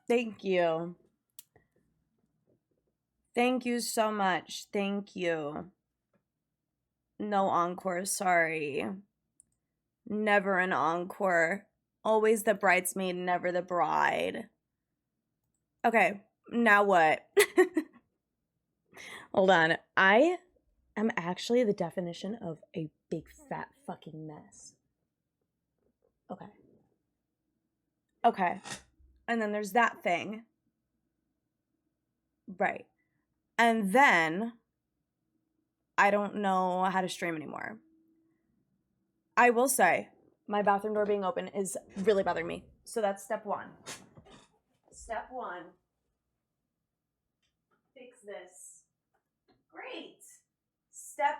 Thank you. Thank you so much. Thank you. No encore, sorry. Never an encore. Always the bridesmaid, never the bride. Okay, now what? Hold on. I am actually the definition of a big fat fucking mess. Okay. Okay. And then there's that thing. Right. And then I don't know how to stream anymore. I will say, my bathroom door being open is really bothering me. So that's step one. Step one. Fix this. Great. Step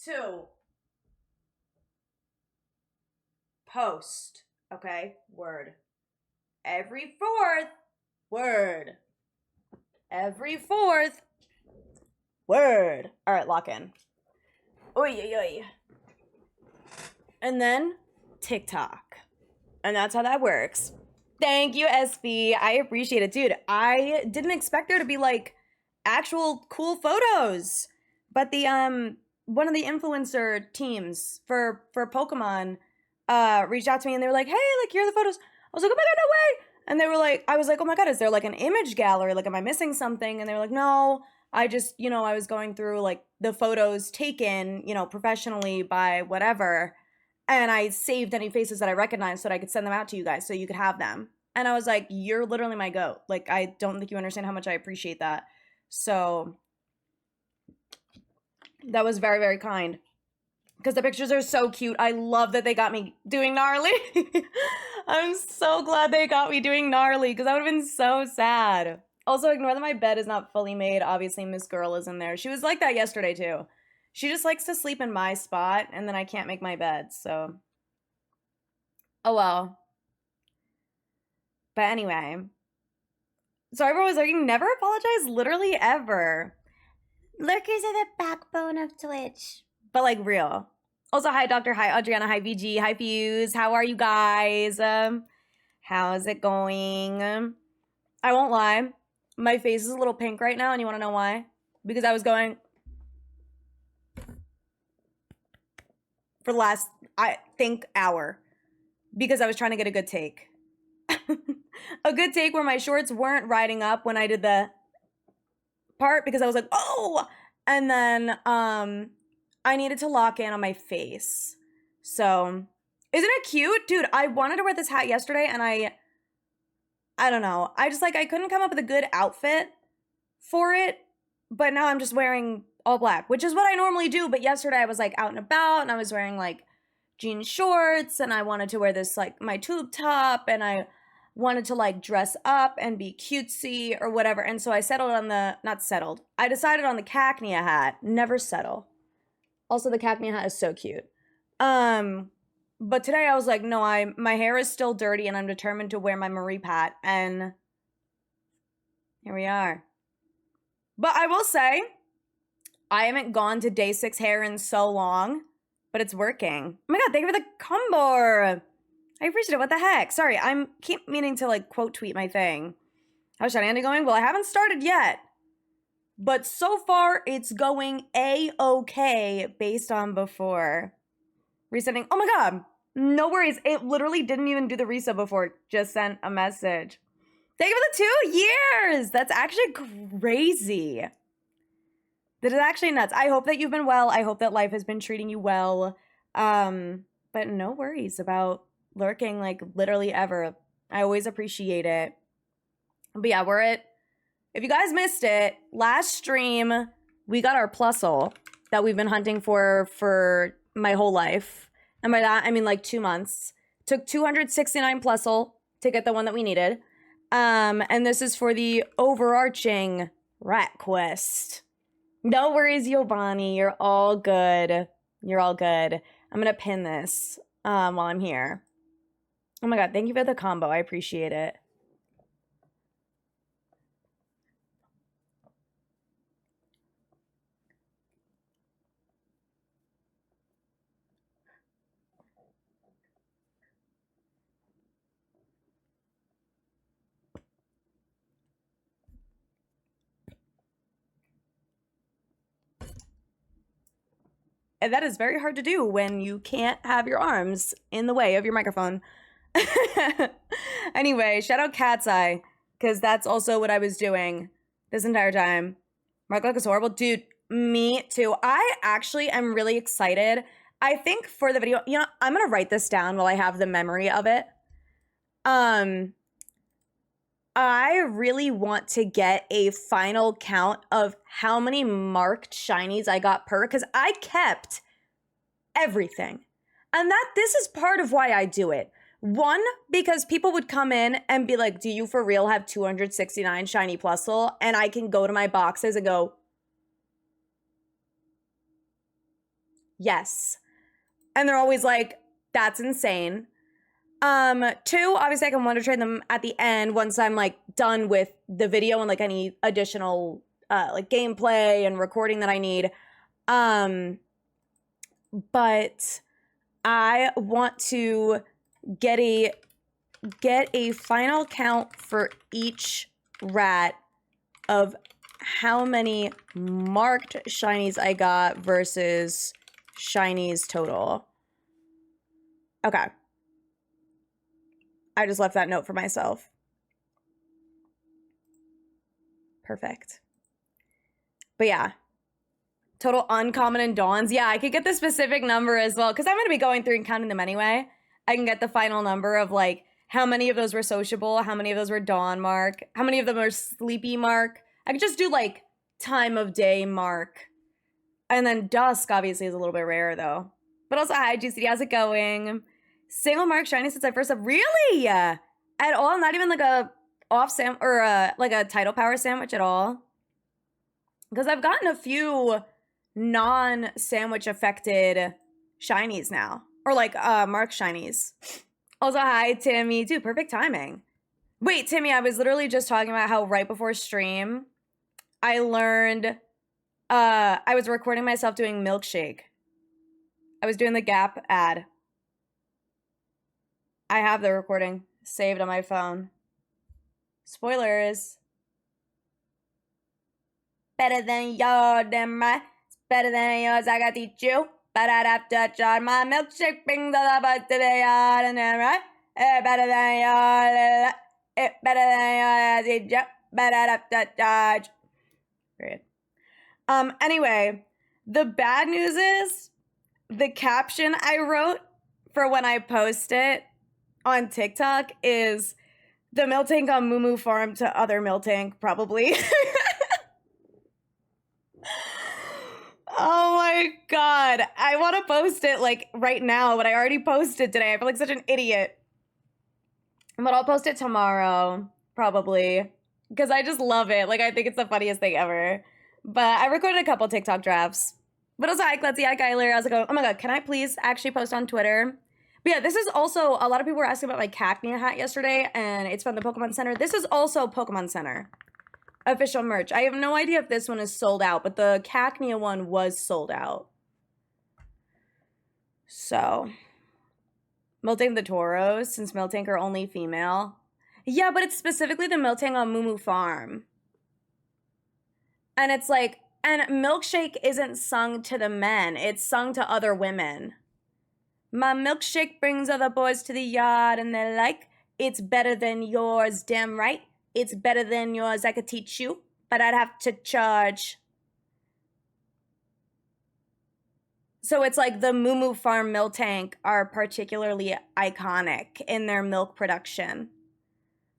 two. Post. Okay? Word. Every fourth. Word. Every fourth. Word. All right, lock in. Oy, oy, oy. And then TikTok. And that's how that works. Thank you, SB. I appreciate it. Dude, I didn't expect there to be like actual cool photos. But the one of the influencer teams for Pokemon reached out to me and they were like, "Hey, like here are the photos." I was like, "Oh my god, no way." And they were like, I was like, "Oh my god, is there like an image gallery? Like am I missing something?" And they were like, "No, I just, I was going through like the photos taken, professionally by whatever, and I saved any faces that I recognized so that I could send them out to you guys so you could have them." And I was like, "You're literally my goat. Like I don't think you understand how much I appreciate that." So that was very, very kind. Because the pictures are so cute. I love that they got me doing gnarly. I'm so glad they got me doing gnarly because I would have been so sad. Also, ignore that my bed is not fully made. Obviously, Miss Girl is in there. She was like that yesterday, too. She just likes to sleep in my spot, and then I can't make my bed, so. Oh well. But anyway. So everyone was lurking. Never apologize, literally ever. Lurkers are the backbone of Twitch. But like real. Also, hi Doctor, hi Adriana, hi VG, hi Fuse. How are you guys? How's it going? I won't lie. My face is a little pink right now, and you want to know why? Because I was going for the last, I think, hour. Because I was trying to get a good take. A good take where my shorts weren't riding up when I did the part because I was like, oh! And then I needed to lock in on my face. So, isn't it cute? Dude, I wanted to wear this hat yesterday and I don't know. I just I couldn't come up with a good outfit for it, but now I'm just wearing all black, which is what I normally do, but yesterday I was like out and about and I was wearing like jean shorts and I wanted to wear this like my tube top and I wanted to like dress up and be cutesy or whatever. And so I settled on not settled. I decided on the cacnea hat. Never settle. Also, the cacnea hat is so cute. But today I was like, no, my hair is still dirty and I'm determined to wear my Marie Pat. And here we are. But I will say, I haven't gone to day 6 hair in so long, but it's working. Oh my god, thank you for the combo. I appreciate it. What the heck? Sorry, I'm keep meaning to like quote tweet my thing. How's Shandy going? Well, I haven't started yet. But so far, it's going A-okay based on before. Resetting. Oh my god. No worries. It literally didn't even do the reset before. It just sent a message. Thank you for the 2 years. That's actually crazy. That is actually nuts. I hope that you've been well. I hope that life has been treating you well. But no worries about lurking like literally ever. I always appreciate it. But yeah, if you guys missed it, last stream, we got our plusle that we've been hunting for my whole life. And by that, I mean like 2 months. Took 269 plusle to get the one that we needed. And this is for the overarching rat quest. No worries, Giovanni. You're all good. You're all good. I'm gonna pin this while I'm here. Oh my god, thank you for the combo. I appreciate it. And that is very hard to do when you can't have your arms in the way of your microphone. Anyway, shout out Cat's Eye, because that's also what I was doing this entire time. Mark Luck is horrible. Dude, me too. I actually am really excited. I think for the video, you know, I'm going to write this down while I have the memory of it. I really want to get a final count of how many marked shinies I got per, because I kept everything. And this is part of why I do it. One, because people would come in and be like, do you for real have 269 shiny Plusle? And I can go to my boxes and go, yes. And they're always like, that's insane. Two, obviously I can wonder trade them at the end once I'm like done with the video and like any additional like gameplay and recording that I need. But I want to get a final count for each rat of how many marked shinies I got versus shinies total. Okay. I just left that note for myself. Perfect. But yeah. Total uncommon and dawns. Yeah, I could get the specific number as well, because I'm going to be going through and counting them anyway. I can get the final number of like how many of those were sociable, how many of those were dawn mark, how many of them are sleepy mark. I could just do like time of day mark. And then dusk obviously is a little bit rarer though. But also, hi GCD, how's it going? Single mark shiny since I first up. Really? At all? Not even like a off or like a tidal power sandwich at all? Because I've gotten a few non-sandwich affected shinies now. Or like mark shinies. Also, hi Timmy. Dude, perfect timing. Wait, Timmy, I was literally just talking about how right before stream, I learned I was recording myself doing milkshake. I was doing the Gap ad. I have the recording saved on my phone. Spoilers. Better than yours, damn right. It's better than yours, I gotta teach you. But I'd have to charge my milkshake brings all the buzz to the yard, and then right? Better than yours. Better than yours, I teach you. But I'd have to charge. Period. Anyway, the bad news is the caption I wrote for when I post it on TikTok is the Miltank on Moo Moo Farm to other Miltank, probably. Oh my god. I want to post it like right now, but I already posted today. I feel like such an idiot. But I'll post it tomorrow, probably. Because I just love it. Like, I think it's the funniest thing ever. But I recorded a couple TikTok drafts. But also, hi, Kletsy, hi, Kyler. I was like, oh my god, can I please actually post on Twitter? But yeah, this is also, a lot of people were asking about my Cacnea hat yesterday, and it's from the Pokemon Center. This is also Pokemon Center official merch. I have no idea if this one is sold out, but the Cacnea one was sold out. So, Miltank the Tauros, since Miltank are only female. Yeah, but it's specifically the Miltank on Moo Moo Farm. And it's like, and Milkshake isn't sung to the men, it's sung to other women. My milkshake brings other boys to the yard, and they're like, it's better than yours, damn right. It's better than yours, I could teach you, but I'd have to charge. So it's like the Moo Moo Farm Miltank are particularly iconic in their milk production.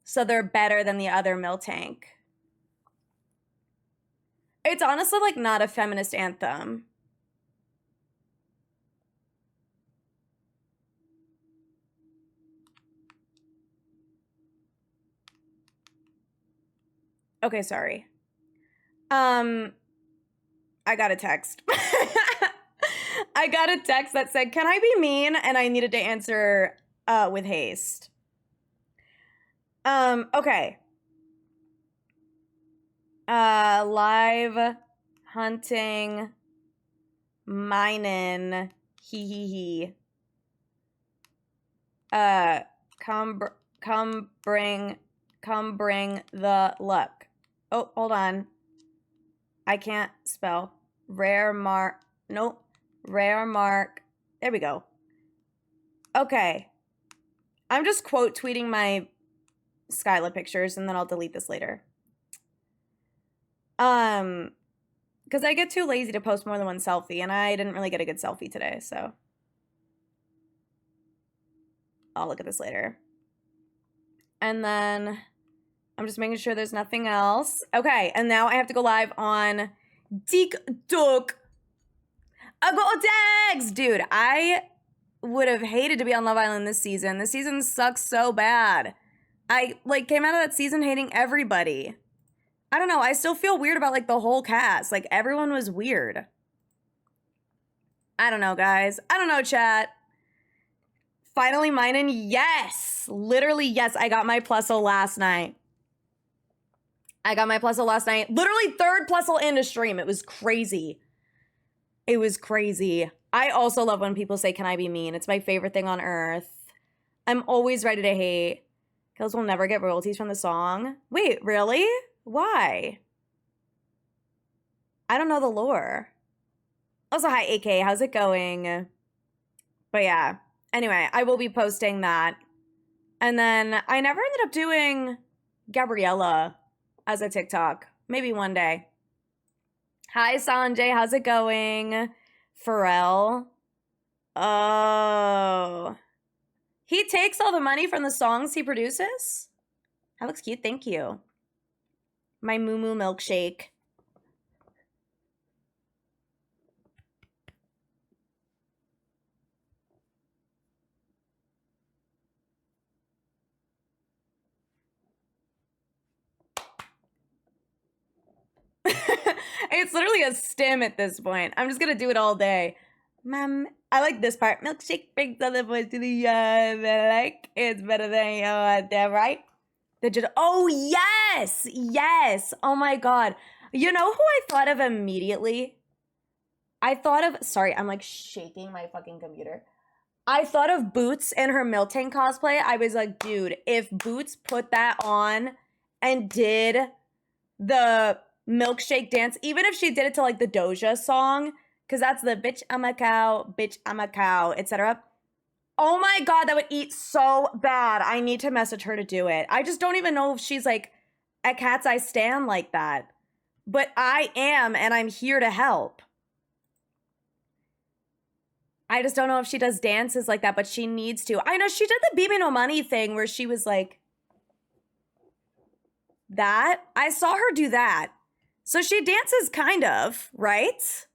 So they're better than the other Miltank. It's honestly like not a feminist anthem. Okay, sorry. I got a text. I got a text that said, can I be mean? And I needed to answer with haste. Okay. Live hunting minin he. Come bring the luck. Oh, hold on. I can't spell. Nope. Rare mark. There we go. Okay. I'm just quote tweeting my Scarlet pictures and then I'll delete this later. Because I get too lazy to post more than one selfie and I didn't really get a good selfie today, so I'll look at this later. And then I'm just making sure there's nothing else. Okay, and now I have to go live on TikTok. I got tags! Dude, I would have hated to be on Love Island this season. This season sucks so bad. I, like, came out of that season hating everybody. I don't know. I still feel weird about, like, the whole cast. Like, everyone was weird. I don't know, guys. I don't know, chat. Finally mine, and yes! Literally, yes. I got my Plusso last night. Literally third Plusso in a stream. It was crazy. It was crazy. I also love when people say, can I be mean? It's my favorite thing on earth. I'm always ready to hate. Kills will never get royalties from the song. Wait, really? Why? I don't know the lore. Also, hi, AK. How's it going? But yeah. Anyway, I will be posting that. And then I never ended up doing Gabriella as a TikTok. Maybe one day. Hi, Sanjay. How's it going? Pharrell. Oh. He takes all the money from the songs he produces? That looks cute. Thank you. My Moo Moo milkshake. It's literally a stim at this point. I'm just gonna do it all day. Mom, I like this part. Milkshake brings other boys to the like it's better than your right? Oh yes, yes. Oh my god. You know who I thought of immediately? Sorry, I'm like shaking my fucking computer. I thought of Boots and her Miltank cosplay. I was like, dude, if Boots put that on and did the milkshake dance, even if she did it to like the Doja song, because that's the bitch I'm a cow, etc. Oh my god, that would eat so bad. I need to message her to do it. I just don't even know if she's like a Cat's Eye stan like that. But I am, and I'm here to help. I just don't know if she does dances like that, but she needs to. I know she did the Bibi No Money thing where she was like that. I saw her do that. So she dances kind of, right?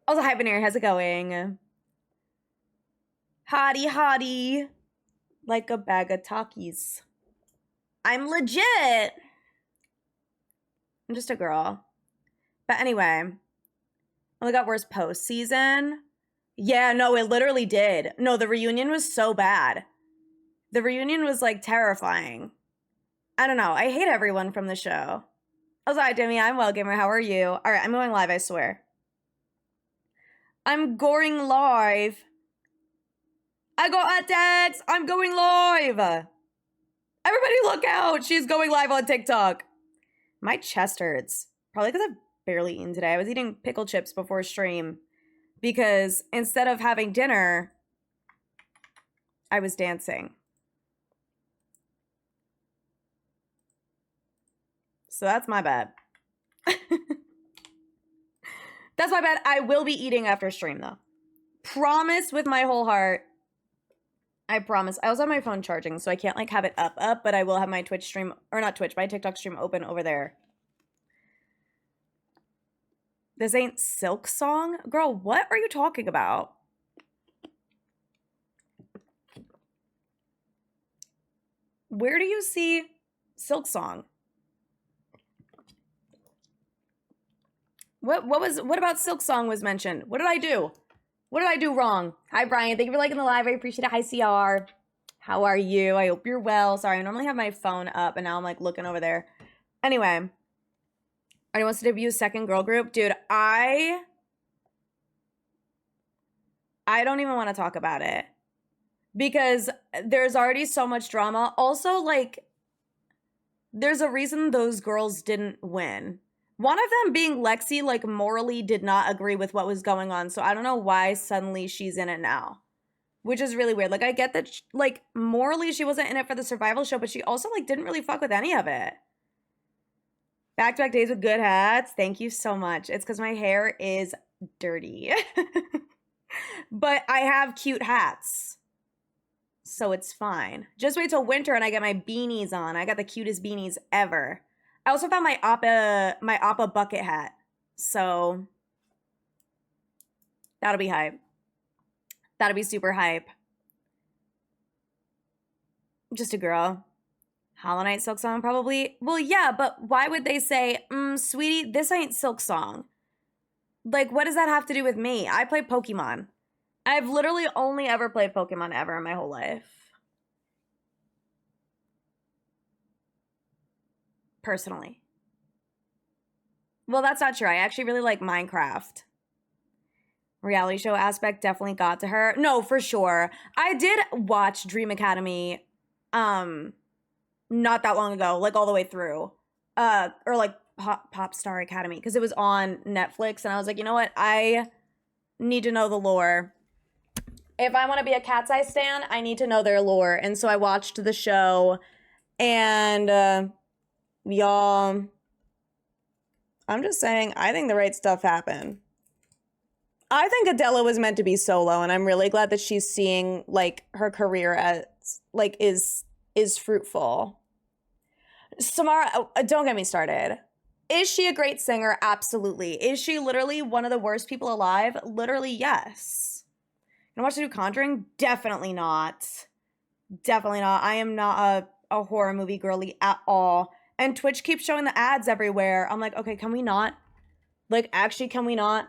Also, hi, Veneer. How's it going? Hottie, hottie. Like a bag of Takis. I'm legit. I'm just a girl. But anyway. Only got worse post-season. Yeah, no, it literally did. No, the reunion was so bad. The reunion was, like, terrifying. I don't know. I hate everyone from the show. Oh, hi, Demi. I'm well, gamer. How are you? All right, I'm going live, I swear. I'm going live. I got attacks. I'm going live. Everybody look out. She's going live on TikTok. My chest hurts. Probably because I've barely eaten today. I was eating pickle chips before stream because instead of having dinner, I was dancing. So that's my bad. That's my bad. I will be eating after stream though. Promise with my whole heart. I promise. I also have my phone charging, so I can't like have it up, but I will have my Twitch stream, or not Twitch, my TikTok stream open over there. This ain't Silk Song? Girl, what are you talking about? Where do you see Silk Song? What about Silk Song was mentioned? What did I do? What did I do wrong? Hi, Brian. Thank you for liking the live. I appreciate it. Hi, CR. How are you? I hope you're well. Sorry, I normally have my phone up, and now I'm, like, looking over there. Anyway. Anyone wants to debut a second girl group? Dude, I don't even want to talk about it. Because there's already so much drama. Also, like, there's a reason those girls didn't win. One of them being Lexi, like, morally did not agree with what was going on. So I don't know why suddenly she's in it now, which is really weird. Like, I get that, like, morally she wasn't in it for the survival show, but she also, like, didn't really fuck with any of it. Back-to-back days with good hats. Thank you so much. It's because my hair is dirty. But I have cute hats. So it's fine. Just wait till winter and I get my beanies on. I got the cutest beanies ever. I also found my Appa bucket hat. So that'll be hype. That'll be super hype. Just a girl. Hollow Knight Silk Song, probably. Well, yeah, but why would they say, sweetie, this ain't Silk Song? Like, what does that have to do with me? I play Pokemon. I've literally only ever played Pokemon ever in my whole life. Personally. Well, that's not true. I actually really like Minecraft. Reality show aspect definitely got to her. No, for sure. I did watch Dream Academy not that long ago, like all the way through. Or like Pop Star Academy, because it was on Netflix, and I was like, you know what? I need to know the lore. If I want to be a Cat's Eye stan, I need to know their lore. And so I watched the show, and y'all, I'm just saying, I think the right stuff happened. I think Adela was meant to be solo, and I'm really glad that she's seeing, like, her career as, like, is fruitful. Samara, don't get me started. Is she a great singer? Absolutely. Is she literally one of the worst people alive? Literally, yes. Gonna watch the new Conjuring? Definitely not. Definitely not. I am not a horror movie girly at all. And Twitch keeps showing the ads everywhere. I'm like, okay, can we not? Like, actually, can we not?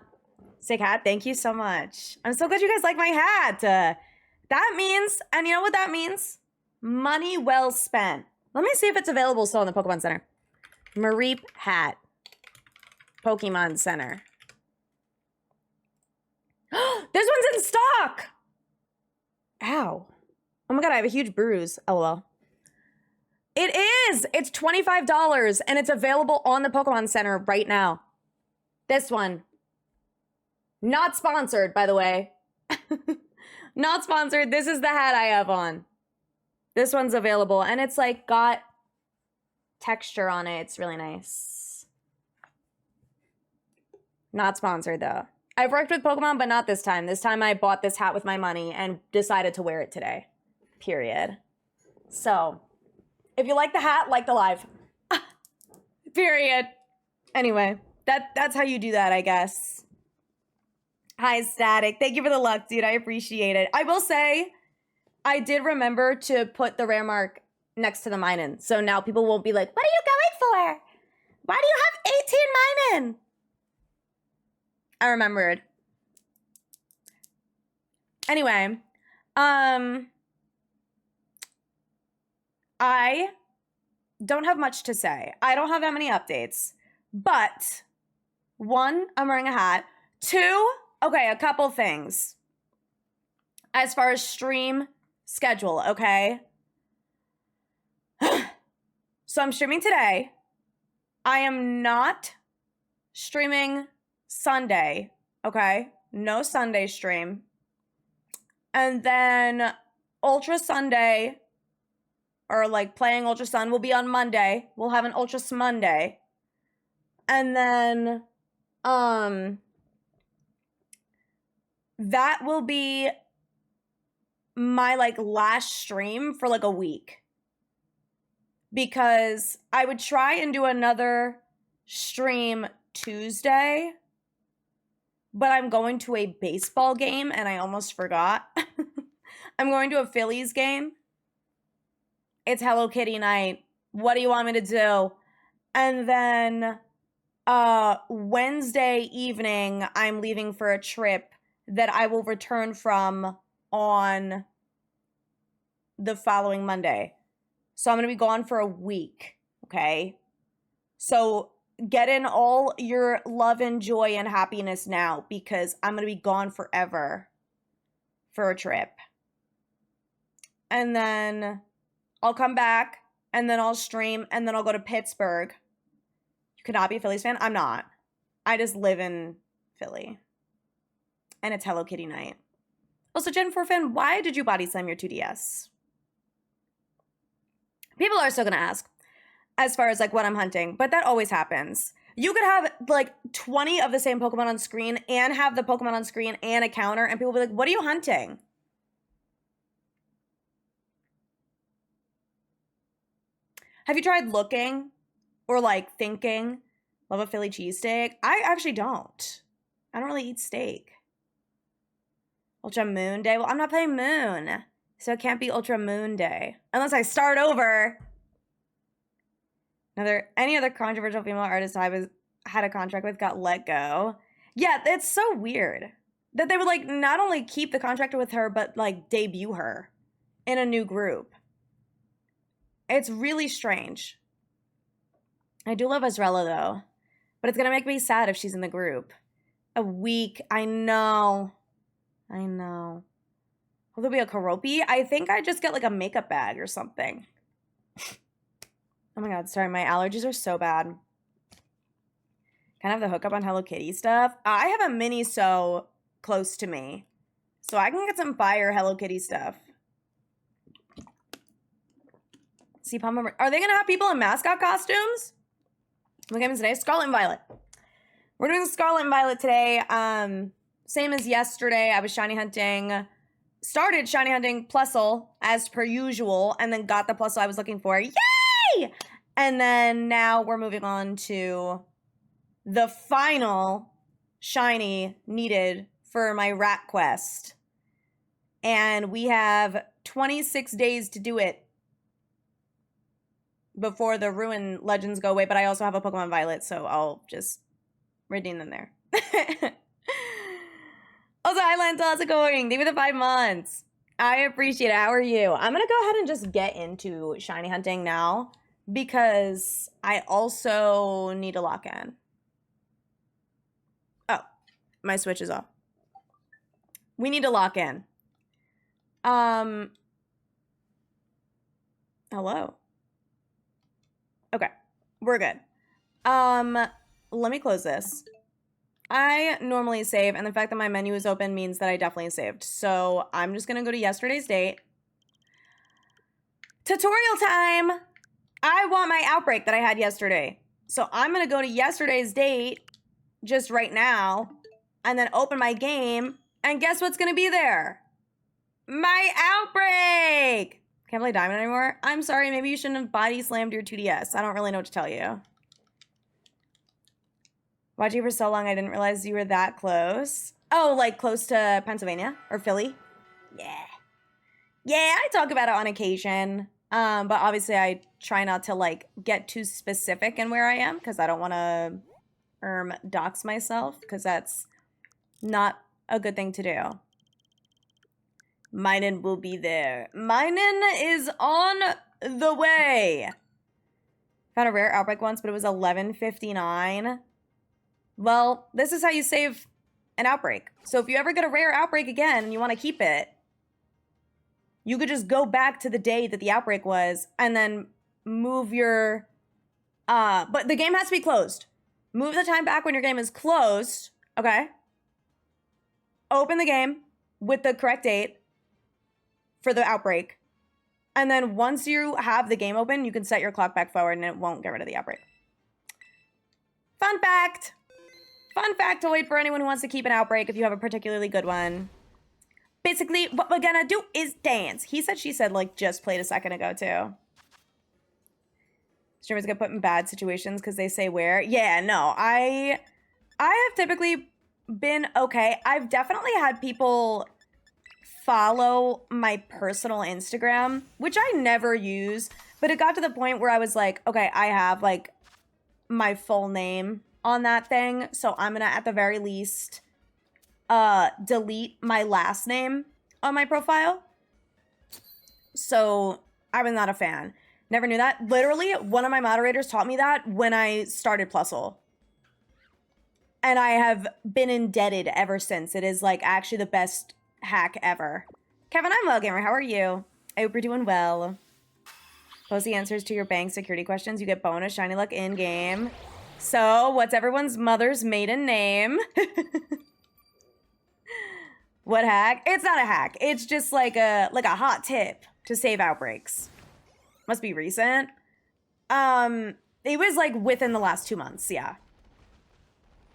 Sick hat, thank you so much. I'm so glad you guys like my hat. That means, and you know what that means? Money well spent. Let me see if it's available still in the Pokemon Center. Mareep hat. Pokemon Center. This one's in stock! Ow. Oh my god, I have a huge bruise. LOL. It is! It's $25 and it's available on the Pokemon Center right now. This one. Not sponsored, by the way. Not sponsored. This is the hat I have on. This one's available, and it's like got texture on it. It's really nice. Not sponsored, though. I've worked with Pokemon, but not this time. This time I bought this hat with my money and decided to wear it today. Period. So, if you like the hat, like the live. Period. Anyway, that's how you do that, I guess. Hi, Static. Thank you for the luck, dude. I appreciate it. I will say, I did remember to put the rare mark next to the Minun. So now people won't be like, what are you going for? Why do you have 18 Minun? I remembered. Anyway, I don't have much to say. I don't have that many updates. But, one, I'm wearing a hat. Two, okay, a couple things. As far as stream schedule, okay? So I'm streaming today. I am not streaming Sunday, okay? No Sunday stream. And then Ultra Sunday, or like playing Ultra Sun, will be on Monday. We'll have an Ultra Monday. And then, that will be my like last stream for like a week, because I would try and do another stream Tuesday, but I'm going to a baseball game and I almost forgot. I'm going to a Phillies game. It's Hello Kitty night. What do you want me to do? And then Wednesday evening, I'm leaving for a trip that I will return from on the following Monday. So I'm going to be gone for a week, okay? So get in all your love and joy and happiness now, because I'm going to be gone forever for a trip. And then I'll come back, and then I'll stream, and then I'll go to Pittsburgh. You could not be a Phillies fan. I'm not. I just live in Philly. And it's Hello Kitty night. Also, Gen 4 fan, why did you body slam your 2DS? People are still going to ask as far as like what I'm hunting, but that always happens. You could have like 20 of the same Pokemon on screen and have the Pokemon on screen and a counter, and people will be like, what are you hunting? Have you tried looking or like thinking, love a Philly cheesesteak? I actually don't. I don't really eat steak. Ultra Moon Day? Well, I'm not playing Moon, so it can't be Ultra Moon Day. Unless I start over. Any other controversial female artist I had a contract with got let go. Yeah, it's so weird that they would like not only keep the contract with her, but like debut her in a new group. It's really strange. I do love Azrella though, but it's gonna make me sad if she's in the group. A week, I know. Will there be a Karopi? I think I just get like a makeup bag or something. Oh my god, sorry, my allergies are so bad. Kind of the hookup on Hello Kitty stuff. I have a Miniso close to me, so I can get some fire Hello Kitty stuff. See, are they gonna have people in mascot costumes? What game is today? Scarlet and Violet. We're doing Scarlet and Violet today. Same as yesterday. I was shiny hunting. Started shiny hunting Plusle as per usual, and then got the Plusle I was looking for. Yay! And then now we're moving on to the final shiny needed for my rat quest. And we have 26 days to do it before the Ruin Legends go away, but I also have a Pokemon Violet, so I'll just redeem them there. Also, hi Lanta, how's it going? Thank you for the 5 months. I appreciate it. How are you? I'm going to go ahead and just get into shiny hunting now because I also need to lock in. Oh, my Switch is off. We need to lock in. Hello. Okay, we're good. Let me close this. I normally save, and the fact that my menu is open means that I definitely saved. So I'm just gonna go to yesterday's date. Tutorial time! I want my outbreak that I had yesterday. So I'm gonna go to yesterday's date just right now, and then open my game, and guess what's gonna be there? My outbreak! Can't play Diamond anymore? I'm sorry, maybe you shouldn't have body slammed your 2DS. I don't really know what to tell you. Watched you for so long, I didn't realize you were that close. Oh, like close to Pennsylvania or Philly? Yeah. Yeah, I talk about it on occasion. But obviously I try not to like get too specific in where I am because I don't want to dox myself because that's not a good thing to do. Minen will be there. Minen is on the way. Found a rare outbreak once, but it was 11:59. Well, this is how you save an outbreak. So if you ever get a rare outbreak again and you want to keep it, you could just go back to the day that the outbreak was and then move your, but the game has to be closed. Move the time back when your game is closed, okay? Open the game with the correct date for the outbreak. And then once you have the game open, you can set your clock back forward and it won't get rid of the outbreak. Fun fact! Fun factoid for anyone who wants to keep an outbreak if you have a particularly good one. Basically, what we're gonna do is dance. He said, she said, like, just played a second ago, too. Streamers get put in bad situations because they say where. Yeah, no, I have typically been okay. I've definitely had people follow my personal Instagram, which I never use, but it got to the point where I was like, okay, I have, like, my full name on that thing, so I'm gonna at the very least delete my last name on my profile. So I was not a fan. Never knew that. Literally, one of my moderators taught me that when I started Plusle. And I have been indebted ever since. It is like actually the best hack ever. Kevin, I'm well gamer. How are you? I hope you're doing well. Post the answers to your bank security questions. You get bonus shiny luck in game. So, what's everyone's mother's maiden name? What hack? It's not a hack. It's just like a hot tip to save outbreaks. Must be recent. It was like within the last 2 months, yeah.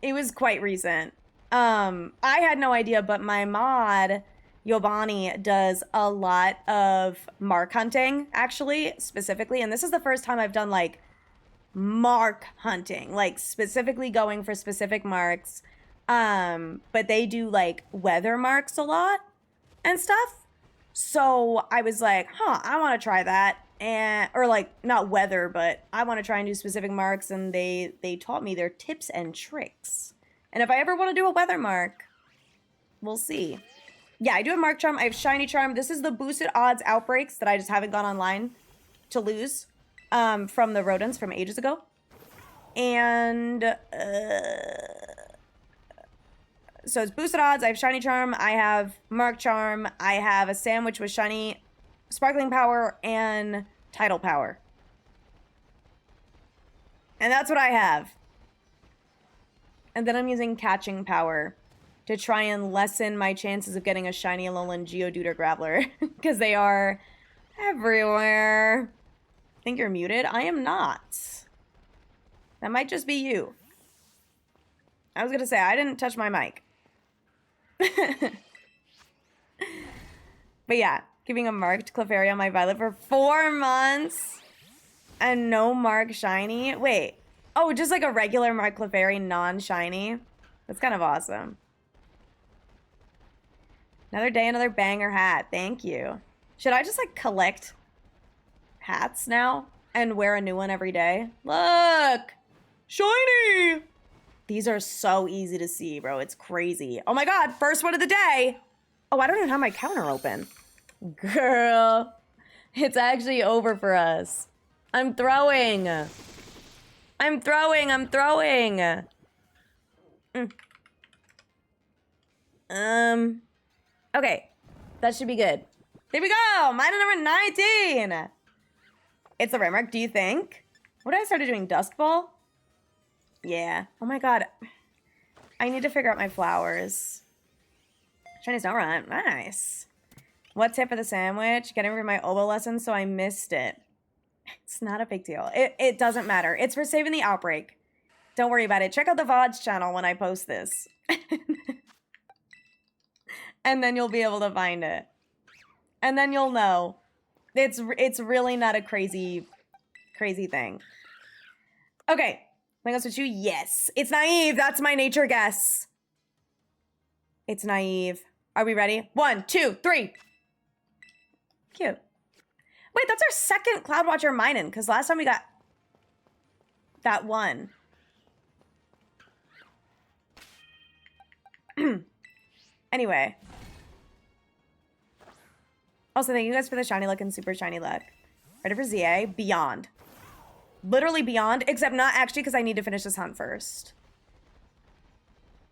It was quite recent. I had no idea, but my mod, Yobani, does a lot of mark hunting, actually, specifically. And this is the first time I've done like mark hunting, like specifically going for specific marks. But they do like weather marks a lot and stuff. So I was like, I want to try that. Or like not weather, but I want to try and do specific marks, and they taught me their tips and tricks. And if I ever want to do a weather mark, we'll see. Yeah, I do have Mark Charm. I have Shiny Charm. This is the boosted odds outbreaks that I just haven't gone online to lose from the rodents from ages ago. And so it's boosted odds. I have Shiny Charm. I have Mark Charm. I have a sandwich with Shiny Sparkling Power and Tidal Power. And that's what I have. And then I'm using Catching Power to try and lessen my chances of getting a Shiny Alolan Geodude or Graveler. Because they are everywhere. I think you're muted. I am not. That might just be you. I was going to say, I didn't touch my mic. But yeah, giving a marked Clefairy on my Violet for 4 months. And no mark Shiny. Wait. Oh, just like a regular mark Clefairy, non-shiny. That's kind of awesome. Another day, another banger hat. Thank you. Should I just like collect hats now and wear a new one every day? Look! Shiny! These are so easy to see, bro. It's crazy. Oh my god, first one of the day! Oh, I don't even have my counter open. Girl, it's actually over for us. I'm throwing. I'm throwing. Okay. That should be good. There we go! Mine number 19! It's the right mark, do you think? What did I started doing? Dusk Ball? Yeah. Oh my god. I need to figure out my flowers. Shiny Snorunt. Nice. What tip for the sandwich? Getting rid of my oboe lesson, so I missed it. It's not a big deal. It doesn't matter. It's for saving the outbreak. Don't worry about it. Check out the VODs channel when I post this. And then you'll be able to find it. And then you'll know. It's really not a crazy thing. Okay. Am I gonna switch you? Yes. It's naive. That's my nature guess. It's naive. Are we ready? 1, 2, 3. Cute. Wait, that's our second Cloud Watcher Minun, because last time we got that one. Anyway. Also, thank you guys for the shiny luck and super shiny luck. Ready for ZA? Beyond. Literally beyond, except not actually because I need to finish this hunt first.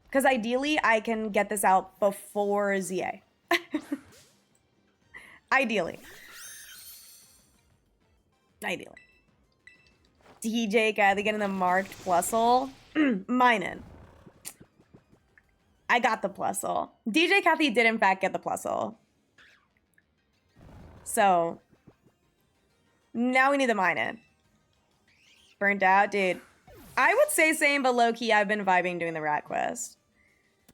Because ideally, I can get this out before ZA. Ideally. DJ Kylie getting the marked Plusle. Minun. I got the Plusle. DJ Kathy did in fact get the Plusle. So, now we need the Minun. Burnt out, dude. I would say same, but low-key, I've been vibing doing the rat quest.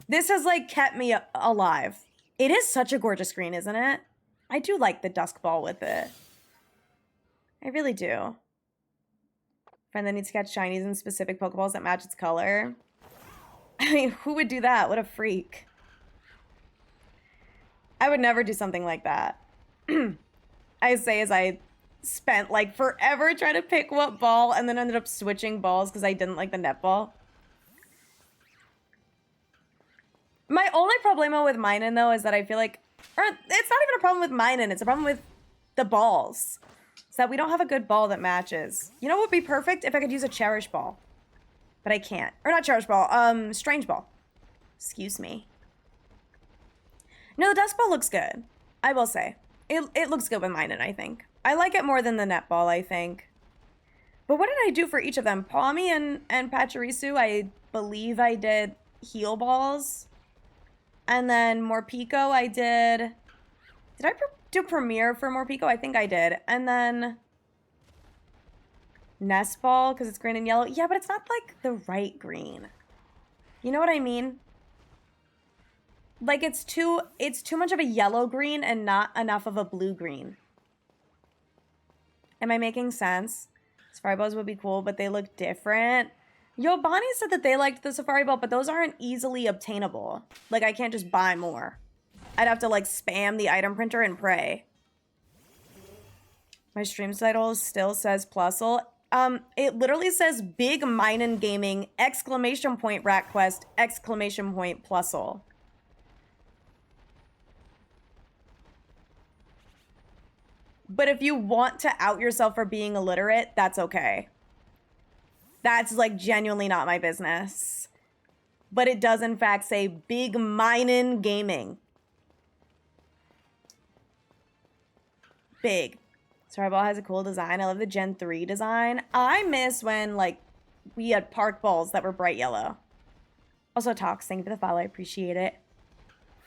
This has, like, kept me alive. It is such a gorgeous screen, isn't it? I do like the Dusk Ball with it. I really do. Friend that needs to catch shinies in specific Pokeballs that match its color. I mean, who would do that? What a freak. I would never do something like that. I say as I spent like forever trying to pick what ball and then ended up switching balls because I didn't like the netball. My only problemo with Minun though is that I feel like, or it's not even a problem with Minun, it's a problem with the balls. It's that we don't have a good ball that matches. You know what would be perfect? If I could use a Cherish Ball. But I can't. Or not Cherish Ball, Strange Ball. Excuse me. No, the Dusk Ball looks good. I will say. It looks good with Minun, I think. I like it more than the netball, I think. But what did I do for each of them? Pawmi and Pachirisu, I believe I did heal balls. And then Morpeko, I did... Did I do Premier for Morpeko? I think I did. And then... Nest Ball, because it's green and yellow. Yeah, but it's not, like, the right green. You know what I mean? Like, it's too much of a yellow green and not enough of a blue green. Am I making sense? Safari balls would be cool, but they look different. Yo, Bonnie said that they liked the Safari ball, but those aren't easily obtainable. Like, I can't just buy more. I'd have to, like, spam the item printer and pray. My stream title still says Plusle. It literally says Big Minin Gaming, ! Rat Quest, ! Plusle. But if you want to out yourself for being illiterate, that's okay. That's, like, genuinely not my business. But it does, in fact, say Big Minin Gaming. Big. Safari Ball has a cool design. I love the Gen 3 design. I miss when, like, we had park balls that were bright yellow. Also, Tox, thank you for the follow. I appreciate it.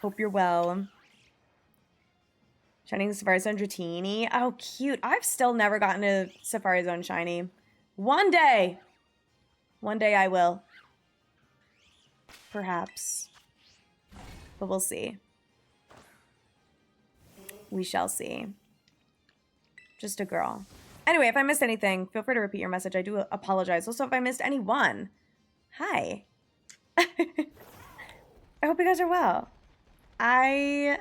Hope you're well. Shining Safari Zone Dratini. Oh, cute. I've still never gotten a Safari Zone shiny. One day. One day I will. Perhaps. But we'll see. We shall see. Just a girl. Anyway, if I missed anything, feel free to repeat your message. I do apologize. Also, if I missed anyone, hi. I hope you guys are well. I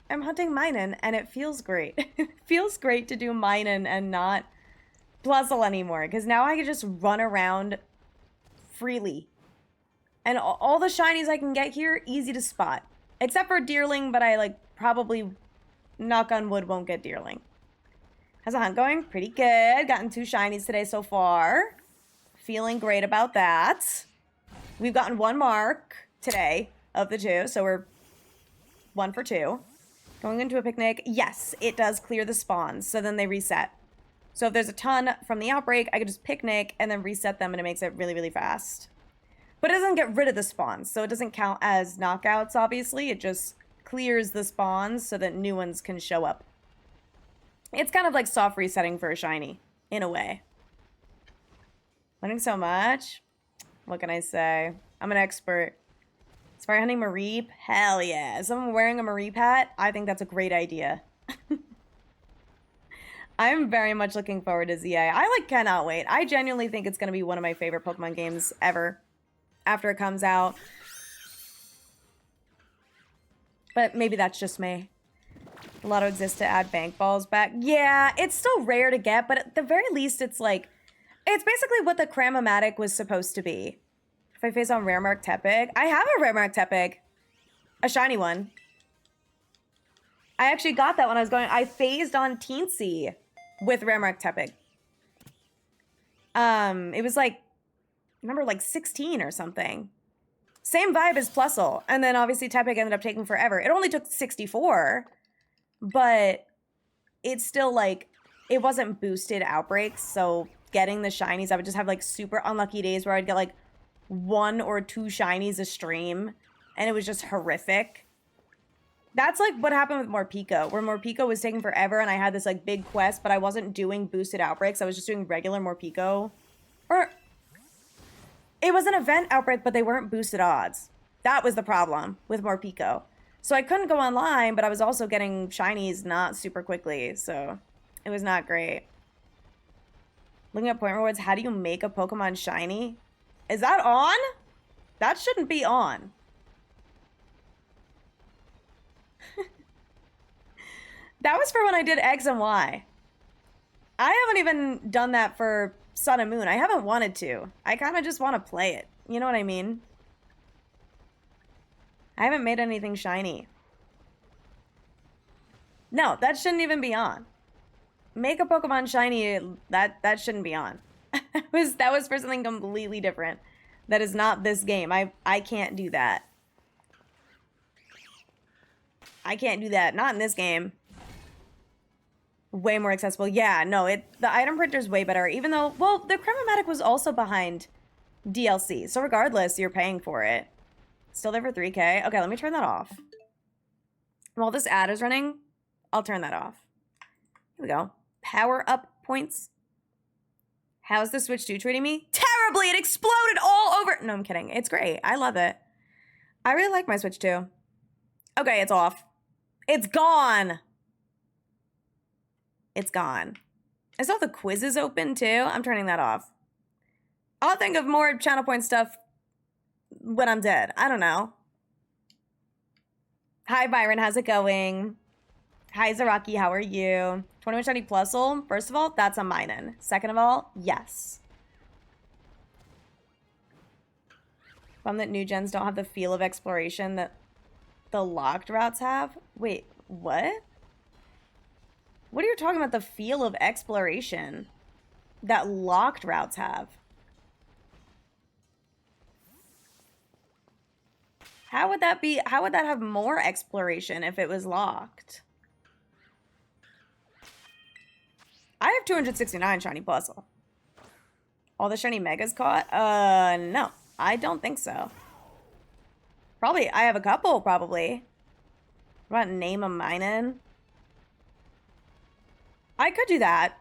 am hunting Minin, and it feels great. It feels great to do Minin and not Plusle anymore, because now I can just run around freely. And all the shinies I can get here, easy to spot. Except for Deerling, but I, like, probably, knock on wood, won't get Deerling. How's the hunt going? Pretty good. Gotten 2 shinies today so far. Feeling great about that. We've gotten 1 mark today of the 2, so we're 1 for 2. Going into a picnic. Yes, it does clear the spawns, so then they reset. So if there's a ton from the outbreak, I could just picnic and then reset them, and it makes it really, really fast. But it doesn't get rid of the spawns, so it doesn't count as knockouts, obviously. It just clears the spawns so that new ones can show up. It's kind of like soft resetting for a shiny, in a way. Learning so much. What can I say? I'm an expert. Safari hunting Mareep? Hell yeah. Is someone wearing a Mareep hat? I think that's a great idea. I'm very much looking forward to ZA. I, like, cannot wait. I genuinely think it's going to be one of my favorite Pokemon games ever after it comes out. But maybe that's just me. A lot of exists to add bank balls back. Yeah, it's still rare to get, but at the very least, it's like... It's basically what the Cram-O-Matic was supposed to be. If I face on Raremark Tepig... I have a Raremark Tepig. A shiny one. I actually got that when I was going... I phased on Teensy with Raremark Tepig. It was like... I remember like 16 or something. Same vibe as Plusle. And then obviously Tepig ended up taking forever. It only took 64... But it's still, like, it wasn't boosted outbreaks, so getting the shinies, I would just have, like, super unlucky days where I'd get, like, 1 or 2 shinies a stream, and it was just horrific. That's, like, what happened with Morpeko, where Morpeko was taking forever, and I had this, like, big quest, but I wasn't doing boosted outbreaks. I was just doing regular Morpeko. Or, it was an event outbreak, but they weren't boosted odds. That was the problem with Morpeko. So I couldn't go online, but I was also getting shinies not super quickly, so it was not great. Looking at point rewards, how do you make a Pokemon shiny? Is that on? That shouldn't be on. That was for when I did X and Y. I haven't even done that for Sun and Moon. I haven't wanted to. I kind of just want to play it. You know what I mean? I haven't made anything shiny. No, that shouldn't even be on. Make a Pokemon shiny, that shouldn't be on. That was for something completely different. That is not this game. I can't do that. I can't do that. Not in this game. Way more accessible. Yeah, no, the item printer is way better, even though, well, the Cremomatic was also behind DLC. So regardless, you're paying for it. Still there for 3K. Okay, let me turn that off. While this ad is running, I'll turn that off. Here we go. Power up points. How's the Switch 2 treating me? Terribly! It exploded all over. No, I'm kidding. It's great. I love it. I really like my Switch 2. Okay, it's off. It's gone. It's gone. I saw the quizzes open too. I'm turning that off. I'll think of more channel point stuff when I'm dead. I don't know. Hi, Byron. How's it going? Hi, Zaraki. How are you? 21 Shiny Plusle. First of all, that's a mine-in. Second of all, yes. Fun that new gens don't have the feel of exploration that the locked routes have. Wait, what? What are you talking about? The feel of exploration that locked routes have? How would that be? How would that have more exploration if it was locked? I have 269 shiny Plusle. All the shiny megas caught? No. I don't think so. Probably, I have a couple, probably. What about name a mine-in? I could do that.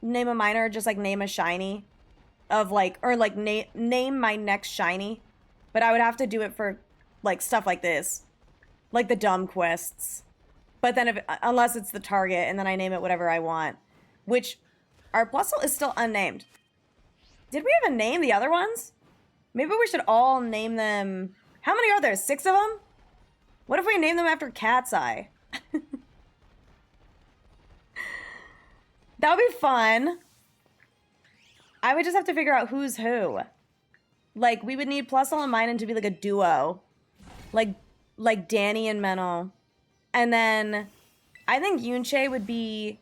Name a miner, just like name a shiny. Of like, or like name my next shiny. But I would have to do it for like stuff like this. Like the dumb quests. But then if, unless it's the target and then I name it whatever I want. Which, our Plusle is still unnamed. Did we even name the other ones? Maybe we should all name them. How many are there? 6 of them? What if we name them after Cat's Eye? That would be fun. I would just have to figure out who's who. Like, we would need Plusle and Minen to be like a duo. Like Danny and Menel. And then I think Yunche would be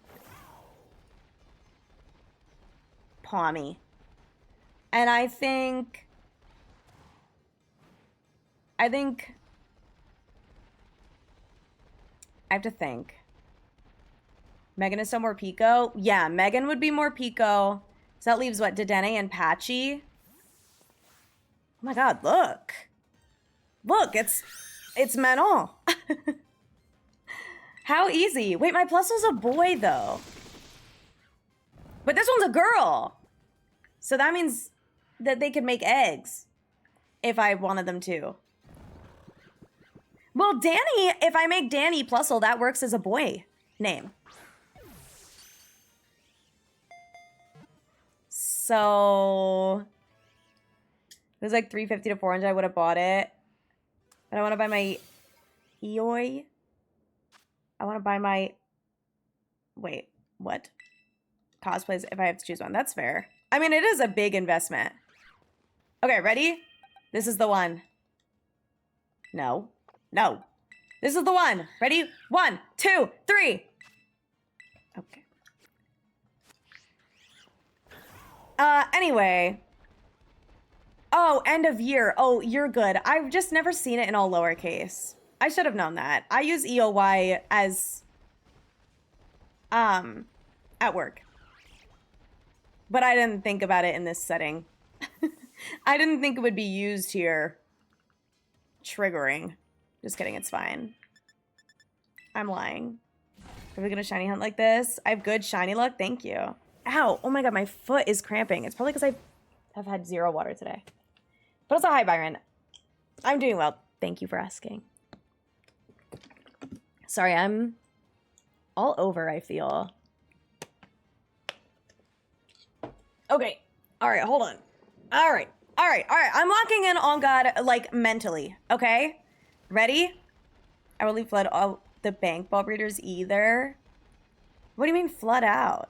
Palmy. And I think I have to think. Megan is still more Pico? Yeah, Megan would be more Pico. So that leaves what? Dedenne and Patchy? Oh my god, look. Look, it's Manon. How easy. Wait, my Plusle's a boy though. But this one's a girl. So that means that they could make eggs if I wanted them to. Well, Danny, if I make Danny Plusle, that works as a boy name. So it was like $350 to $400. I would have bought it. But I want to buy my Eoi. I want to buy my... Wait, what? Cosplays if I have to choose one. That's fair. I mean, it is a big investment. Okay, ready? This is the one. No. No. This is the one. Ready? 1, 2, 3. Okay. Anyway. Oh, end of year. Oh, you're good. I've just never seen it in all lowercase. I should have known that. I use EOY as, at work. But I didn't think about it in this setting. I didn't think it would be used here. Triggering. Just kidding, it's fine. I'm lying. Are we gonna shiny hunt like this? I have good shiny luck, thank you. Ow, oh my god, my foot is cramping. It's probably because I have had 0 water today. But also, hi Byron. I'm doing well, thank you for asking. Sorry, I'm all over, I feel. Okay, all right, hold on. All right. I'm locking in on God, like, mentally, okay? Ready? I will leave flood all the bank ball breeders either. What do you mean flood out?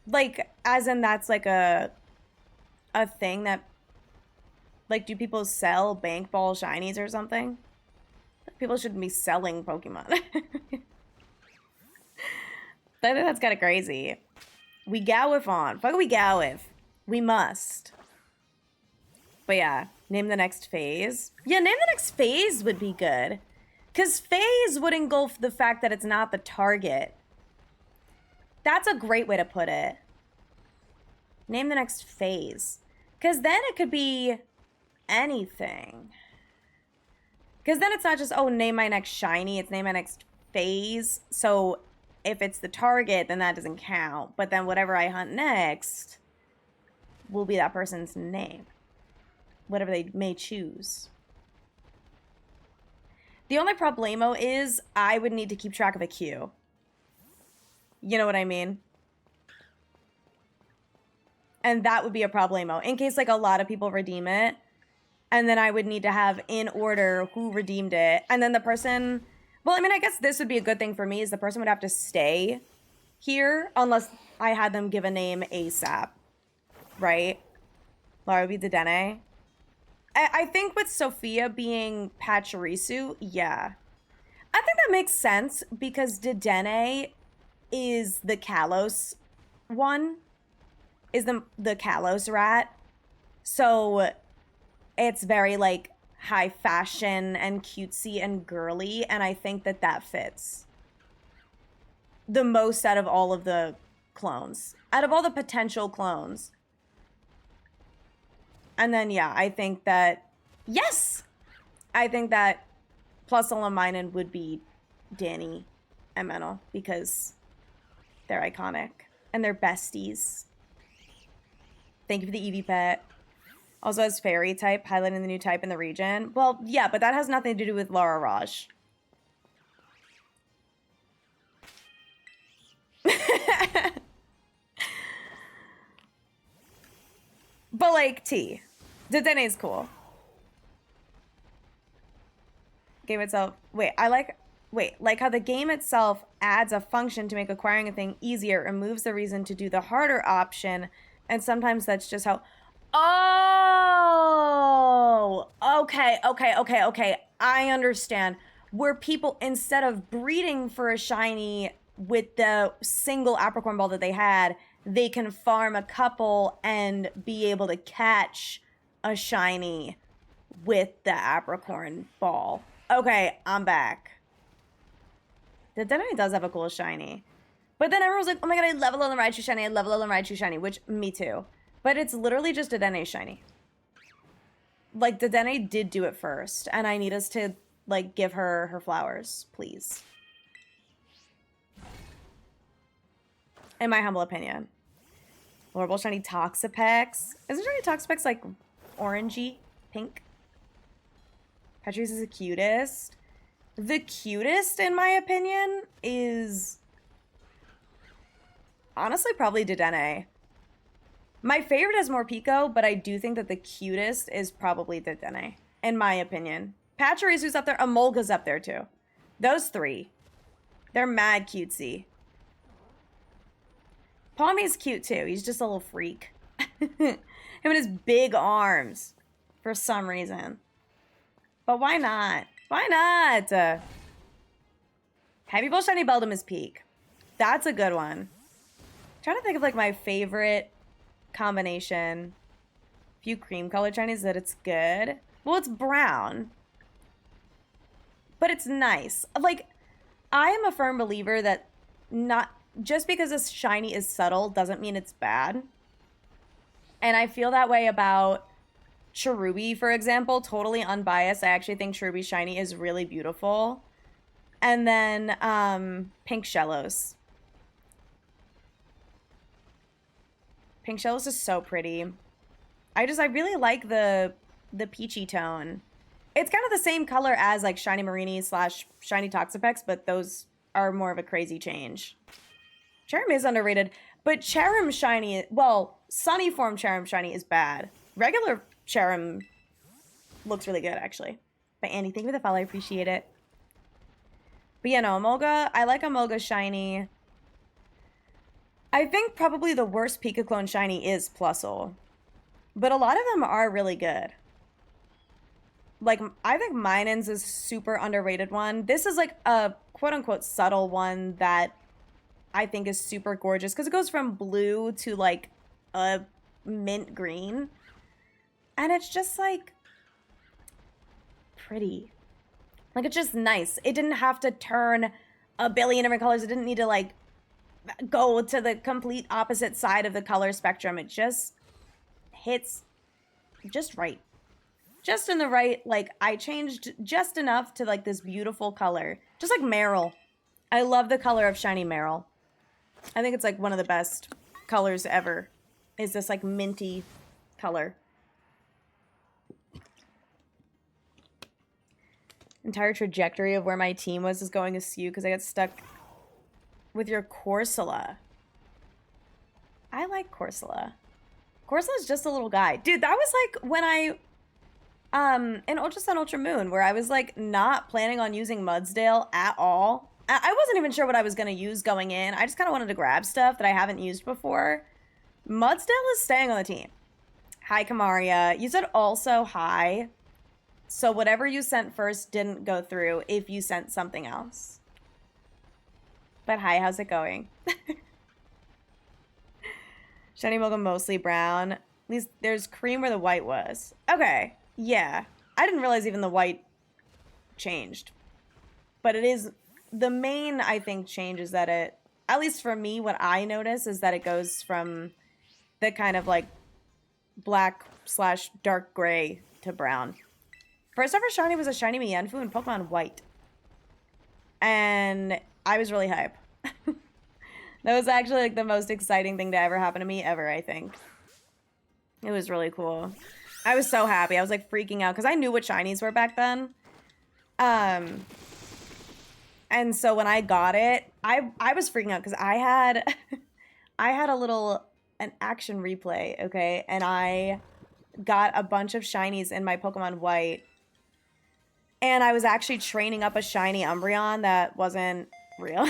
Like, as in that's like a thing that, like, do people sell bank ball shinies or something? People shouldn't be selling Pokemon. I think that's kind of crazy. We Gowif on. Fuck we Gowif. We must. But yeah, name the next phase. Yeah, name the next phase would be good. Because phase would engulf the fact that it's not the target. That's a great way to put it. Name the next phase. Because then it could be anything. Because then it's not just, oh, name my next shiny. It's name my next phase. So if it's the target, then that doesn't count. But then whatever I hunt next will be that person's name. Whatever they may choose. The only problemo is I would need to keep track of a queue. You know what I mean? And that would be a problemo. In case like a lot of people redeem it. And then I would need to have in order who redeemed it. And then the person... Well, I mean, I guess this would be a good thing for me is the person would have to stay here unless I had them give a name ASAP. Right? Lara would be Dedenne. I think with Sophia being Pachirisu, yeah. I think that makes sense because Dedenne is the Kalos one. Is the Kalos rat. So it's very like high fashion and cutesy and girly. And I think that that fits the most out of all of the clones. Out of all the potential clones. And then, yeah, I think that, yes! I think that plus Alaminen would be Danny and Menel because they're iconic and they're besties. Thank you for the Eevee pet. Also has fairy type, highlighting the new type in the region. Well, yeah, but that has nothing to do with Lara Raj. But like T. Dedenne is cool. Game itself. Like how the game itself adds a function to make acquiring a thing easier, removes the reason to do the harder option, and sometimes that's just how. Oh, okay. I understand. Where people, instead of breeding for a shiny with the single apricorn ball that they had, they can farm a couple and be able to catch a shiny with the apricorn ball. Okay, I'm back. The Dedenne does have a cool shiny. But then everyone was like, oh my god, I level on the Raichu shiny, I level on the Raichu shiny, which, me too. But it's literally just Dedenne shiny. Like, Dedenne did do it first, and I need us to, like, give her her flowers, please. In my humble opinion. Horrible shiny Toxapex. Isn't shiny Toxapex, like, orangey? Pink? Patrice is the cutest. The cutest, in my opinion, is... honestly, probably Dedenne. My favorite is more Pico, but I do think that the cutest is probably Dedenne, in my opinion. Pachirisu's up there. Emolga's up there, too. Those three. They're mad cutesy. Palmy's cute, too. He's just a little freak. Him and his big arms. For some reason. But why not? Why not? Heavy Bull Shiny Beldum is peak. That's a good one. I'm trying to think of, like, my favorite combination. A few cream colored shinies that it's good. Well, it's brown. But it's nice. Like, I am a firm believer that not just because a shiny is subtle doesn't mean it's bad. And I feel that way about Cherubi, for example. Totally unbiased. I actually think Cherubi's shiny is really beautiful. And then Pink Shellos. Pink Shellos is so pretty. I really like the peachy tone. It's kind of the same color as like Shiny Marini / Shiny Toxapex, but those are more of a crazy change. Cherrim is underrated, but Cherrim Shiny, well, Sunny Form Cherrim Shiny is bad. Regular Cherrim looks really good, actually. But Andy, thank you for the follow. I appreciate it. But yeah, no, Emolga, I like Emolga Shiny. I think probably the worst Pikaclone Shiny is Plusle. But a lot of them are really good. Like, I think Minen's is a super underrated one. This is like a quote-unquote subtle one that I think is super gorgeous. Because it goes from blue to like a mint green. And it's just like pretty. Like, it's just nice. It didn't have to turn a billion different colors. It didn't need to, like, go to the complete opposite side of the color spectrum. It just hits just right. Just in the right, like, I changed just enough to, like, this beautiful color. Just like Meryl. I love the color of shiny Meryl. I think it's, like, one of the best colors ever. Is this, like, minty color. Entire trajectory of where my team was is going askew because I got stuck with your Corsola. I like Corsola. Corsola's just a little guy. Dude, that was like when I, in Ultra Sun, Ultra Moon, where I was like not planning on using Mudsdale at all. I wasn't even sure what I was going to use going in. I just kind of wanted to grab stuff that I haven't used before. Mudsdale is staying on the team. Hi, Kamaria. You said also hi. So whatever you sent first didn't go through if you sent something else. But hi, how's it going? Shiny Mocha mostly brown. At least there's cream where the white was. Okay, yeah. I didn't realize even the white changed. But it is, the main, I think, change is that it, at least for me, what I notice is that it goes from the kind of like black / dark gray to brown. First ever shiny was a shiny Mienfoo in Pokemon White. And I was really hype. That was actually like the most exciting thing to ever happen to me ever, I think. It was really cool. I was so happy. I was like freaking out because I knew what shinies were back then. And so when I got it, I was freaking out because I had I had an action replay, okay? And I got a bunch of shinies in my Pokemon White. And I was actually training up a shiny Umbreon that wasn't real.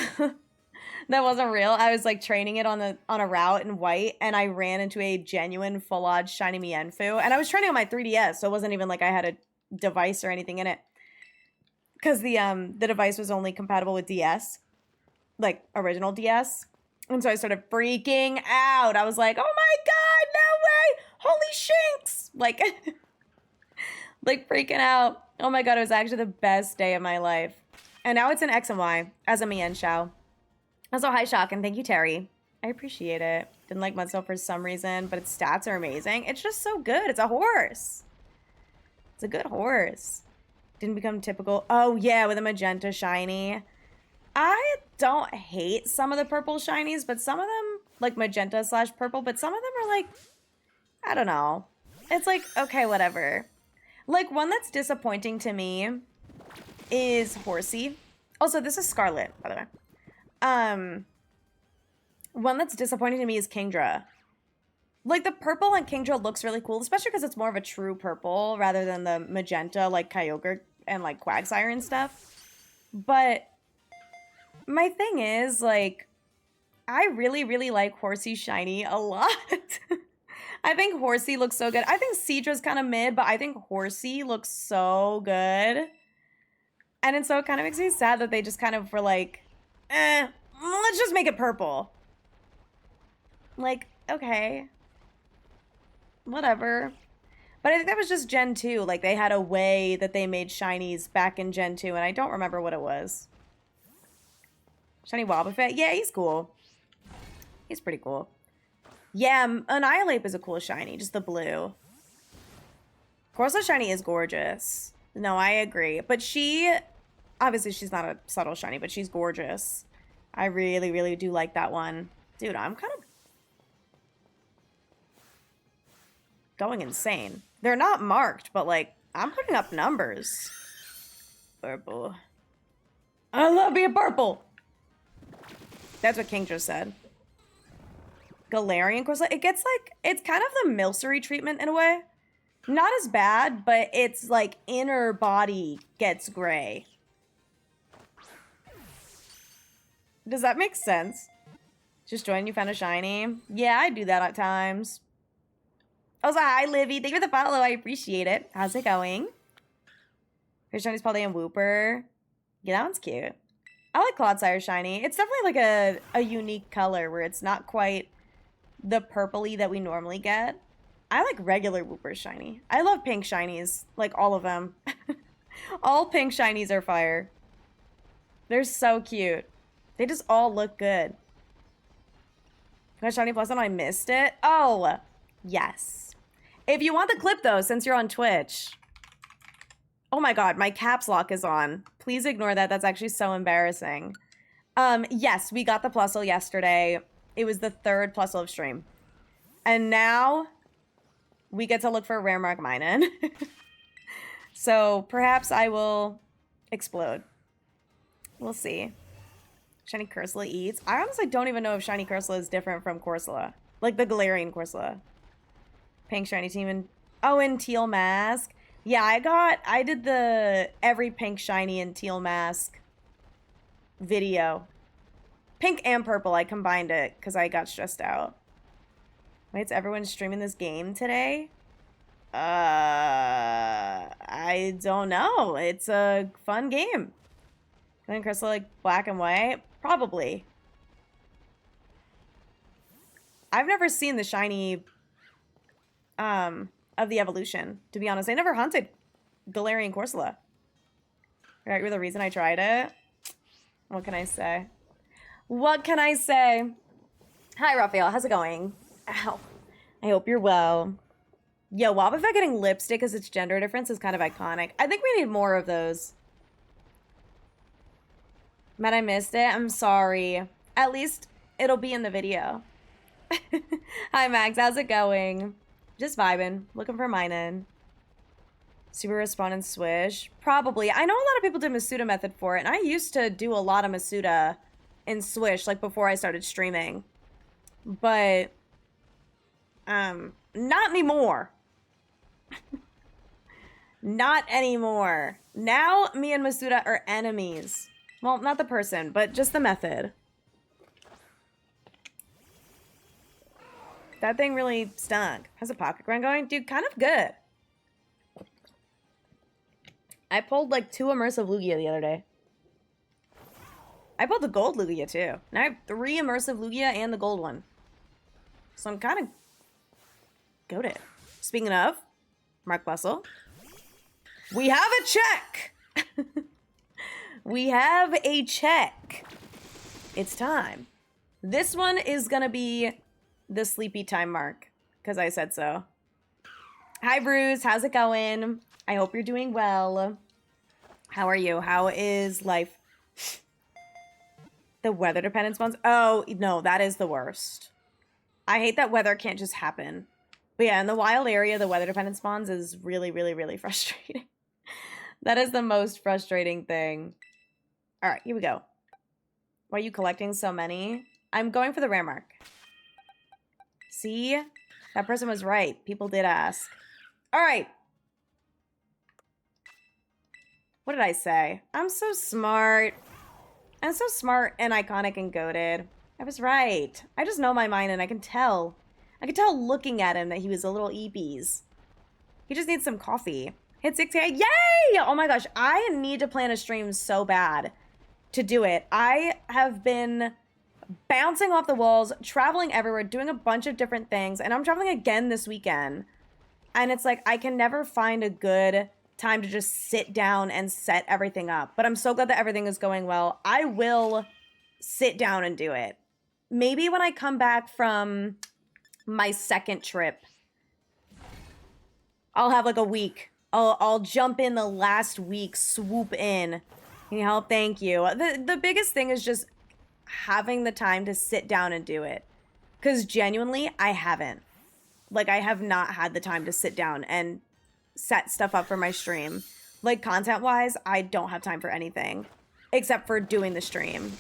That wasn't real. I was like training it on a route in White, and I ran into a genuine full-on shiny Mienfoo. And I was training on my 3DS, so it wasn't even like I had a device or anything in it. Because the device was only compatible with DS. Like, original DS. And so I started freaking out. I was like, oh my god, no way! Holy shinks! Like, like freaking out. Oh my god, it was actually the best day of my life. And now it's in X and Y as a Mienshao. Also, hi, Shock, and thank you, Terry. I appreciate it. Didn't like Mudsdale for some reason, but its stats are amazing. It's just so good. It's a horse. It's a good horse. Didn't become typical. Oh, yeah, with a magenta shiny. I don't hate some of the purple shinies, but some of them, like magenta / purple, but some of them are like, I don't know. It's like, okay, whatever. Like, one that's disappointing to me is Horsey. Also, this is Scarlet, by the way. One that's disappointing to me is Kingdra. Like, the purple on Kingdra looks really cool, especially because it's more of a true purple rather than the magenta, like Kyogre and, like, Quagsire and stuff. But my thing is, like, I really, really like Horsey shiny a lot. I think Horsey looks so good. I think Seadra's kind of mid, but I think Horsey looks so good. And so it kind of makes me sad that they just kind of were like, let's just make it purple. Like, okay. Whatever. But I think that was just Gen 2. Like, they had a way that they made shinies back in Gen 2, and I don't remember what it was. Shiny Wobbuffet? Yeah, he's cool. He's pretty cool. Yeah, Annihilate is a cool shiny, just the blue. Corso shiny is gorgeous. No, I agree. But she, obviously she's not a subtle shiny, but she's gorgeous. I really, really do like that one. Dude, I'm kind of going insane. They're not marked, but like, I'm putting up numbers. Purple. I love being purple. That's what King just said. Galarian Corsola, it gets like, it's kind of the Milcery treatment in a way. Not as bad, but it's like inner body gets gray. Does that make sense? Just joined, you found a shiny? Yeah, I do that at times. Also, hi, Livy. Thank you for the follow. I appreciate it. How's it going? Your shiny's probably in Wooper. Yeah, that one's cute. I like Clodsire shiny. It's definitely like a unique color where it's not quite the purpley that we normally get. I like regular Wooper shiny. I love pink shinies, like all of them. All pink shinies are fire. They're so cute. They just all look good. Got shiny plus and I missed it? Oh, yes. If you want the clip though, since you're on Twitch. Oh my god, my caps lock is on. Please ignore that. That's actually so embarrassing. Yes, we got the Plusle yesterday. It was the 3rd Plusle of stream. And now we get to look for a rare mark Minun. So perhaps I will explode. We'll see. Shiny Corsola eats. I honestly don't even know if Shiny Corsola is different from Corsola. Like the Galarian Corsola. Pink shiny team and in teal mask. Yeah, I did the every pink shiny and teal mask video. Pink and purple, I combined it because I got stressed out. Wait, is everyone streaming this game today? I don't know. It's a fun game. Then Crystal like black and white? Probably. I've never seen the shiny of the evolution, to be honest. I never hunted Galarian Corsola. Right, you're the reason I tried it. What can I say? What can I say? Hi, Raphael. How's it going? Ow. I hope you're well. Yo, Wobbuffet getting lipstick as its gender difference is kind of iconic. I think we need more of those. Matt, I missed it. I'm sorry. At least it'll be in the video. Hi, Max. How's it going? Just vibing. Looking for Minun. Super Respond and Swish. Probably. I know a lot of people did Masuda method for it, and I used to do a lot of Masuda in Swish, like before I started streaming. But, not anymore. Not anymore. Now, me and Masuda are enemies. Well, not the person, but just the method. That thing really stunk. How's a pocket grind going? Dude, kind of good. I pulled like 2 immersive Lugia the other day. I pulled the gold Lugia too. And I have 3 immersive Lugia and the gold one. So I'm kind of goated. Speaking of, Mark Bustle. We have a check! We have a check. It's time. This one is gonna be the sleepy time mark, because I said so. Hi, Bruce. How's it going? I hope you're doing well. How are you? How is life? The weather dependent spawns? Oh, no, that is the worst. I hate that weather can't just happen. But yeah, in the wild area, the weather dependent spawns is really, really, really frustrating. That is the most frustrating thing. All right, here we go. Why are you collecting so many? I'm going for the rare mark. See? That person was right. People did ask. All right. What did I say? I'm so smart. I'm so smart and iconic and goated. I was right. I just know my mind and I can tell. I could tell looking at him that he was a little eepies. He just needs some coffee. Hit 6K. Yay! Oh my gosh. I need to plan a stream so bad to do it. I have been bouncing off the walls, traveling everywhere, doing a bunch of different things. And I'm traveling again this weekend. And it's like, I can never find a good time to just sit down and set everything up. But I'm so glad that everything is going well. I will sit down and do it. Maybe when I come back from my second trip, I'll have like a week. I'll jump in the last week, swoop in. Can you help? Thank you. The biggest thing is just having the time to sit down and do it. Because genuinely, I haven't. Like, I have not had the time to sit down and set stuff up for my stream. Like, content-wise, I don't have time for anything. Except for doing the stream.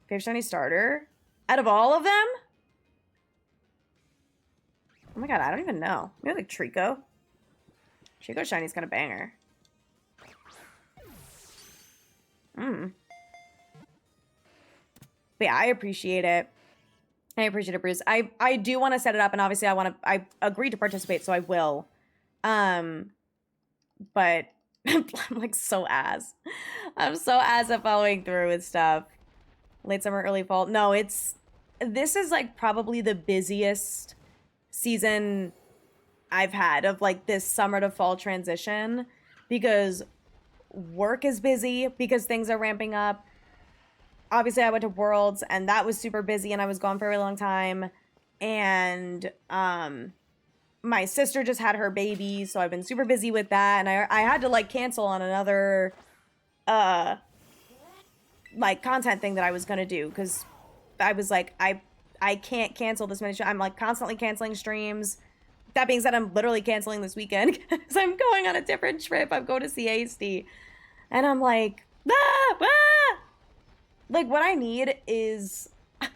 Favorite shiny starter? Out of all of them? Oh my god, I don't even know. Maybe like Trico? Trico shiny's kind of banger. But yeah, I appreciate it. I appreciate it, Bruce. I do want to set it up, and obviously I agreed to participate, so I will. But I'm like so ass. I'm so ass at following through with stuff. Late summer, early fall. No, this is like probably the busiest season I've had of like this summer to fall transition, because work is busy, because things are ramping up. Obviously, I went to Worlds and that was super busy and I was gone for a really long time. And my sister just had her baby, so I've been super busy with that, and I had to like cancel on another like content thing that I was gonna do, because I was like, I can't cancel this many. I'm like constantly canceling streams. That being said, I'm literally canceling this weekend because I'm going on a different trip. I'm going to see Hasty, and I'm like, like what I need is I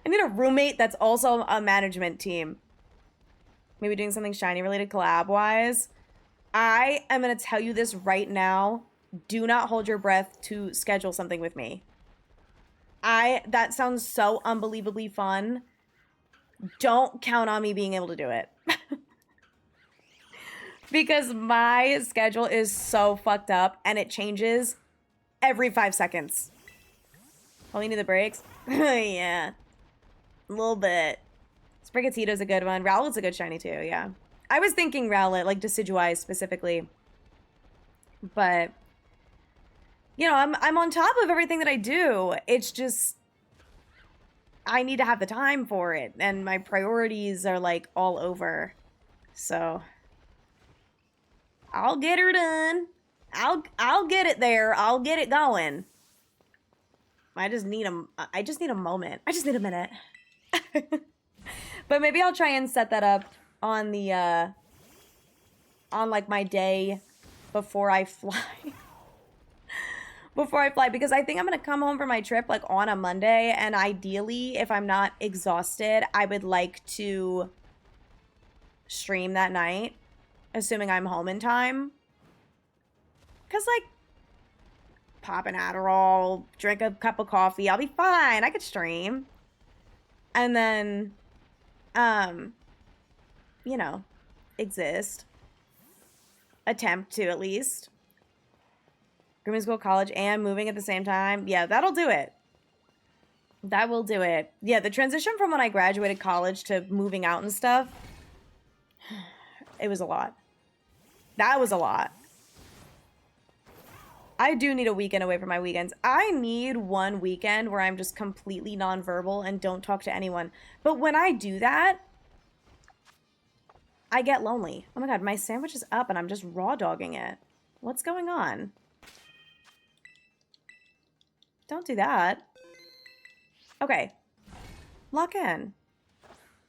need a roommate that's also a management team. Maybe doing something shiny related collab wise. I am gonna tell you this right now. Do not hold your breath to schedule something with me. That sounds so unbelievably fun. Don't count on me being able to do it. Because my schedule is so fucked up and it changes every 5 seconds. Oh, you need the breaks? Yeah. A little bit. Sprigatito's a good one. Rowlet's a good shiny too, yeah. I was thinking Rowlet, like Decidueye specifically. But you know, I'm on top of everything that I do. It's just I need to have the time for it, and my priorities are like all over. So I'll get her done. I'll get it there. I'll get it going. I just need a moment. I just need a minute. But maybe I'll try and set that up on the on like my day before I fly. Because I think I'm gonna come home from my trip like on a Monday, and ideally, if I'm not exhausted, I would like to stream that night, assuming I'm home in time. Cause like pop an Adderall, drink a cup of coffee, I'll be fine. I could stream. And then you know, exist. Attempt to at least. Grooming school, college, and moving at the same time. Yeah, that'll do it. That will do it. Yeah, the transition from when I graduated college to moving out and stuff, it was a lot. That was a lot. I do need a weekend away from my weekends. I need one weekend where I'm just completely nonverbal and don't talk to anyone. But when I do that, I get lonely. Oh my god, my sandwich is up and I'm just raw dogging it. What's going on? Don't do that. Okay. Lock in.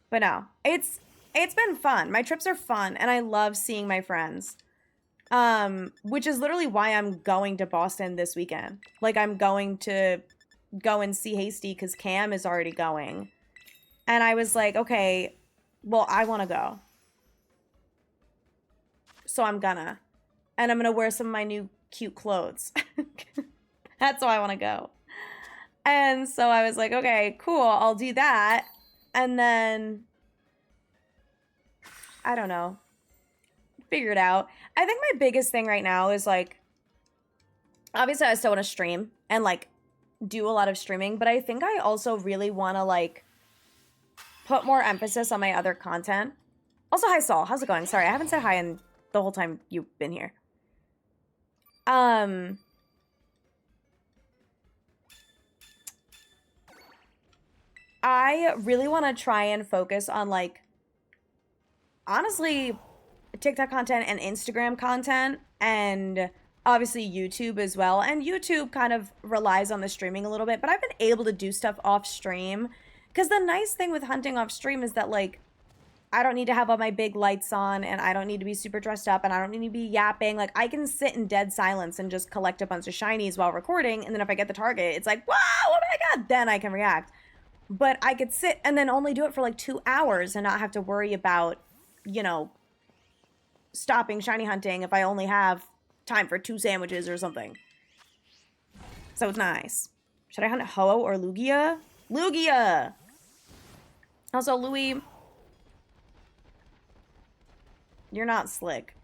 But no, it's been fun. My trips are fun and I love seeing my friends. Which is literally why I'm going to Boston this weekend. Like I'm going to go and see Hasty because Cam is already going. And I was like, okay, well, I want to go. So I'm gonna. And I'm gonna wear some of my new cute clothes. That's why I want to go. And so I was like, okay, cool, I'll do that. And then, I don't know, figure it out. I think my biggest thing right now is like, obviously I still want to stream and like do a lot of streaming, but I think I also really want to like put more emphasis on my other content. Also, hi Saul, how's it going? Sorry, I haven't said hi in the whole time you've been here. I really want to try and focus on like, honestly, TikTok content and Instagram content, and obviously YouTube as well. And YouTube kind of relies on the streaming a little bit, but I've been able to do stuff off stream. Because the nice thing with hunting off stream is that like, I don't need to have all my big lights on, and I don't need to be super dressed up, and I don't need to be yapping. Like, I can sit in dead silence and just collect a bunch of shinies while recording, and then if I get the target, it's like, wow, oh my god, then I can react. But I could sit and then only do it for like 2 hours and not have to worry about, you know, stopping shiny hunting if I only have time for 2 sandwiches or something. So it's nice. Should I hunt Ho-Oh or Lugia? Lugia! Also, Louis, you're not slick.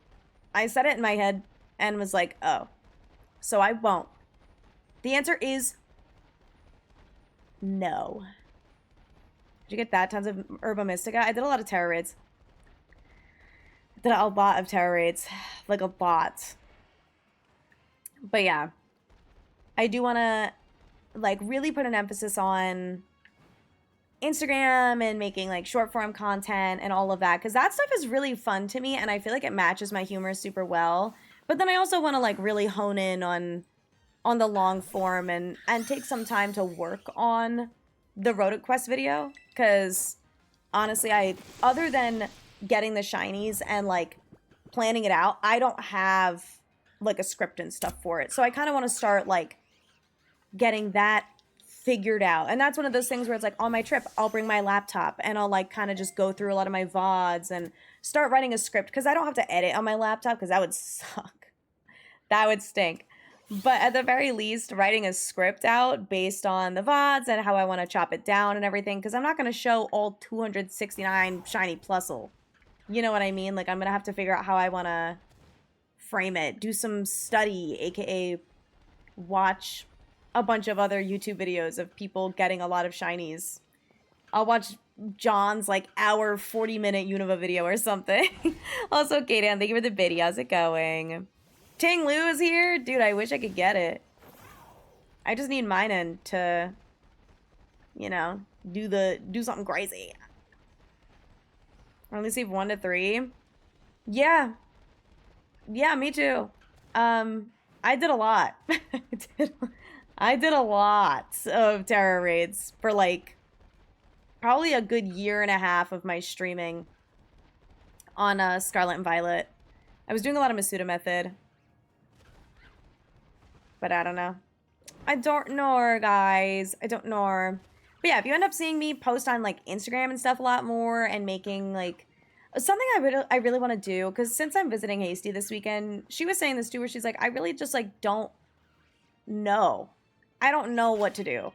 I said it in my head and was like, oh. So I won't. The answer is no. Did you get that? Tons of Herba Mystica? I did a lot of Terrorids. Did a lot of terror raids. Like a lot. But yeah. I do want to like really put an emphasis on Instagram and making like short form content and all of that, because that stuff is really fun to me and I feel like it matches my humor super well. But then I also want to like really hone in on the long form and take some time to work on the Road Quest video, because honestly, I other than getting the shinies and like planning it out, I don't have like a script and stuff for it. So I kind of want to start like getting that figured out. And that's one of those things where it's like on my trip, I'll bring my laptop and I'll like kind of just go through a lot of my VODs and start writing a script, because I don't have to edit on my laptop, because that would suck. That would stink. But at the very least, writing a script out based on the VODs and how I want to chop it down and everything, because I'm not going to show all 269 shiny plusle. You know what I mean? Like, I'm going to have to figure out how I want to frame it, do some study, aka watch a bunch of other YouTube videos of people getting a lot of shinies. I'll watch John's like hour 40-minute Unova video or something. Also, Kaden, thank you for the video. How's it going? Ting Lu is here? Dude, I wish I could get it. I just need mine to, you know, do something crazy. Only save 1 to 3. Yeah. Yeah, me too. I did a lot. I did a lot of terror raids for like probably a good year and a half of my streaming on Scarlet and Violet. I was doing a lot of Masuda method. But I don't know. I don't know, guys. I don't know. But yeah, if you end up seeing me post on like Instagram and stuff a lot more and making like something I really want to do, because since I'm visiting Hasty this weekend, she was saying this too, where she's like, I really just like don't know. I don't know what to do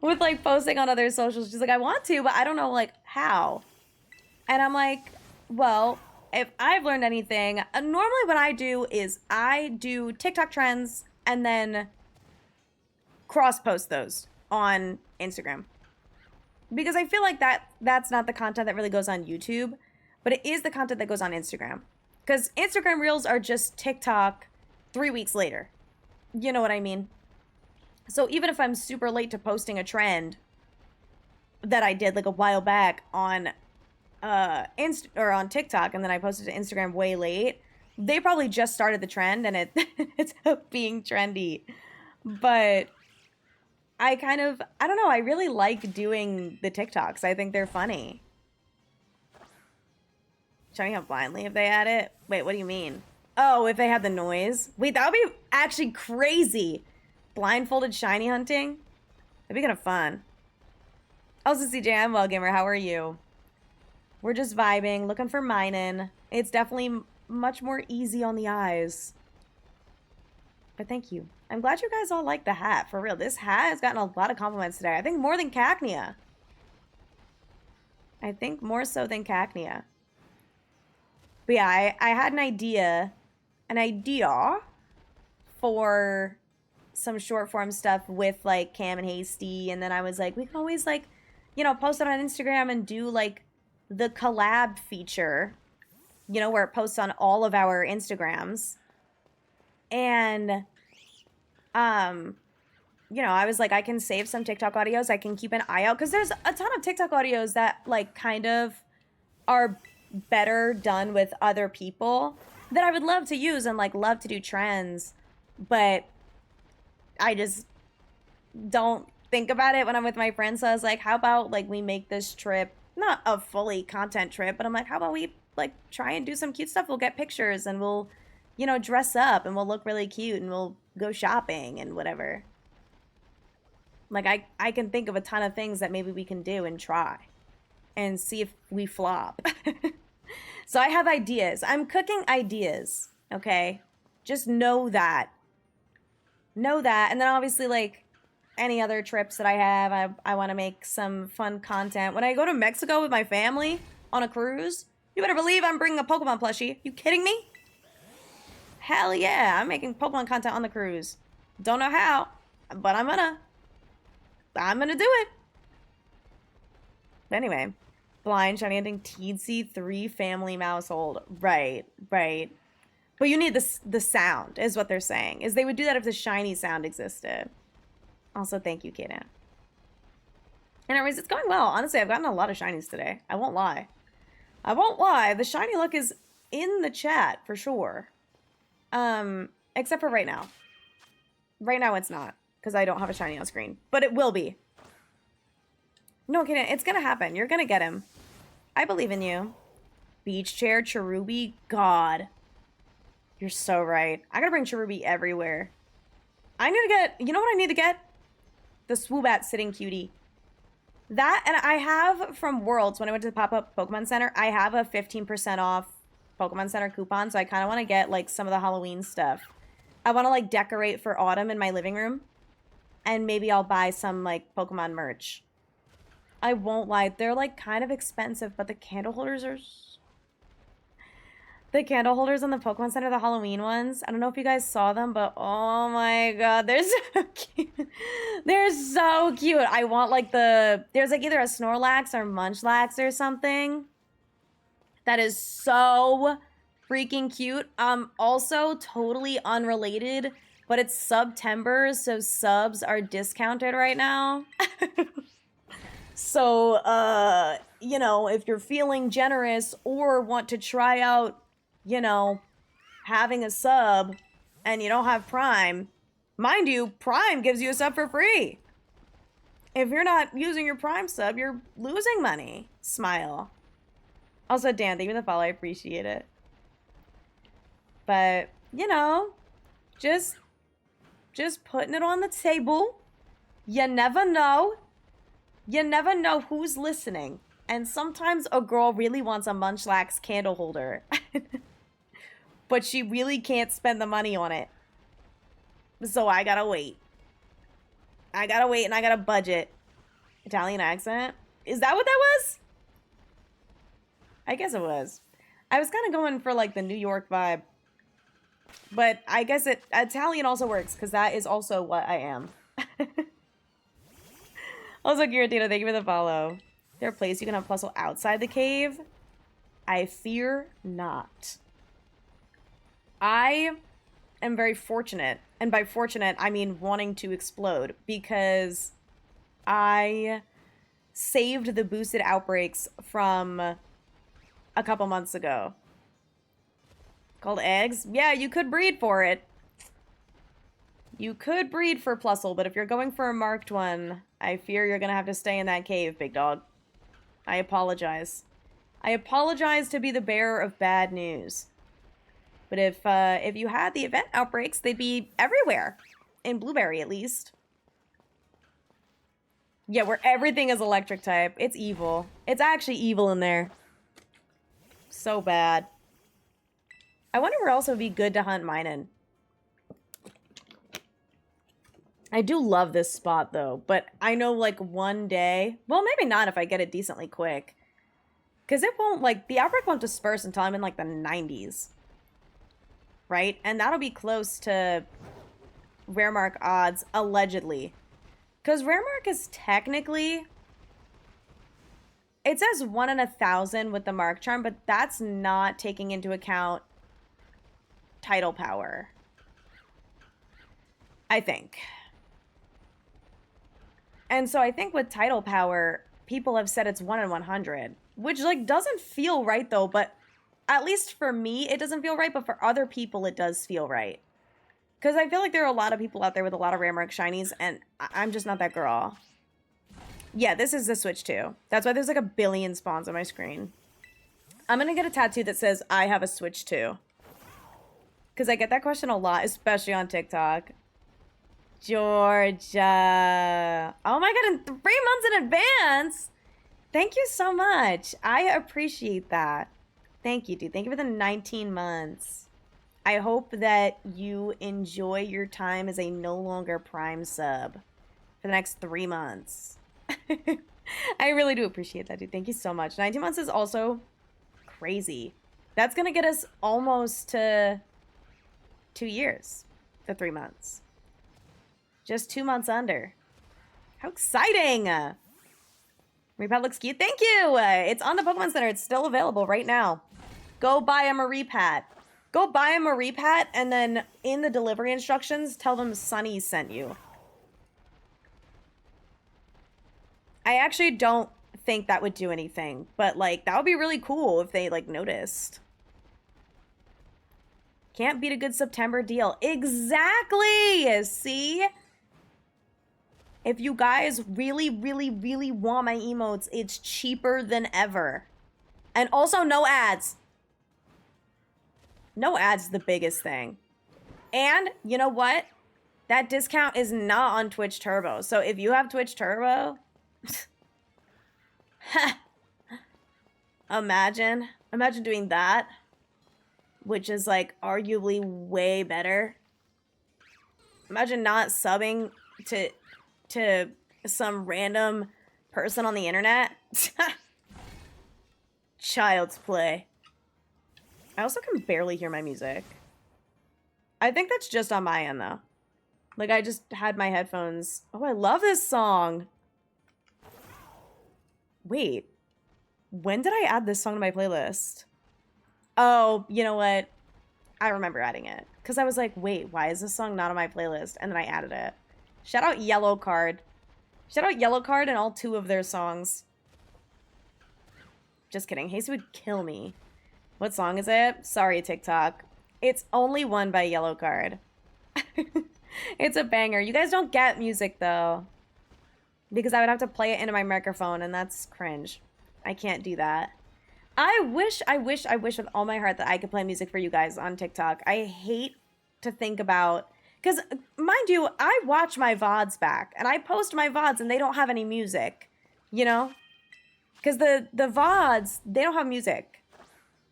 with like posting on other socials. She's like, I want to, but I don't know like how. And I'm like, well, if I've learned anything, normally what I do is I do TikTok trends and then cross post those on Instagram. Because I feel like that's not the content that really goes on YouTube, but it is the content that goes on Instagram. Because Instagram Reels are just TikTok 3 weeks later. You know what I mean? So even if I'm super late to posting a trend that I did like a while back on on TikTok, and then I posted to Instagram way late, they probably just started the trend and it's being trendy. But I don't know, I really like doing the TikToks. I think they're funny. Showing up blindly if they had it? Wait, what do you mean? Oh, if they had the noise? Wait, that would be actually crazy. Blindfolded shiny hunting? That'd be kind of fun. Also, CJ, I'm well, gamer. How are you? We're just vibing, looking for mining. It's definitely much more easy on the eyes. But thank you. I'm glad you guys all like the hat. For real, this hat has gotten a lot of compliments today. I think more than Cacnea. I think more so than Cacnea. But yeah, I had an idea for some short form stuff with like Cam and Hasty, and then I was like, we can always like, you know, post it on Instagram and do like the collab feature, you know, where it posts on all of our Instagrams. And you know, I was like, I can save some TikTok audios, I can keep an eye out, because there's a ton of TikTok audios that like kind of are better done with other people that I would love to use and like love to do trends, but I just don't think about it when I'm with my friends. So I was like, how about like we make this trip not a fully content trip, but I'm like, how about we like try and do some cute stuff? We'll get pictures and we'll, you know, dress up and we'll look really cute and we'll go shopping and whatever. Like I can think of a ton of things that maybe we can do and try and see if we flop. So I have ideas. I'm cooking ideas, okay? Just know that. Know that. And then obviously, like, any other trips that I have, I want to make some fun content. When I go to Mexico with my family on a cruise, you better believe I'm bringing a Pokemon plushie. You kidding me? Hell yeah, I'm making Pokemon content on the cruise. Don't know how, but I'm gonna do it. But anyway, Blind, shiny ending, teensy, 3 family household. Right, right. But you need the sound, is what they're saying. Is they would do that if the shiny sound existed. Also, thank you, Kaden. Anyways, it's going well. Honestly, I've gotten a lot of shinies today. I won't lie. I won't lie. The shiny look is in the chat, for sure. Except for right now. Right now it's not, because I don't have a shiny on screen. But it will be. No, Kaden, it's gonna happen. You're gonna get him. I believe in you. Beach chair, Cherubi, God. You're so right. I gotta bring Cherubi everywhere. I need to get, you know what I need to get? The Swoobat Sitting Cutie. That, and I have from Worlds, when I went to the pop-up Pokemon Center, I have a 15% off Pokemon Center coupon, so I kind of want to get, like, some of the Halloween stuff. I want to, like, decorate for autumn in my living room, and maybe I'll buy some, like, Pokemon merch. I won't lie, they're, like, kind of expensive, but the candle holders are... The candle holders in the Pokemon Center, the Halloween ones, I don't know if you guys saw them, but oh my god, they're so cute. They're so cute. I want like there's like either a Snorlax or Munchlax or something. That is so freaking cute. Also totally unrelated, but it's September, so subs are discounted right now. So, you know, if you're feeling generous or want to try out, you know, having a sub and you don't have Prime, mind you, Prime gives you a sub for free. If you're not using your Prime sub, you're losing money. Smile. Also, Dan, thank you for the follow. I appreciate it. But, you know, just putting it on the table. You never know. You never know who's listening. And sometimes a girl really wants a Munchlax candle holder. But she really can't spend the money on it. So I gotta wait. I gotta wait and I gotta budget. Italian accent? Is that what that was? I guess it was. I was kind of going for like the New York vibe. But I guess Italian also works because that is also what I am. Also, Giratino, thank you for the follow. Is there a place you can have Plusle outside the cave? I fear not. I am very fortunate, and by fortunate, I mean wanting to explode, because I saved the boosted outbreaks from a couple months ago. Called eggs? Yeah, you could breed for it. You could breed for Plusle, but if you're going for a marked one, I fear you're gonna have to stay in that cave, big dog. I apologize. I apologize to be the bearer of bad news. But if you had the event outbreaks, they'd be everywhere. In Blueberry, at least. Yeah, where everything is electric type. It's evil. It's actually evil in there. So bad. I wonder where else it would be good to hunt Minun. I do love this spot, though. But I know, like, one day... Well, maybe not if I get it decently quick. Because it won't, like... The outbreak won't disperse until I'm in, like, the 90s. Right? And that'll be close to rare mark odds, allegedly. Because rare mark is technically... It says 1 in 1,000 with the mark charm, but that's not taking into account tidal power. I think. And so I think with tidal power, people have said it's 1 in 100. Which, like, doesn't feel right, though, but... At least for me, it doesn't feel right, but for other people, it does feel right. Because I feel like there are a lot of people out there with a lot of rare mark shinies, and I'm just not that girl. Yeah, this is the Switch too. That's why there's like a billion spawns on my screen. I'm gonna get a tattoo that says, I have a Switch too. Because I get that question a lot, especially on TikTok. Georgia. Oh my god, in 3 months in advance! Thank you so much. I appreciate that. Thank you, dude. Thank you for the 19 months. I hope that you enjoy your time as a no longer Prime sub for the next 3 months. I really do appreciate that, dude. Thank you so much. 19 months is also crazy. That's going to get us almost to 2 years, the 3 months. Just 2 months under. How exciting! Repad looks cute. Thank you! It's on the Pokemon Center. It's still available right now. Go buy him a Repad. Go buy him a Repad, and then in the delivery instructions, tell them Sunny sent you. I actually don't think that would do anything, but, like, that would be really cool if they, like, noticed. Can't beat a good September deal. Exactly! See? If you guys really, really, really want my emotes, it's cheaper than ever. And also, no ads. No ads is the biggest thing. And, you know what? That discount is not on Twitch Turbo. So if you have Twitch Turbo... Imagine doing that. Which is, like, arguably way better. Imagine not subbing to some random person on the internet. Child's play. I also can barely hear my music. I think that's just on my end, though. Like, I just had my headphones. Oh, I love this song. Wait. When did I add this song to my playlist? Oh, you know what? I remember adding it. Because I was like, wait, why is this song not on my playlist? And then I added it. Shout out Yellow Card. Shout out Yellow Card and all 2 of their songs. Just kidding. Hasty would kill me. What song is it? Sorry, TikTok. It's only one by Yellow Card. It's a banger. You guys don't get music, though. Because I would have to play it into my microphone, and that's cringe. I can't do that. I wish with all my heart that I could play music for you guys on TikTok. I hate to think about... Because, mind you, I watch my VODs back, and I post my VODs, and they don't have any music. You know? Because the VODs, they don't have music.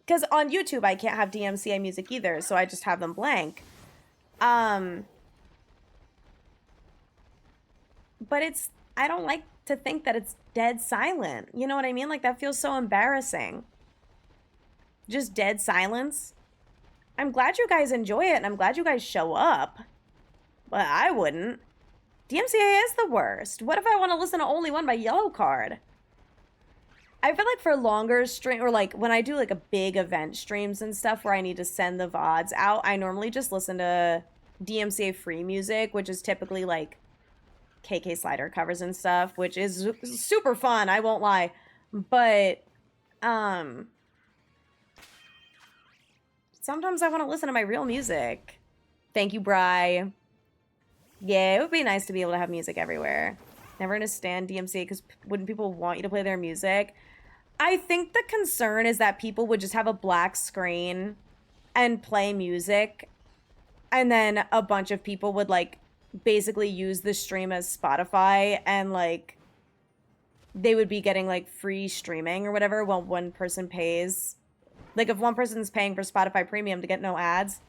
Because on YouTube, I can't have DMCA music either, so I just have them blank. But it's... I don't like to think that it's dead silent. You know what I mean? Like, that feels so embarrassing. Just dead silence. I'm glad you guys enjoy it, and I'm glad you guys show up. But I wouldn't. DMCA is the worst. What if I want to listen to only one by Yellow Card? I feel like for longer stream, or like when I do like a big event streams and stuff where I need to send the VODs out, I normally just listen to DMCA free music, which is typically like KK Slider covers and stuff, which is super fun, I won't lie. But sometimes I want to listen to my real music. Thank you, Bri. Yeah, it would be nice to be able to have music everywhere. Never understand DMCA because wouldn't people want you to play their music? I think the concern is that people would just have a black screen and play music, and then a bunch of people would like basically use the stream as Spotify, and like they would be getting like free streaming or whatever while one person pays. Like if one person's paying for Spotify Premium to get no ads,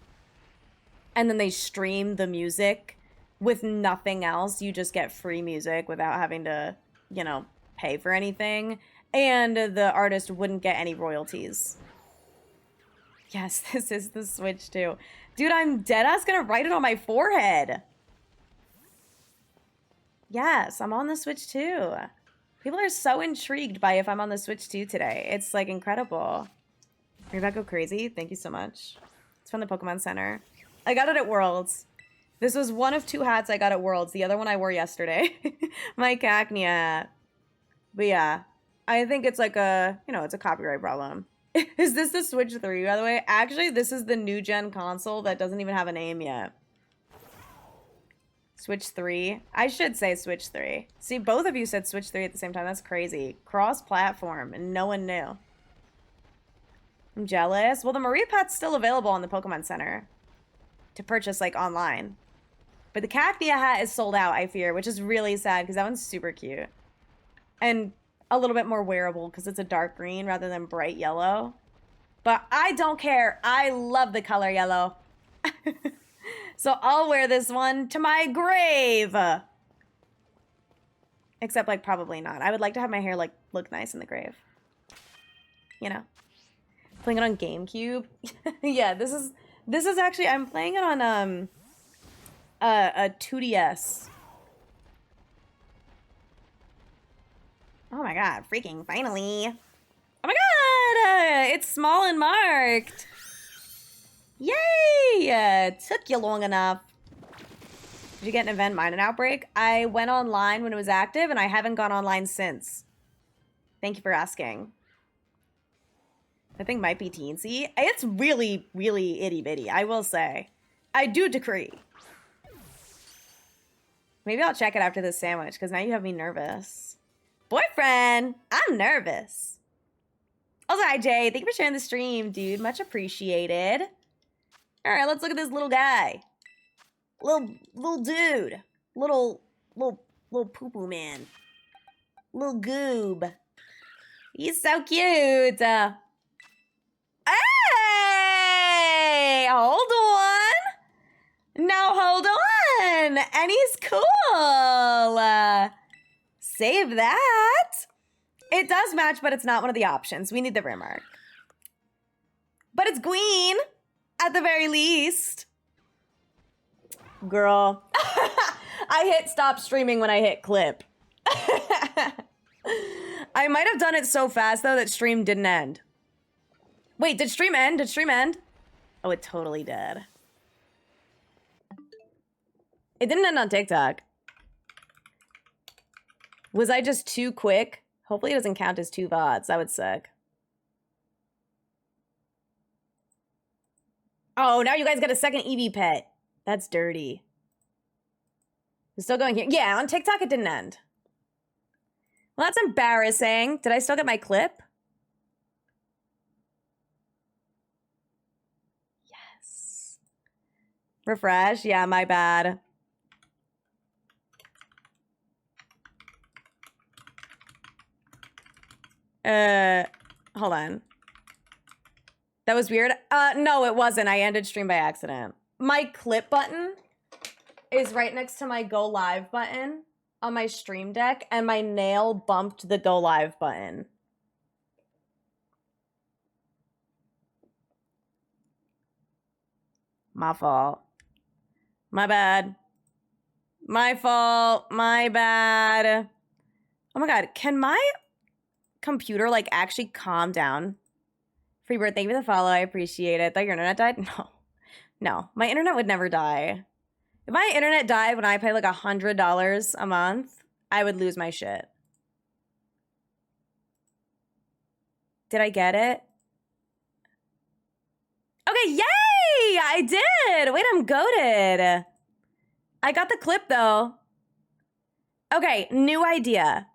and then they stream the music with nothing else, you just get free music without having to, you know, pay for anything. And the artist wouldn't get any royalties. Yes, this is the Switch too. Dude, I'm deadass gonna write it on my forehead. Yes, I'm on the Switch too. People are so intrigued by if I'm on the Switch too today. It's like incredible. Rebecca Crazy, thank you so much. It's from the Pokemon Center. I got it at Worlds. This was one of 2 hats I got at Worlds. The other one I wore yesterday. My Cacnea hat. But yeah, I think it's like a, you know, it's a copyright problem. Is this the Switch 3, by the way? Actually, this is the new gen console that doesn't even have a name yet. Switch 3. I should say Switch 3. See, both of you said Switch 3 at the same time. That's crazy. Cross-platform, and no one knew. I'm jealous. Well, the Marie Pat's still available on the Pokemon Center to purchase, like, online. But the Cacnea hat is sold out, I fear, which is really sad because that one's super cute. And a little bit more wearable because it's a dark green rather than bright yellow. But I don't care. I love the color yellow. So I'll wear this one to my grave. Except, like, probably not. I would like to have my hair, like, look nice in the grave. You know? Playing it on GameCube. Yeah, this is actually, I'm playing it on a 2DS. Oh my god, freaking finally. Oh my god, it's small and marked. Yay! Took you long enough. Did you get an event mine an outbreak? I went online when it was active and I haven't gone online since. Thank you for asking. I think might be teensy. It's really, really itty bitty, I will say. I do decree. Maybe I'll check it after this sandwich, because now you have me nervous. Boyfriend, I'm nervous. Also, hi Jay, thank you for sharing the stream, dude. Much appreciated. All right, let's look at this little guy. Little dude. Little poo-poo man. Little goob. He's so cute. Hey! Hold on. No, hold on. And he's cool. Save that. It does match, but it's not one of the options. We need the rimmer. But it's Gween, at the very least. Girl. I hit stop streaming when I hit clip. I might have done it so fast, though, that stream didn't end. Wait, did stream end? Did stream end? Oh, it totally did. It didn't end on TikTok. Was I just too quick? Hopefully it doesn't count as 2 VODs. That would suck. Oh, now you guys get a second Eevee pet. That's dirty. It's still going here. Yeah, on TikTok it didn't end. Well, that's embarrassing. Did I still get my clip? Yes. Refresh. Yeah, my bad. Hold on. That was weird. No, it wasn't. I ended stream by accident. My clip button is right next to my go live button on my stream deck, and my nail bumped the go live button. My fault. My bad. My fault. My bad. Oh my god, can my computer like actually calm down? Free bird, thank you for the follow. I appreciate it. Thought your internet died? No. No, my internet would never die. If my internet died when I pay like $100 a month, I would lose my shit. Did I get it? Okay, yay! I did! Wait, I'm goated. I got the clip though. Okay, new idea.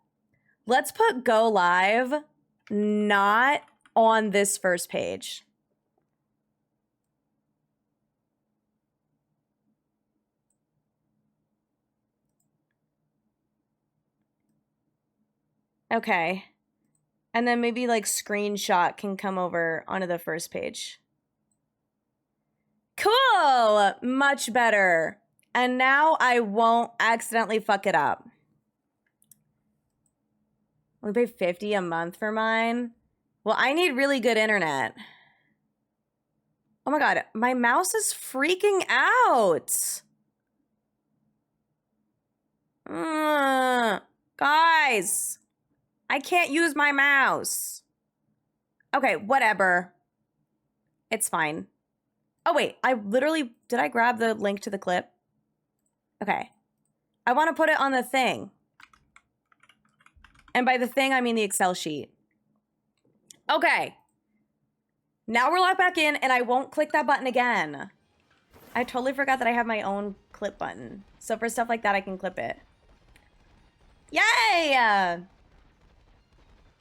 Let's put go live not on this first page. Okay. And then maybe like screenshot can come over onto the first page. Cool! Much better. And now I won't accidentally fuck it up. I'll pay $50 a month for mine. Well, I need really good internet. Oh my god, my mouse is freaking out. Guys, I can't use my mouse. Okay, whatever. It's fine. Oh wait, did I grab the link to the clip? Okay. I want to put it on the thing. And by the thing, I mean the Excel sheet. Okay. Now we're locked back in, and I won't click that button again. I totally forgot that I have my own clip button. So for stuff like that, I can clip it. Yay!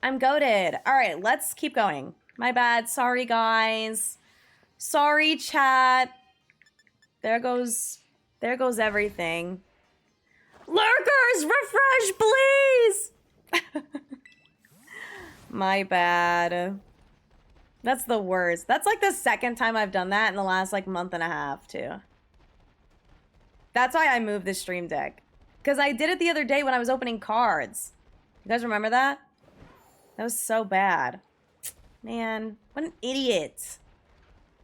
I'm goated. All right, let's keep going. My bad. Sorry, guys. Sorry, chat. There goes everything. Lurkers, refresh, please! My bad. That's the worst. That's like the second time I've done that in the last like month and a half too. That's why I moved this stream deck. Because I did it the other day when I was opening cards. You guys remember that? That was so bad. Man, what an idiot.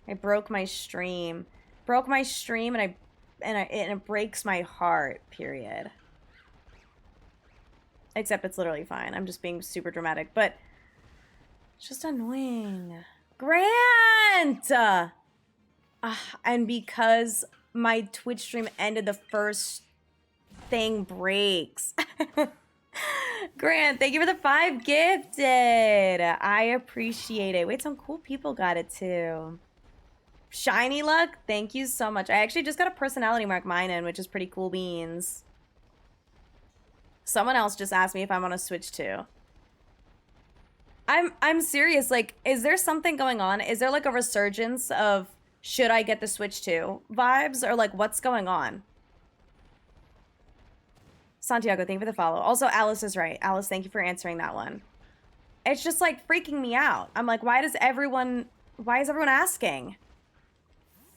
I broke my stream. Broke my stream and it breaks my heart, period. Except it's literally fine. I'm just being super dramatic, but it's just annoying. Grant! And because my Twitch stream ended, the first thing breaks. Grant, thank you for the 5 gifted. I appreciate it. Wait, some cool people got it too. Shiny luck, thank you so much. I actually just got a personality mark mine in, which is pretty cool beans. Someone else just asked me if I'm on a Switch too. I'm serious. Like, is there something going on? Is there like a resurgence of should I get the Switch 2 vibes, or like what's going on? Santiago, thank you for the follow. Also, Alice is right. Alice, thank you for answering that one. It's just like freaking me out. I'm like, why is everyone asking?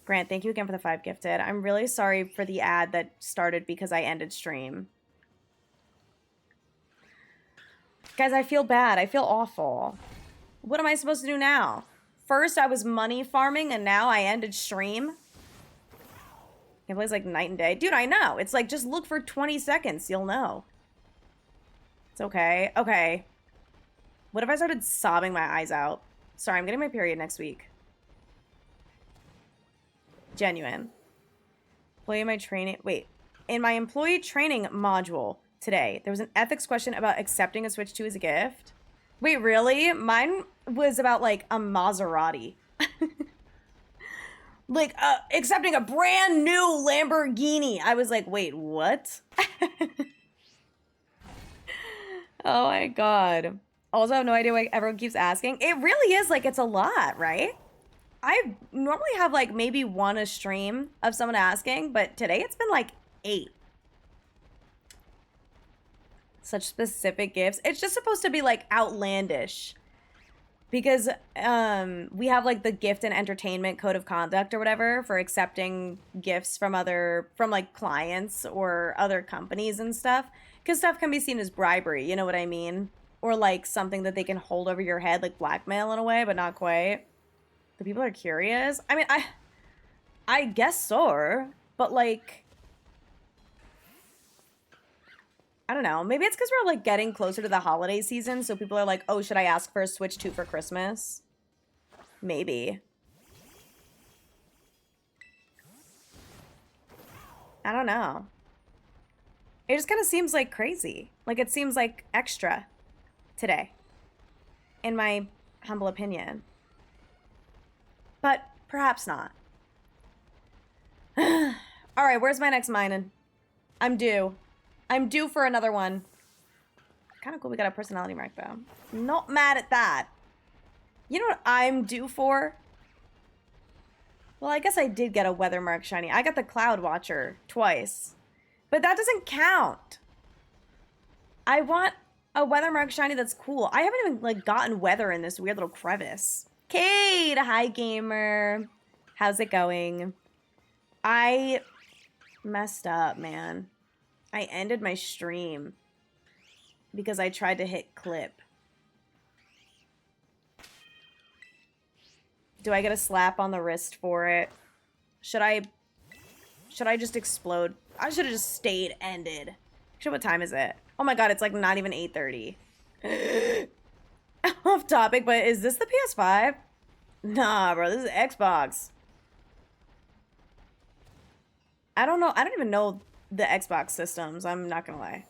Grant, thank you again for the 5 gifted. I'm really sorry for the ad that started because I ended stream. Guys, I feel bad. I feel awful. What am I supposed to do now? First, I was money farming, and now I ended stream. It plays like night and day. Dude, I know. It's like, just look for 20 seconds. You'll know. It's okay. Okay. What if I started sobbing my eyes out? Sorry, I'm getting my period next week. Genuine. Employee my training. Wait. In my employee training module today, there was an ethics question about accepting a Switch 2 as a gift. Wait, really? Mine was about like a Maserati. Like, accepting a brand new Lamborghini. I was like, wait, what? Oh my god. Also, I have no idea why everyone keeps asking. It really is, like, it's a lot, right? I normally have, like, maybe one a stream of someone asking, but today it's been, like, 8. Such specific gifts. It's just supposed to be, like, outlandish. Because we have like the gift and entertainment code of conduct or whatever for accepting gifts from like clients or other companies and stuff. Because stuff can be seen as bribery, you know what I mean? Or like something that they can hold over your head, like blackmail in a way, but not quite. The people are curious. I mean, I guess so, but like, I don't know. Maybe it's because we're like getting closer to the holiday season, so people are like, oh, should I ask for a Switch 2 for Christmas? Maybe. I don't know. It just kind of seems like crazy. Like it seems like extra today, in my humble opinion. But perhaps not. All right, where's my next mine? I'm due. I'm due for another one. Kind of cool we got a personality mark, though. Not mad at that. You know what I'm due for? Well, I guess I did get a weather mark shiny. I got the Cloud Watcher twice. But that doesn't count. I want a weather mark shiny that's cool. I haven't even, like, gotten weather in this weird little crevice. Kate! Hi, gamer. How's it going? I messed up, man. I ended my stream because I tried to hit clip. Do I get a slap on the wrist for it? Should I just explode? I should have just stayed ended. Actually, what time is it? Oh my god, it's like not even 8:30. Off topic, but is this the PS5? Nah, bro, this is Xbox. I don't know. I don't even know the Xbox systems, I'm not gonna lie.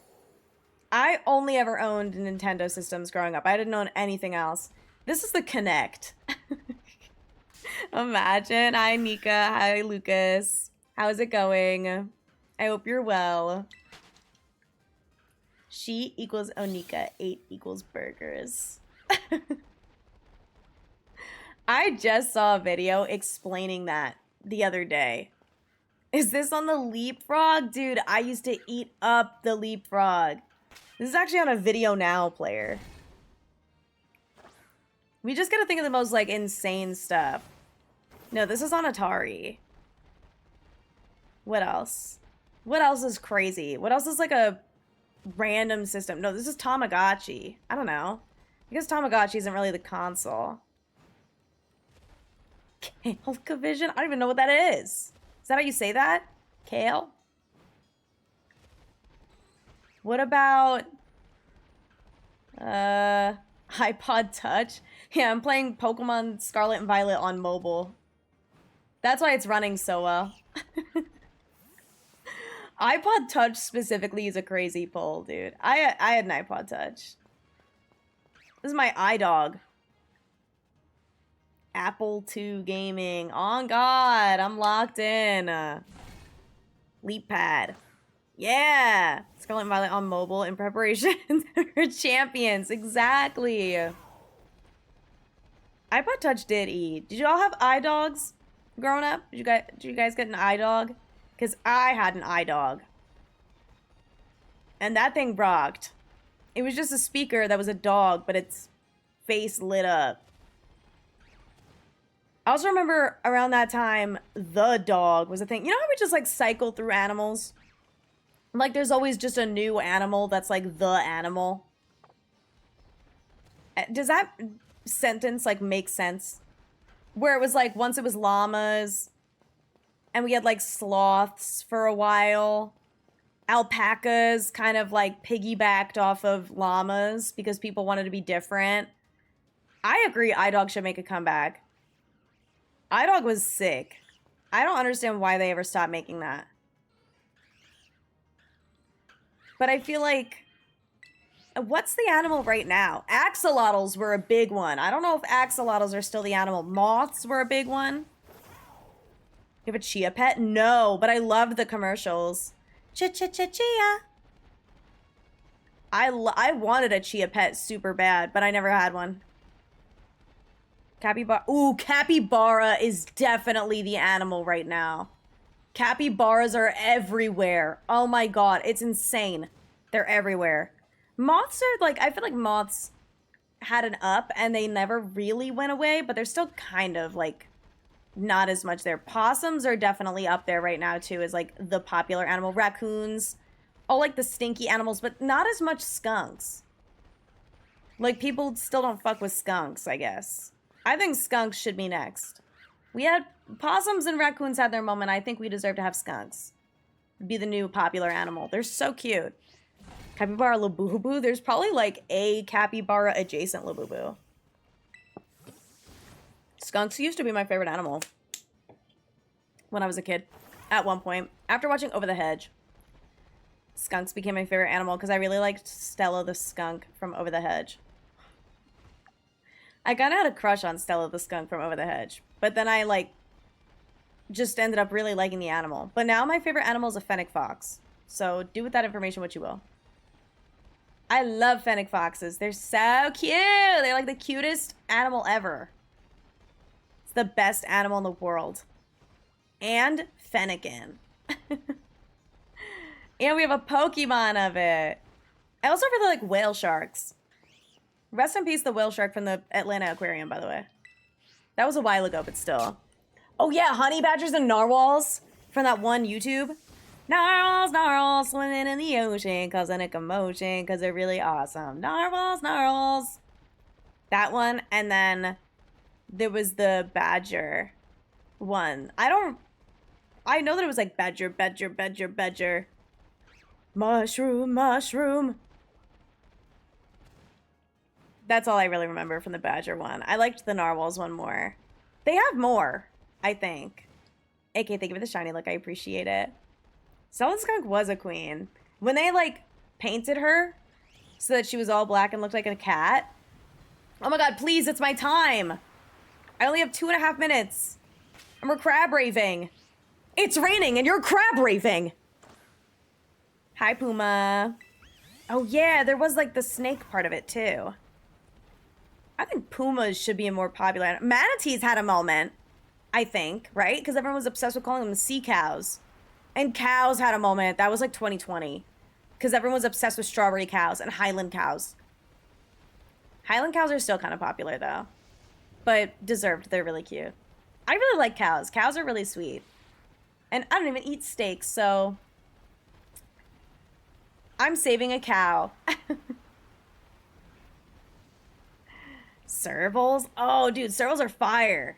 I only ever owned Nintendo systems growing up. I didn't own anything else. This is the Kinect. Imagine. Hi, Nika. Hi, Lucas. How's it going? I hope you're well. She equals Onika. 8 equals burgers. I just saw a video explaining that the other day. Is this on the Leapfrog? Dude, I used to eat up the Leapfrog. This is actually on a Video Now player. We just gotta think of the most, like, insane stuff. No, this is on Atari. What else? What else is crazy? What else is, like, a random system? No, this is Tamagotchi. I don't know. Because Tamagotchi isn't really the console. Kalecovision? I don't even know what that is. Is that how you say that? Kale? What about iPod Touch. Yeah, I'm playing Pokemon Scarlet and Violet on mobile. That's why it's running so well. iPod Touch specifically is a crazy pull, dude. I had an iPod Touch. This is my iDog. Apple II Gaming. On God, I'm locked in. Leap Pad. Yeah! Scarlet and Violet on mobile in preparation for Champions. Exactly. iPod Touch did eat. Did you all have iDogs growing up? Did you guys get an iDog? Because I had an iDog. And that thing rocked. It was just a speaker that was a dog, but its face lit up. I also remember around that time, the dog was a thing. You know how we just like cycle through animals? Like there's always just a new animal that's like the animal. Does that sentence like make sense? Where it was like once it was llamas and we had like sloths for a while. Alpacas kind of like piggybacked off of llamas because people wanted to be different. I agree iDog should make a comeback. iDog was sick. I don't understand why they ever stopped making that. But I feel like, what's the animal right now? Axolotls were a big one. I don't know if axolotls are still the animal. Moths were a big one. You have a chia pet? No, but I loved the commercials. Chia. I wanted a chia pet super bad, but I never had one. Capybara. Ooh, capybara is definitely the animal right now. Capybaras are everywhere. Oh my God, it's insane. They're everywhere. Moths are like, I feel like moths had an up and they never really went away, but they're still kind of like not as much there. Possums are definitely up there right now too as like the popular animal. Raccoons, all like the stinky animals, but not as much skunks. Like people still don't fuck with skunks, I guess. I think skunks should be next. We had possums and raccoons had their moment. I think we deserve to have skunks. Be the new popular animal. They're so cute. Capybara Labubu. There's probably like a capybara adjacent Labubu. Skunks used to be my favorite animal when I was a kid. At one point, after watching Over the Hedge, skunks became my favorite animal because I really liked Stella the skunk from Over the Hedge. I kind of had a crush on Stella the skunk from Over the Hedge, but then I like just ended up really liking the animal. But now my favorite animal is a fennec fox. So do with that information what you will. I love fennec foxes. They're so cute. They're like the cutest animal ever. It's the best animal in the world. And fennekin. And we have a Pokemon of it. I also really like whale sharks. Rest in peace, the whale shark from the Atlanta Aquarium, by the way. That was a while ago, but still. Oh yeah, honey badgers and narwhals from that one YouTube. Narwhals, swimming in the ocean, causing a commotion, because they're really awesome. Narwhals. That one, and then there was the badger one. I know that it was like badger. Mushroom. That's all I really remember from the badger one. I liked the narwhals one more. They have more, I think. AK, thank you for the shiny look. I appreciate it. Stella Skunk was a queen. When they, like, painted her so that she was all black and looked like a cat. Oh my God, please, it's my time. I only have 2.5 minutes. And we're crab raving. It's raining and you're crab raving. Hi, Puma. Oh yeah, there was, like, the snake part of it, too. I think pumas should be a more popular... Manatees had a moment, I think, right? Because everyone was obsessed with calling them sea cows. And cows had a moment. That was like 2020. Because everyone was obsessed with strawberry cows and Highland cows. Highland cows are still kind of popular, though. But deserved. They're really cute. I really like cows. Cows are really sweet. And I don't even eat steak, so... I'm saving a cow. Servals? Oh, dude, servals are fire.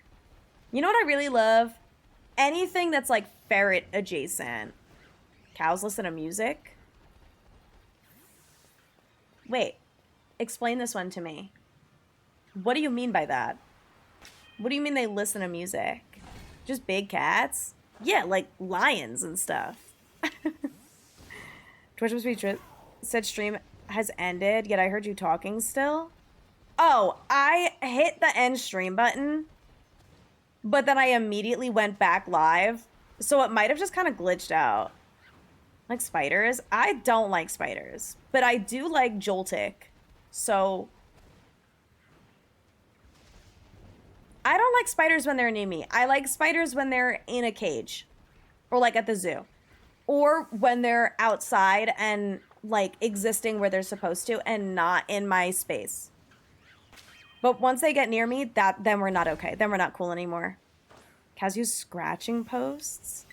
You know what I really love? Anything that's like ferret adjacent. Cows listen to music? Wait, Explain this one to me. What do you mean by that? What do you mean they listen to music? Just big cats? Yeah, like lions and stuff. Twitch must be said stream has ended, yet I heard you talking still. Oh, I hit the end stream button, but then I immediately went back live, so it might have just kind of glitched out. Like spiders? I don't like spiders, but I do like Joltik, so... I don't like spiders when they're near me. I like spiders when they're in a cage, or like at the zoo, or when they're outside and like existing where they're supposed to and not in my space. But once they get near me, then we're not okay. Then we're not cool anymore. Kazu's scratching posts?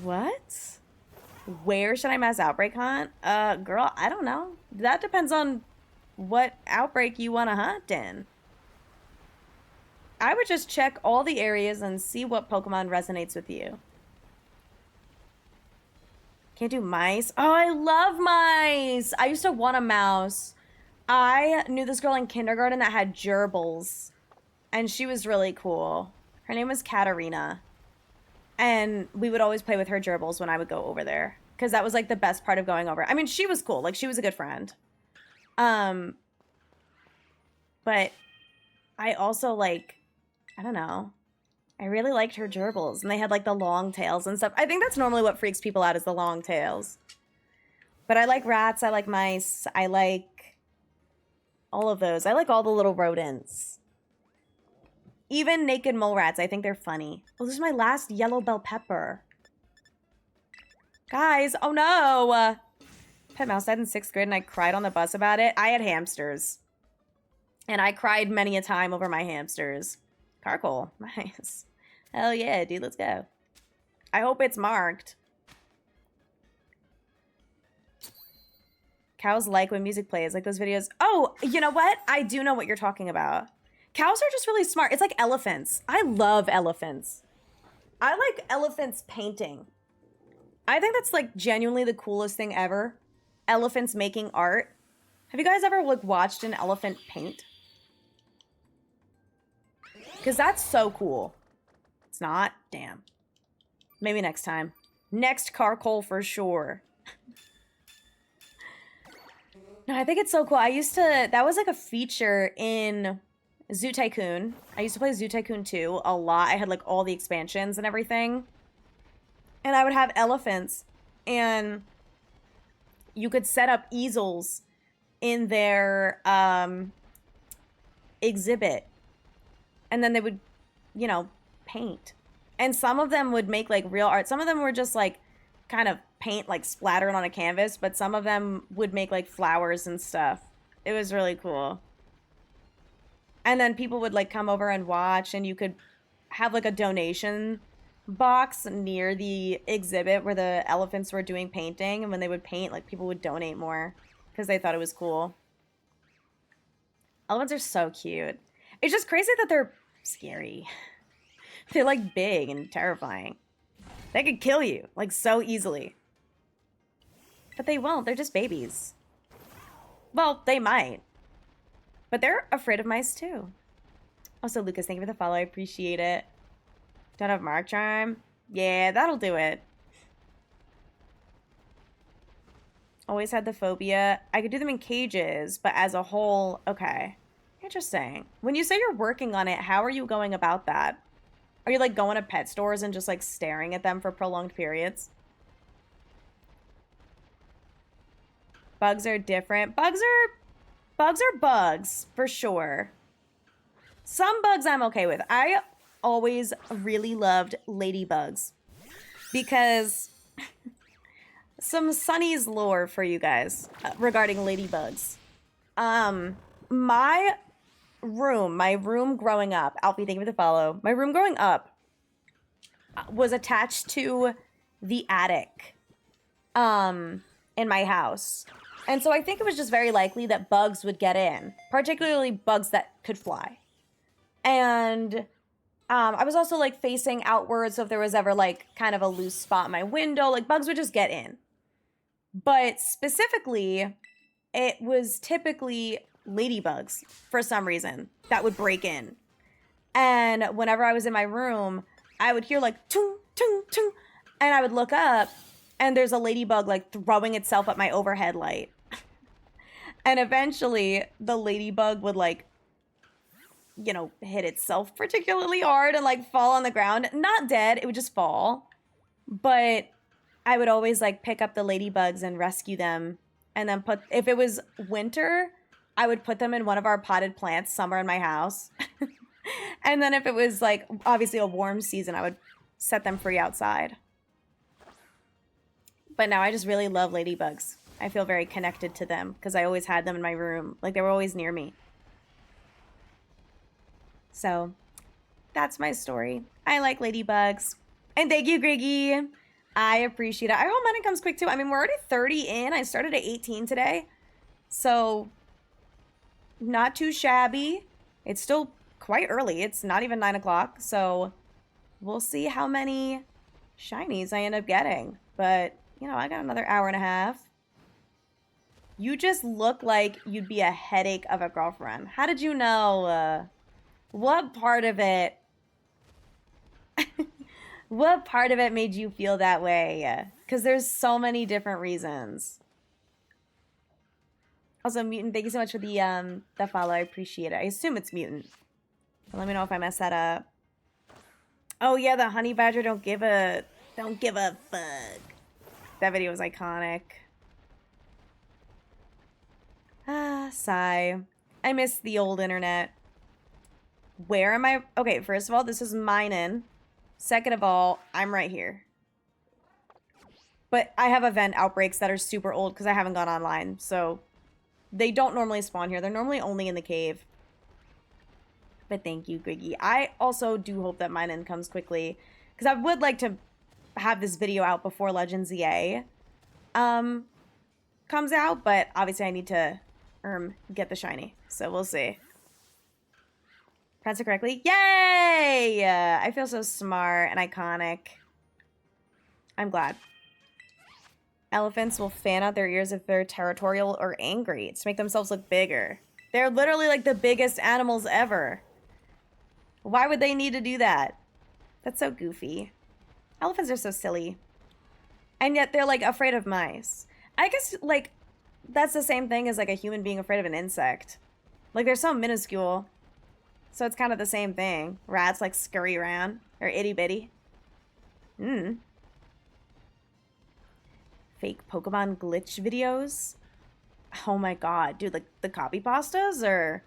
What? Where should I mass outbreak hunt? Girl, I don't know. That depends on what outbreak you want to hunt in. I would just check all the areas and see what Pokemon resonates with you. Can't do mice. Oh, I love mice. I used to want a mouse. I knew this girl in kindergarten that had gerbils, and she was really cool. Her name was Katarina, and we would always play with her gerbils when I would go over there, because that was like the best part of going over. I mean, she was cool. Like, she was a good friend. But I also, like, I don't know. I really liked her gerbils, and they had like the long tails and stuff. I think that's normally what freaks people out, is the long tails. But I like rats, I like mice, I like all of those. I like all the little rodents. Even naked mole rats, I think they're funny. Oh, this is my last yellow bell pepper. Guys, oh no! Pet mouse died in 6th grade and I cried on the bus about it. I had hamsters. And I cried many a time over my hamsters. Carcoal, nice. Hell yeah, dude, let's go. I hope it's marked. Cows like when music plays, like those videos. Oh, you know what? I do know what you're talking about. Cows are just really smart. It's like elephants. I love elephants. I like elephants painting. I think that's like genuinely the coolest thing ever. Elephants making art. Have you guys ever like watched an elephant paint? Because that's so cool. It's not? Damn. Maybe next time. Next Carcoal for sure. No, I think it's so cool. I used to... That was like a feature in Zoo Tycoon. I used to play Zoo Tycoon 2 a lot. I had like all the expansions and everything. And I would have elephants. And you could set up easels in their exhibit. And then they would, you know, paint. And some of them would make, like, real art. Some of them were just, like, kind of paint, like, splattered on a canvas. But some of them would make, like, flowers and stuff. It was really cool. And then people would, like, come over and watch. And you could have, like, a donation box near the exhibit where the elephants were doing painting. And when they would paint, like, people would donate more. Because they thought it was cool. Elephants are so cute. It's just crazy that they're scary. They're like big and terrifying. They could kill you like so easily. But they won't. They're just babies. Well, they might. But they're afraid of mice too. Also, Lucas, thank you for the follow. I appreciate it. Don't have Mark Charm? Yeah, that'll do it. Always had the phobia. I could do them in cages, but as a whole, okay. Interesting. When you say you're working on it, how are you going about that? Are you like going to pet stores and just like staring at them for prolonged periods? Bugs are different. Bugs are bugs for sure. Some bugs I'm okay with. I always really loved ladybugs because some Sunny's lore for you guys regarding ladybugs. My room growing up, Alfie, thank you for the follow. My room growing up was attached to the attic in my house. And so I think it was just very likely that bugs would get in, particularly bugs that could fly. And I was also like facing outwards, so if there was ever like kind of a loose spot in my window, like bugs would just get in. But specifically, it was typically ladybugs for some reason that would break in. And whenever I was in my room, I would hear like toong, toong, toong, and I would look up and there's a ladybug like throwing itself at my overhead light. And eventually the ladybug would like, you know, hit itself particularly hard and like fall on the ground. Not dead, it would just fall. But I would always like pick up the ladybugs and rescue them and then put, if it was winter, I would put them in one of our potted plants somewhere in my house. And then if it was like obviously a warm season, I would set them free outside. But now I just really love ladybugs. I feel very connected to them because I always had them in my room. Like they were always near me. So that's my story. I like ladybugs. And thank you, Griggy. I appreciate it. I hope mine comes quick too. I mean, we're already 30 in. I started at 18 today. So not too shabby. It's still quite early. It's not even 9 o'clock. So we'll see how many shinies I end up getting. But, you know, I got another hour and a half. You just look like you'd be a headache of a girlfriend. How did you know? What part of it? What part of it made you feel that way? Because there's so many different reasons. Also, Mutant, thank you so much for the follow. I appreciate it. I assume it's Mutant. Let me know if I mess that up. Oh yeah, the honey badger don't give a fuck. That video was iconic. Ah, sigh. I miss the old internet. Where am I? Okay, first of all, this is mine in. Second of all, I'm right here. But I have event outbreaks that are super old because I haven't gone online. So they don't normally spawn here. They're normally only in the cave. But thank you, Griggy. I also do hope that mine in comes quickly. Because I would like to have this video out before Legends EA comes out. But obviously I need to get the shiny. So we'll see. Pronounce it correctly. Yay! I feel so smart and iconic. I'm glad. Elephants will fan out their ears if they're territorial or angry. It's to make themselves look bigger. They're literally like the biggest animals ever. Why would they need to do that? That's so goofy. Elephants are so silly. And yet they're like afraid of mice. I guess like that's the same thing as like a human being afraid of an insect. Like they're so minuscule. So it's kind of the same thing. Rats like scurry around. Or itty bitty. Fake Pokemon glitch videos. Oh my god. Dude, like the copy pastas or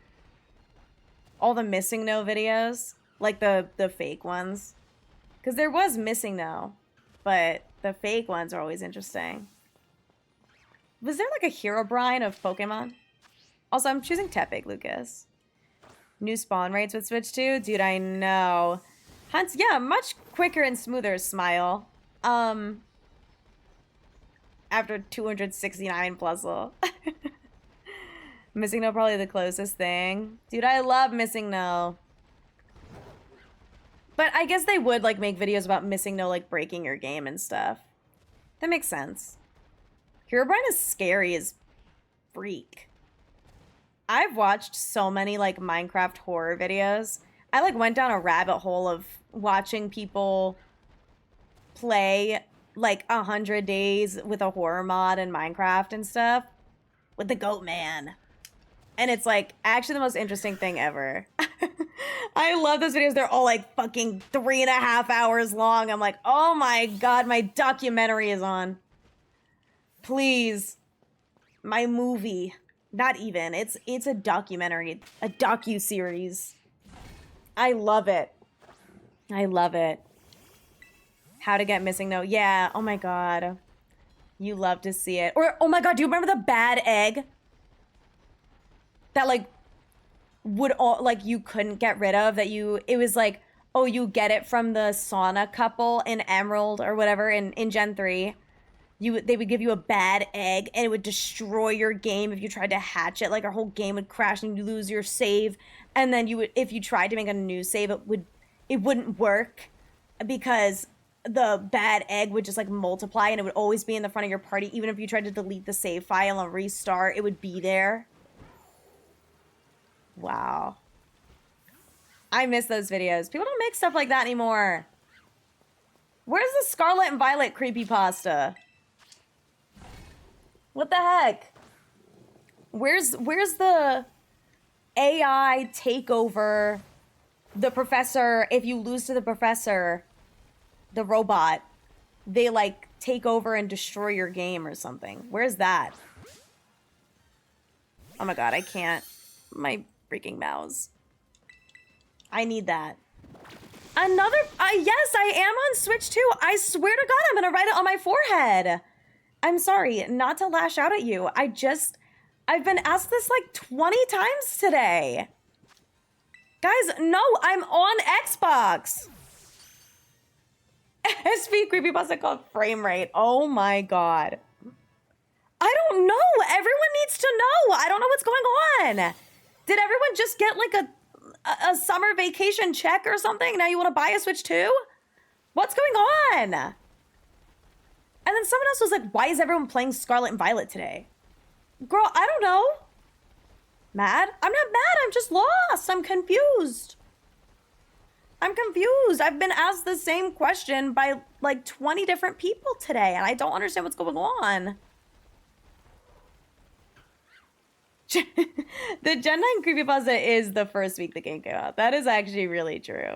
all the Missing No videos? Like the fake ones. Because there was Missing No. But the fake ones are always interesting. Was there like a Herobrine of Pokemon? Also, I'm choosing Tepig, Lucas. New spawn rates would switch to? Dude, I know. Hunts, yeah, much quicker and smoother, Smile. After 269 Plusle. Missing No probably the closest thing. Dude, I love Missing No. But I guess they would like make videos about Missing No like breaking your game and stuff. That makes sense. Herobrine is scary as freak. I've watched so many like Minecraft horror videos. I like went down a rabbit hole of watching people play like 100 days with a horror mod in Minecraft and stuff with the Goat Man. And it's like actually the most interesting thing ever. I love those videos. They're all like fucking 3.5 hours long. I'm like, oh my god, my documentary is on. Please. My movie. Not even. It's a documentary. A docu-series. I love it. I love it. How to Get Missing No. Yeah. Oh my god. You love to see it. Or, oh my god, do you remember the bad egg? That like would all like you couldn't get rid of, that it was like, oh, you get it from the sauna couple in Emerald or whatever in Gen 3. They would give you a bad egg and it would destroy your game if you tried to hatch it. Like our whole game would crash and you lose your save. And then if you tried to make a new save, it wouldn't work because the bad egg would just like multiply and it would always be in the front of your party. Even if you tried to delete the save file and restart, it would be there. Wow. I miss those videos. People don't make stuff like that anymore. Where's the Scarlet and Violet creepypasta? What the heck? Where's the AI takeover the professor? If you lose to the professor, the robot, they like take over and destroy your game or something. Where's that? Oh my god, I can't. My freaking mouse. I need that. Another, yes, I am on Switch too. I swear to God, I'm gonna write it on my forehead. I'm sorry, not to lash out at you. I've been asked this like 20 times today. Guys, no, I'm on Xbox. SP creepypasta called frame rate. Oh my God. I don't know. Everyone needs to know. I don't know what's going on. Did everyone just get like a summer vacation check or something? Now you want to buy a Switch too? What's going on? And then someone else was like, why is everyone playing Scarlet and Violet today? Girl, I don't know. Mad? I'm not mad. I'm just lost. I'm confused. I'm confused. I've been asked the same question by like 20 different people today, and I don't understand what's going on. The Gen 9 creepypasta is the first week the game came out. That is actually really true.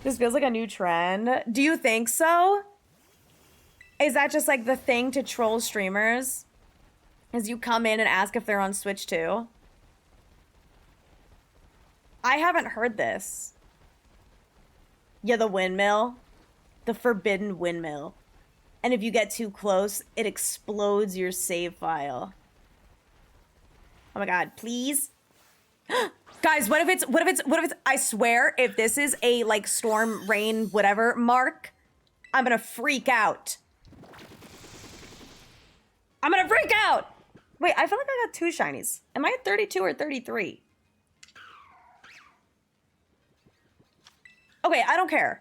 This feels like a new trend. Do you think so? Is that just like the thing to troll streamers? Is you come in and ask if they're on Switch too? I haven't heard this. Yeah, the windmill. The forbidden windmill. And if you get too close, it explodes your save file. Oh my God, please. Guys, what if it's, I swear, if this is a like storm, rain, whatever mark, I'm gonna freak out. I'm gonna freak out. Wait, I feel like I got 2 shinies. Am I at 32 or 33? Okay, I don't care.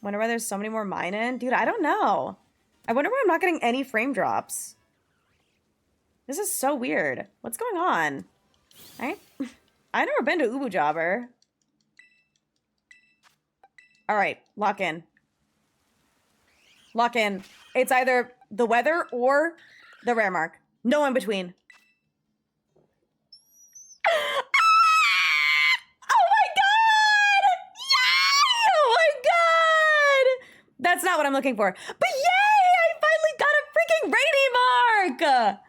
Wonder why there's so many more mine in. Dude, I don't know. I wonder why I'm not getting any frame drops. This is so weird. What's going on? I've never been to Ubu Jobber. All right, lock in. Lock in. It's either the weather or the rare mark. No in between. That's not what I'm looking for. But yay! I finally got a freaking rainy mark!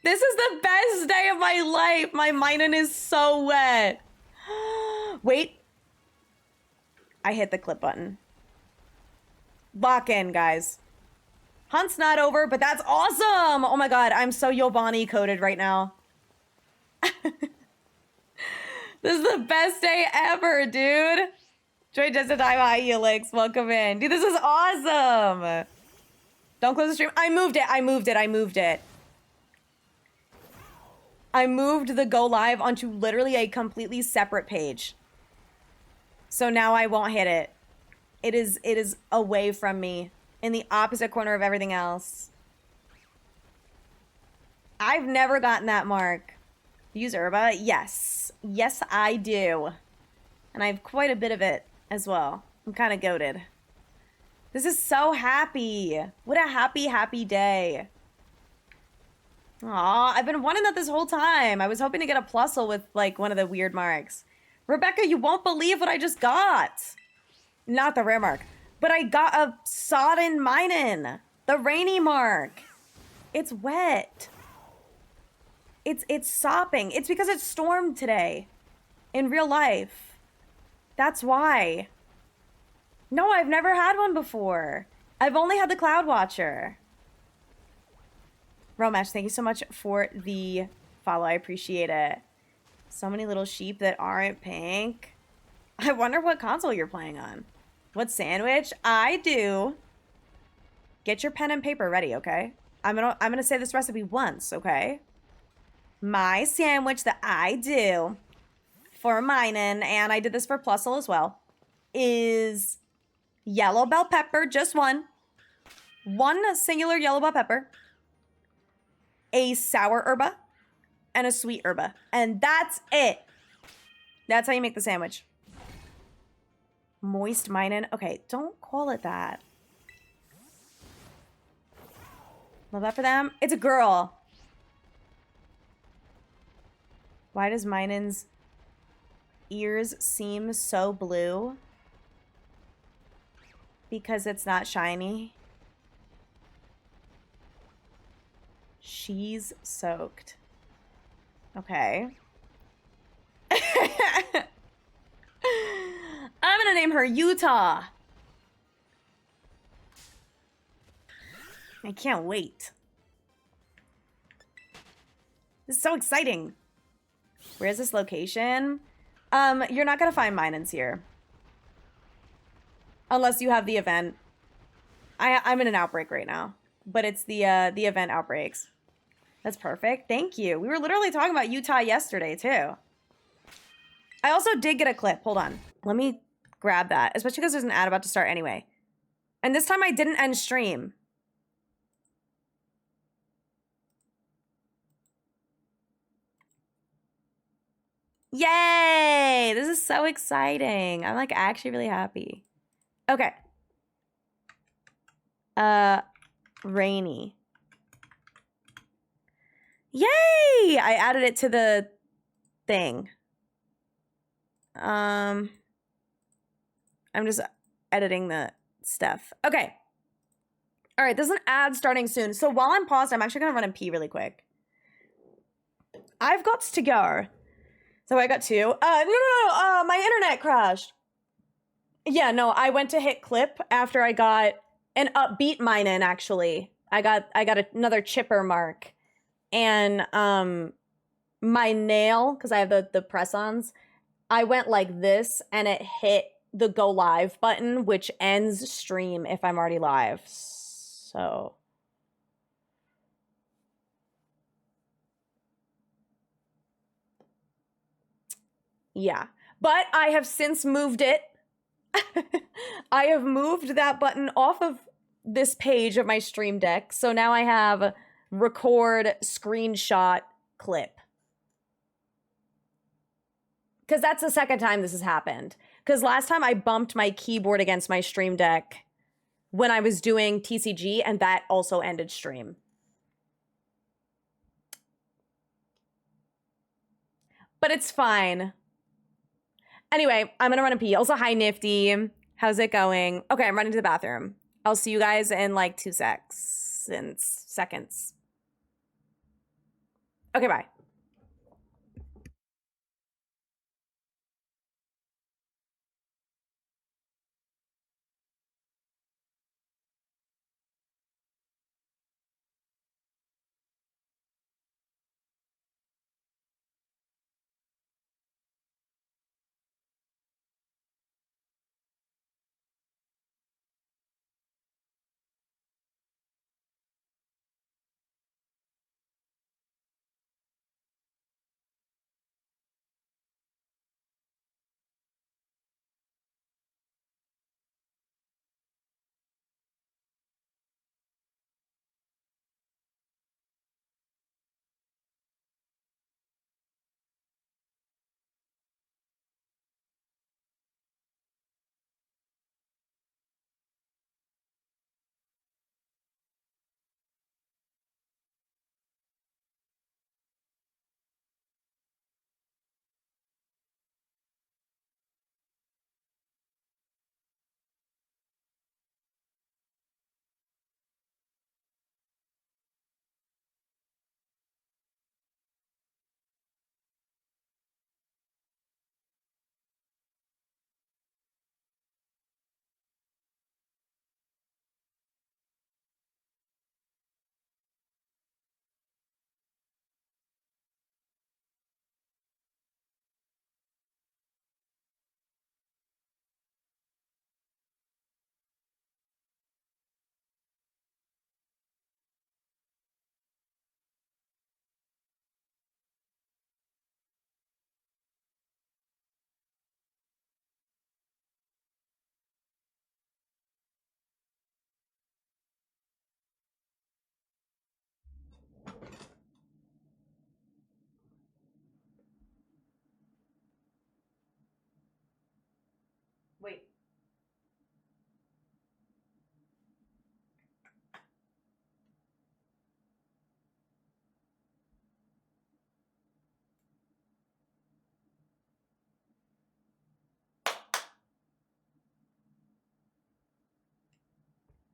This is the best day of my life. My minin is so wet. Wait. I hit the clip button. Lock in, guys. Hunt's not over, but that's awesome! Oh my God, I'm so Yobani coded right now. This is the best day ever, dude. Joy just in time. Hi, Helix. Welcome in. Dude, this is awesome. Don't close the stream. I moved it. I moved the go live onto literally a completely separate page. So now I won't hit it. It is away from me in the opposite corner of everything else. I've never gotten that mark. Use Herba? Yes. Yes, I do. And I have quite a bit of it as well. I'm kind of goated. This is so happy. What a happy, happy day. Aw, I've been wanting that this whole time. I was hoping to get a plusle with like one of the weird marks. Rebecca, you won't believe what I just got. Not the rare mark, but I got a sodden minin. The rainy mark. It's wet. It's sopping. It's because it stormed today. In real life. That's why. No, I've never had one before. I've only had the Cloud Watcher. Romesh, thank you so much for the follow. I appreciate it. So many little sheep that aren't pink. I wonder what console you're playing on. What sandwich? I do. Get your pen and paper ready, okay? I'm gonna say this recipe once, okay? My sandwich that I do. for Minen, and I did this for Plusle as well, is yellow bell pepper, just one singular yellow bell pepper, a sour herba, and a sweet herba. And that's it. That's how you make the sandwich. Moist Minen. Okay, don't call it that. Love that for them. It's a girl. Why does Minen's ears seem so blue? Because it's not shiny. She's soaked. Okay. I'm gonna name her Utah. I can't wait. This is so exciting. Where's this location? You're not gonna find Minans here. Unless you have the event. I'm in an outbreak right now. But it's the event outbreaks. That's perfect. Thank you. We were literally talking about Utah yesterday, too. I also did get a clip. Hold on. Let me grab that. Especially because there's an ad about to start anyway. And this time I didn't end stream. Yay! This is so exciting. I'm like actually really happy. Okay. Rainy. Yay! I added it to the thing. I'm just editing the stuff. Okay. All right, there's an ad starting soon. So while I'm paused, I'm actually gonna run and pee really quick. I've got to go. So I got two. No, my internet crashed. Yeah, no, I went to hit clip after I got an upbeat Minen, actually. I got another chipper mark. And my nail, because I have the press-ons, I went like this and it hit the go live button, which ends stream if I'm already live. So yeah, but I have since moved it. I have moved that button off of this page of my stream deck. So now I have record screenshot clip. Because that's the second time this has happened. Because last time I bumped my keyboard against my stream deck when I was doing TCG, and that also ended stream. But it's fine. Anyway, I'm gonna run a pee. Also, hi, Nifty. How's it going? Okay, I'm running to the bathroom. I'll see you guys in like 2 seconds. Okay, bye.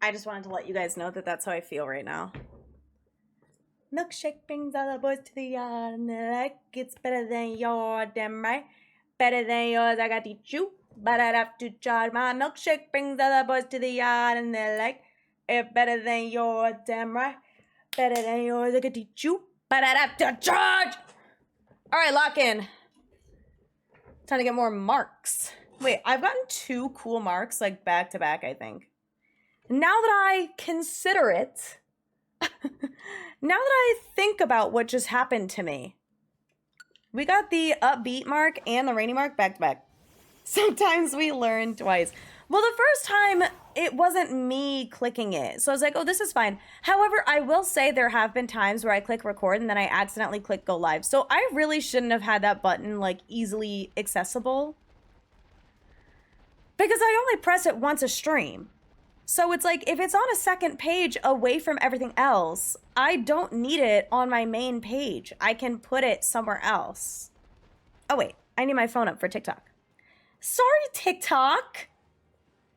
I just wanted to let you guys know that that's how I feel right now. Milkshake brings all the boys to the yard, and they're like, it's better than yours, damn right. Better than yours, I got to teach you, but I'd have to charge. My milkshake brings all the boys to the yard, and they're like, it's better than yours, damn right. Better than yours, I could teach you, but I'd have to charge. All right, lock in. Time to get more marks. Wait, I've gotten 2 cool marks, like, back to back, I think. Now that I consider it, now that I think about what just happened to me, we got the upbeat mark and the rainy mark back to back. Sometimes we learn twice. Well, the first time, it wasn't me clicking it. So I was like, oh, this is fine. However, I will say there have been times where I click record and then I accidentally click go live. So I really shouldn't have had that button, like, easily accessible. Because I only press it once a stream. So it's like, if it's on a second page away from everything else, I don't need it on my main page. I can put it somewhere else. Oh, wait. I need my phone up for TikTok. Sorry, TikTok.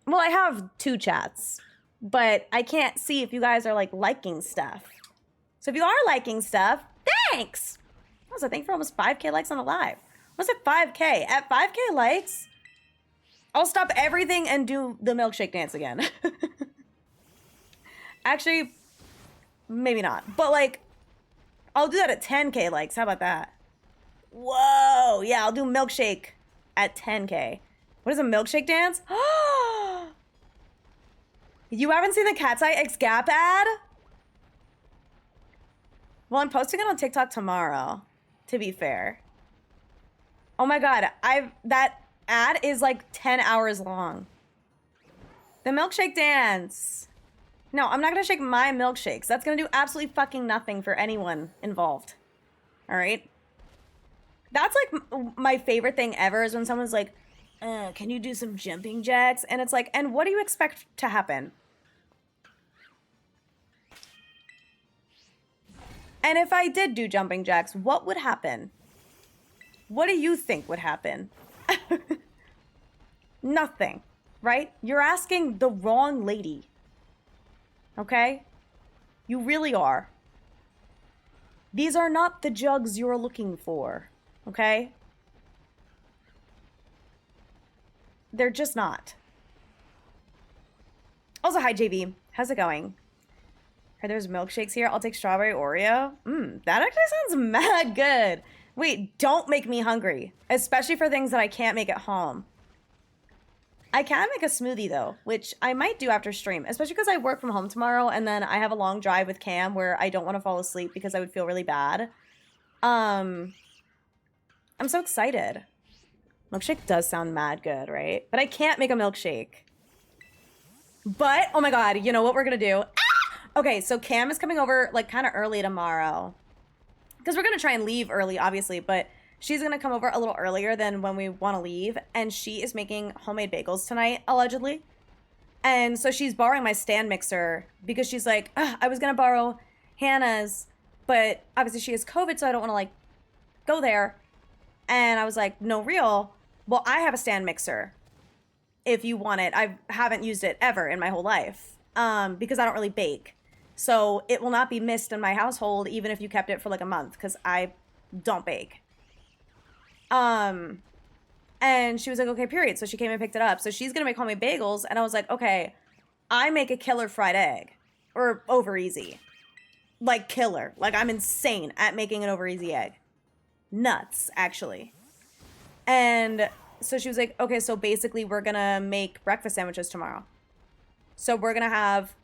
Well, I have 2 chats, but I can't see if you guys are, like, liking stuff. So if you are liking stuff, thanks! Also, thank you for almost 5K likes on the live. What's at 5K? At 5K likes, I'll stop everything and do the milkshake dance again. Actually, maybe not. But, like, I'll do that at 10K likes. How about that? Whoa! Yeah, I'll do milkshake at 10K. What is a milkshake dance? You haven't seen the Cat's Eye X Gap ad? Well, I'm posting it on TikTok tomorrow, to be fair. Oh my god, that ad is like 10 hours long. The milkshake dance. No, I'm not gonna shake my milkshakes. That's gonna do absolutely fucking nothing for anyone involved. All right? That's like my favorite thing ever is when someone's like, can you do some jumping jacks? And it's like, and what do you expect to happen? And if I did do jumping jacks, what would happen? What do you think would happen? Nothing, right? You're asking the wrong lady. Okay? You really are. These are not the jugs you're looking for. Okay? They're just not. Also, hi, JV. How's it going? Are there's milkshakes here? I'll take strawberry Oreo. That actually sounds mad good. Wait, don't make me hungry. Especially for things that I can't make at home. I can make a smoothie, though, which I might do after stream. Especially because I work from home tomorrow, and then I have a long drive with Cam where I don't want to fall asleep because I would feel really bad. I'm so excited. Milkshake does sound mad good, right? But I can't make a milkshake. But, oh my god, you know what we're gonna do? Okay, so Cam is coming over, like, kind of early tomorrow. Because we're gonna try and leave early, obviously, but she's gonna come over a little earlier than when we want to leave. And she is making homemade bagels tonight, allegedly. And so she's borrowing my stand mixer because she's like, I was gonna borrow Hannah's, but obviously she has COVID, so I don't want to, like, go there. And I was like, no, real. Well, I have a stand mixer if you want it. I haven't used it ever in my whole life because I don't really bake. So it will not be missed in my household even if you kept it for like a month because I don't bake. And she was like, okay, period. So she came and picked it up. So she's going to make homemade bagels. And I was like, okay, I make a killer fried egg or over easy. Like killer. Like I'm insane at making an over easy egg. Nuts, actually. And so she was like, okay, so basically we're gonna make breakfast sandwiches tomorrow. So we're gonna have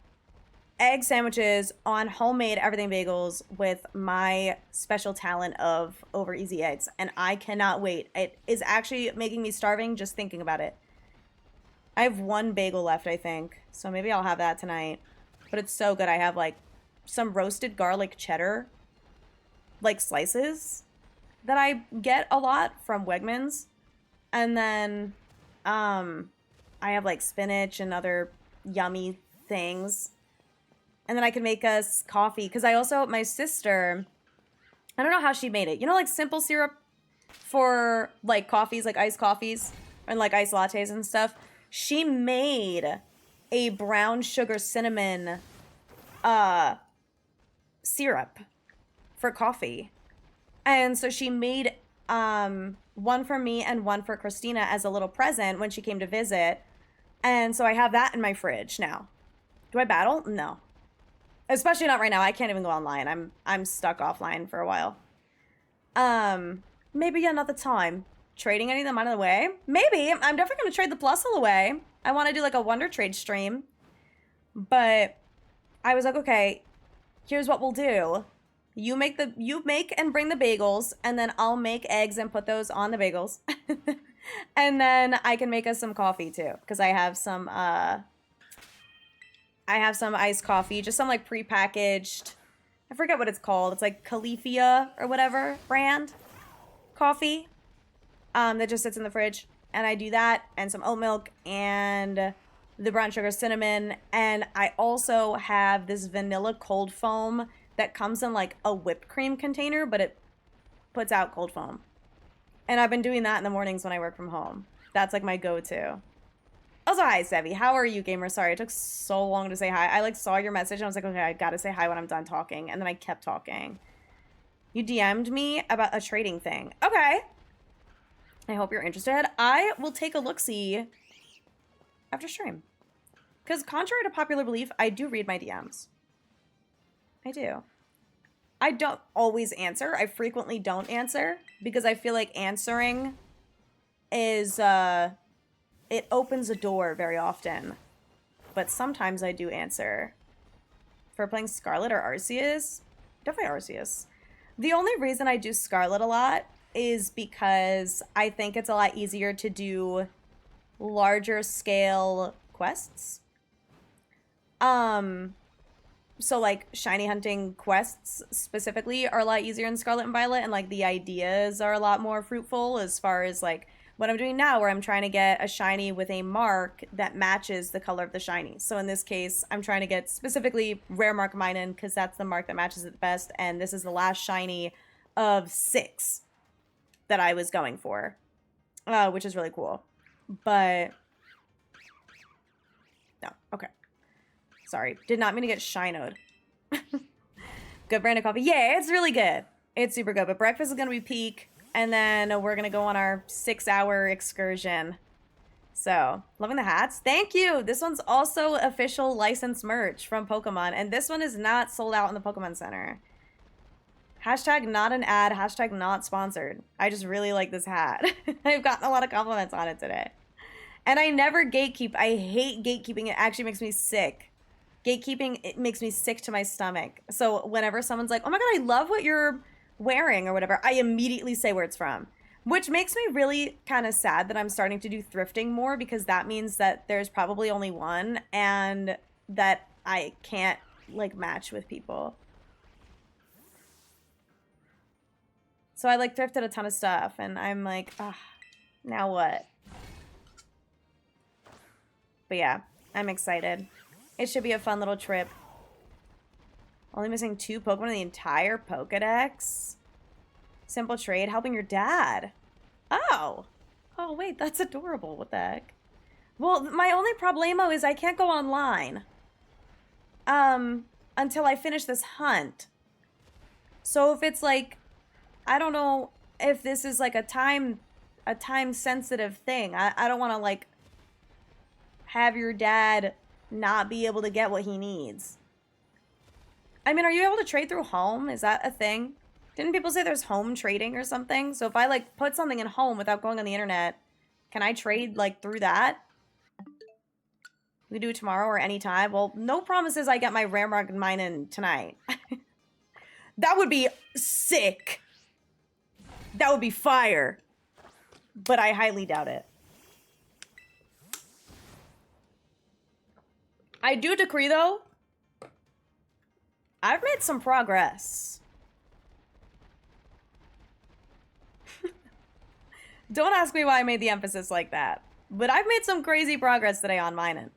egg sandwiches on homemade everything bagels with my special talent of over easy eggs. And I cannot wait. It is actually making me starving just thinking about it. I have 1 bagel left, I think. So maybe I'll have that tonight. But it's so good. I have like some roasted garlic cheddar, like slices that I get a lot from Wegmans. And then I have like spinach and other yummy things. And then I can make us coffee. Because I also, my sister, I don't know how she made it. You know, like simple syrup for like coffees, like iced coffees and like iced lattes and stuff. She made a brown sugar cinnamon syrup for coffee. And so she made one for me and one for Christina as a little present when she came to visit. And so I have that in my fridge now. Do I battle? No. Especially not right now. I can't even go online. I'm stuck offline for a while. Maybe another time. Trading any of them out of the way? Maybe. I'm definitely going to trade the Plusle away. I want to do like a Wonder Trade stream. But I was like, okay, here's what we'll do. You make and bring the bagels, and then I'll make eggs and put those on the bagels. And then I can make us some coffee too, because I have some iced coffee, just some like prepackaged, I forget what it's called. It's like Califia or whatever brand coffee that just sits in the fridge. And I do that, and some oat milk and the brown sugar cinnamon. And I also have this vanilla cold foam that comes in like a whipped cream container, but it puts out cold foam. And I've been doing that in the mornings when I work from home. That's like my go-to. Also, hi, Sevi. How are you, gamer? Sorry, it took so long to say hi. I like saw your message and I was like, okay, I gotta say hi when I'm done talking. And then I kept talking. You DM'd me about a trading thing. Okay. I hope you're interested. I will take a look-see after stream. Because contrary to popular belief, I do read my DMs. I do. I don't always answer. I frequently don't answer because I feel like answering is, it opens a door very often. But sometimes I do answer. For playing Scarlet or Arceus? Definitely Arceus. The only reason I do Scarlet a lot is because I think it's a lot easier to do larger scale quests. So like shiny hunting quests specifically are a lot easier in Scarlet and Violet, and like the ideas are a lot more fruitful as far as like what I'm doing now, where I'm trying to get a shiny with a mark that matches the color of the shiny. So in this case, I'm trying to get specifically rare mark Minun because that's the mark that matches it the best, and this is the last shiny of 6 that I was going for, which is really cool. But no, okay. Sorry, did not mean to get shinoed. Good brand of coffee. Yeah, it's really good. It's super good. But breakfast is going to be peak. And then we're going to go on our 6-hour excursion. So, loving the hats. Thank you. This one's also official licensed merch from Pokemon. And this one is not sold out in the Pokemon Center. Hashtag not an ad. Hashtag not sponsored. I just really like this hat. I've gotten a lot of compliments on it today. And I never gatekeep. I hate gatekeeping. It actually makes me sick. Gatekeeping, it makes me sick to my stomach. So whenever someone's like, oh my god, I love what you're wearing or whatever, I immediately say where it's from. Which makes me really kind of sad that I'm starting to do thrifting more, because that means that there's probably only one and that I can't like match with people. So I like thrifted a ton of stuff and I'm like, ah, now what? But yeah, I'm excited. It should be a fun little trip. Only missing 2 Pokemon in the entire Pokedex. Simple trade, helping your dad. Oh. Oh, wait, that's adorable. What the heck? Well, my only problemo is I can't go online. Until I finish this hunt. So if it's like, I don't know if this is like a time sensitive thing. I don't want to like have your dad not be able to get what he needs. I mean, are you able to trade through home? Is that a thing? Didn't people say there's home trading or something? So if I like put something in home without going on the internet, can I trade like through that? We do it tomorrow or anytime. Well, no promises I get my rare mark mine in tonight. That would be sick. That would be fire. But I highly doubt it. I do decree, though, I've made some progress. Don't ask me why I made the emphasis like that. But I've made some crazy progress today on Minun.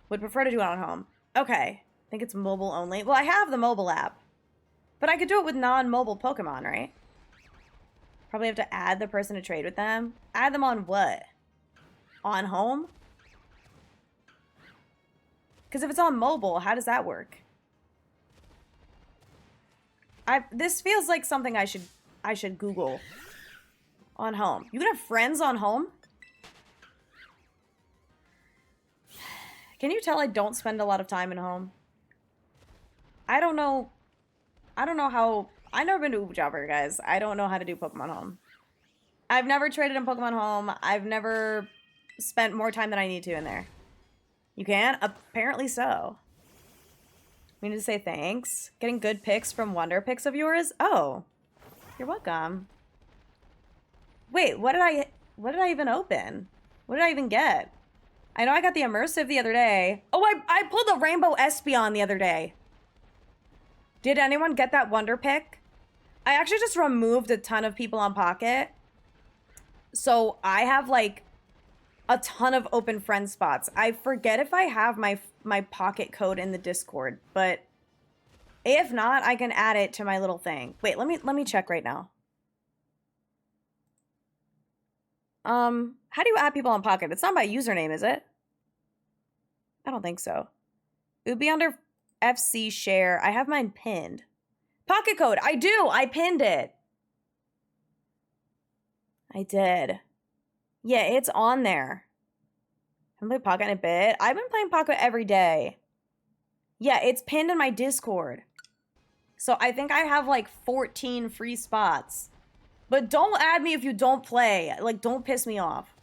Would prefer to do it on home. Okay. I think it's mobile only. Well, I have the mobile app. But I could do it with non-mobile Pokemon, right? Probably have to add the person to trade with them. Add them on what? On home? Because if it's on mobile, how does that work? This feels like something I should Google. On home. You can have friends on home? Can you tell I don't spend a lot of time in home? I don't know how... I've never been to Uber, guys. I don't know how to do Pokemon Home. I've never traded in Pokemon Home. I've never spent more time than I need to in there. You can? Apparently so. We need to say thanks. Getting good pics from Wonder Pics of yours? Oh. You're welcome. Wait, what did I even open? What did I even get? I know I got the immersive the other day. Oh, I pulled a Rainbow Espeon the other day. Did anyone get that Wonder Pick? I actually just removed a ton of people on Pocket. So I have like a ton of open friend spots. I forget if I have my Pocket code in the Discord, but if not, I can add it to my little thing. Wait, let me check right now. How do you add people on Pocket? It's not by username, is it? I don't think so. It would be under FC share. I have mine pinned. Pocket code. I do. I pinned it. I did. Yeah, it's on there. Haven't played Pocket in a bit. I've been playing Pocket every day. Yeah, it's pinned in my Discord. So I think I have like 14 free spots. But don't add me if you don't play. Like, don't piss me off.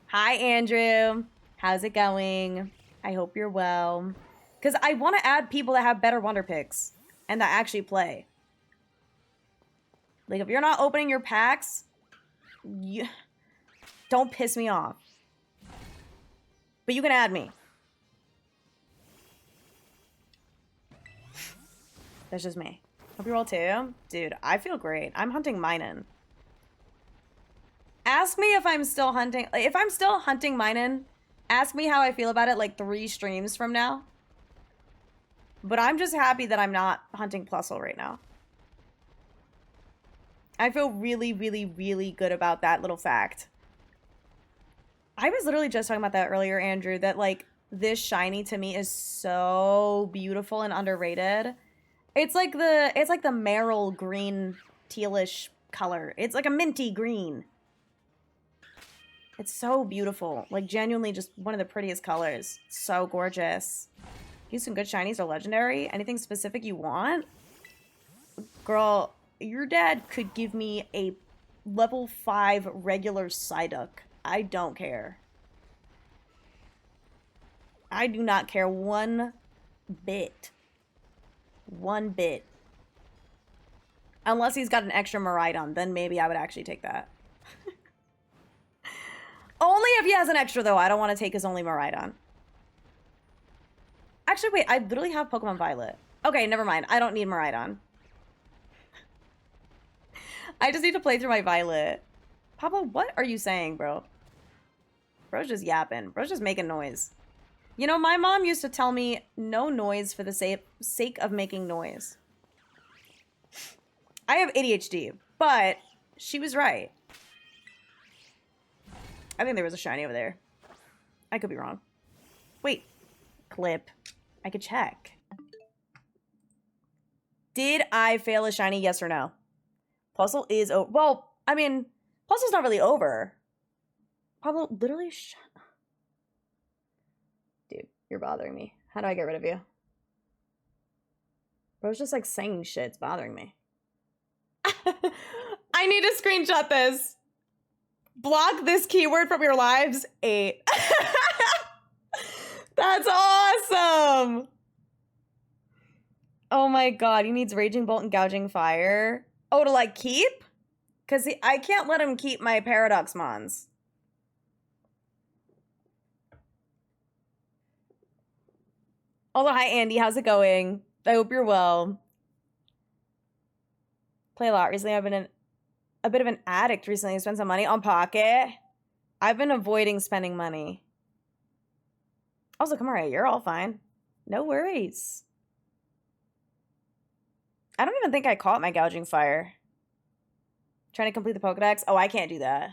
Hi, Andrew. How's it going? I hope you're well. Because I want to add people that have better Wonder Picks. And that actually play. Like, if you're not opening your packs, don't piss me off. But you can add me. That's just me. Hope you're well too. Dude, I feel great. I'm hunting Minun. Ask me if I'm still hunting. Like, if I'm still hunting Minun, ask me how I feel about it like 3 streams from now. But I'm just happy that I'm not hunting Plusle right now. I feel really, really, really good about that little fact. I was literally just talking about that earlier, Andrew, that like this shiny to me is so beautiful and underrated. It's like the Merrill green tealish color. It's like a minty green. It's so beautiful. Like genuinely just one of the prettiest colors. So gorgeous. Use some good shinies or legendary. Anything specific you want? Girl, your dad could give me a level 5 regular Psyduck. I don't care. I do not care one bit. One bit. Unless he's got an extra Miraidon, then maybe I would actually take that. Only if he has an extra, though. I don't want to take his only Miraidon. Actually, wait. I literally have Pokemon Violet. Okay, never mind. I don't need Miraidon. I just need to play through my Violet. Papa, what are you saying, bro? Bro's just yapping. Bro's just making noise. You know, my mom used to tell me no noise for the sake of making noise. I have ADHD, but she was right. I think there was a shiny over there. I could be wrong. Wait. Clip. I could check. Did I fail a shiny? Yes or no? Puzzle is over. Well, I mean, puzzle's not really over. Pablo, literally shut up. Dude, you're bothering me. How do I get rid of you? Bro's just like saying shit. It's bothering me. I need to screenshot this. Block this keyword from your lives. 8. That's awesome. Oh my god, he needs Raging Bolt and Gouging Fire. Oh, to like keep? Because I can't let him keep my Paradox Mons. Also, hi Andy, how's it going? I hope you're well. Play a lot recently. I've been a bit of an addict recently. I spent some money on Pocket. I've been avoiding spending money. Also, come alright, you're all fine. No worries. I don't even think I caught my Gouging Fire. Trying to complete the Pokedex? Oh, I can't do that.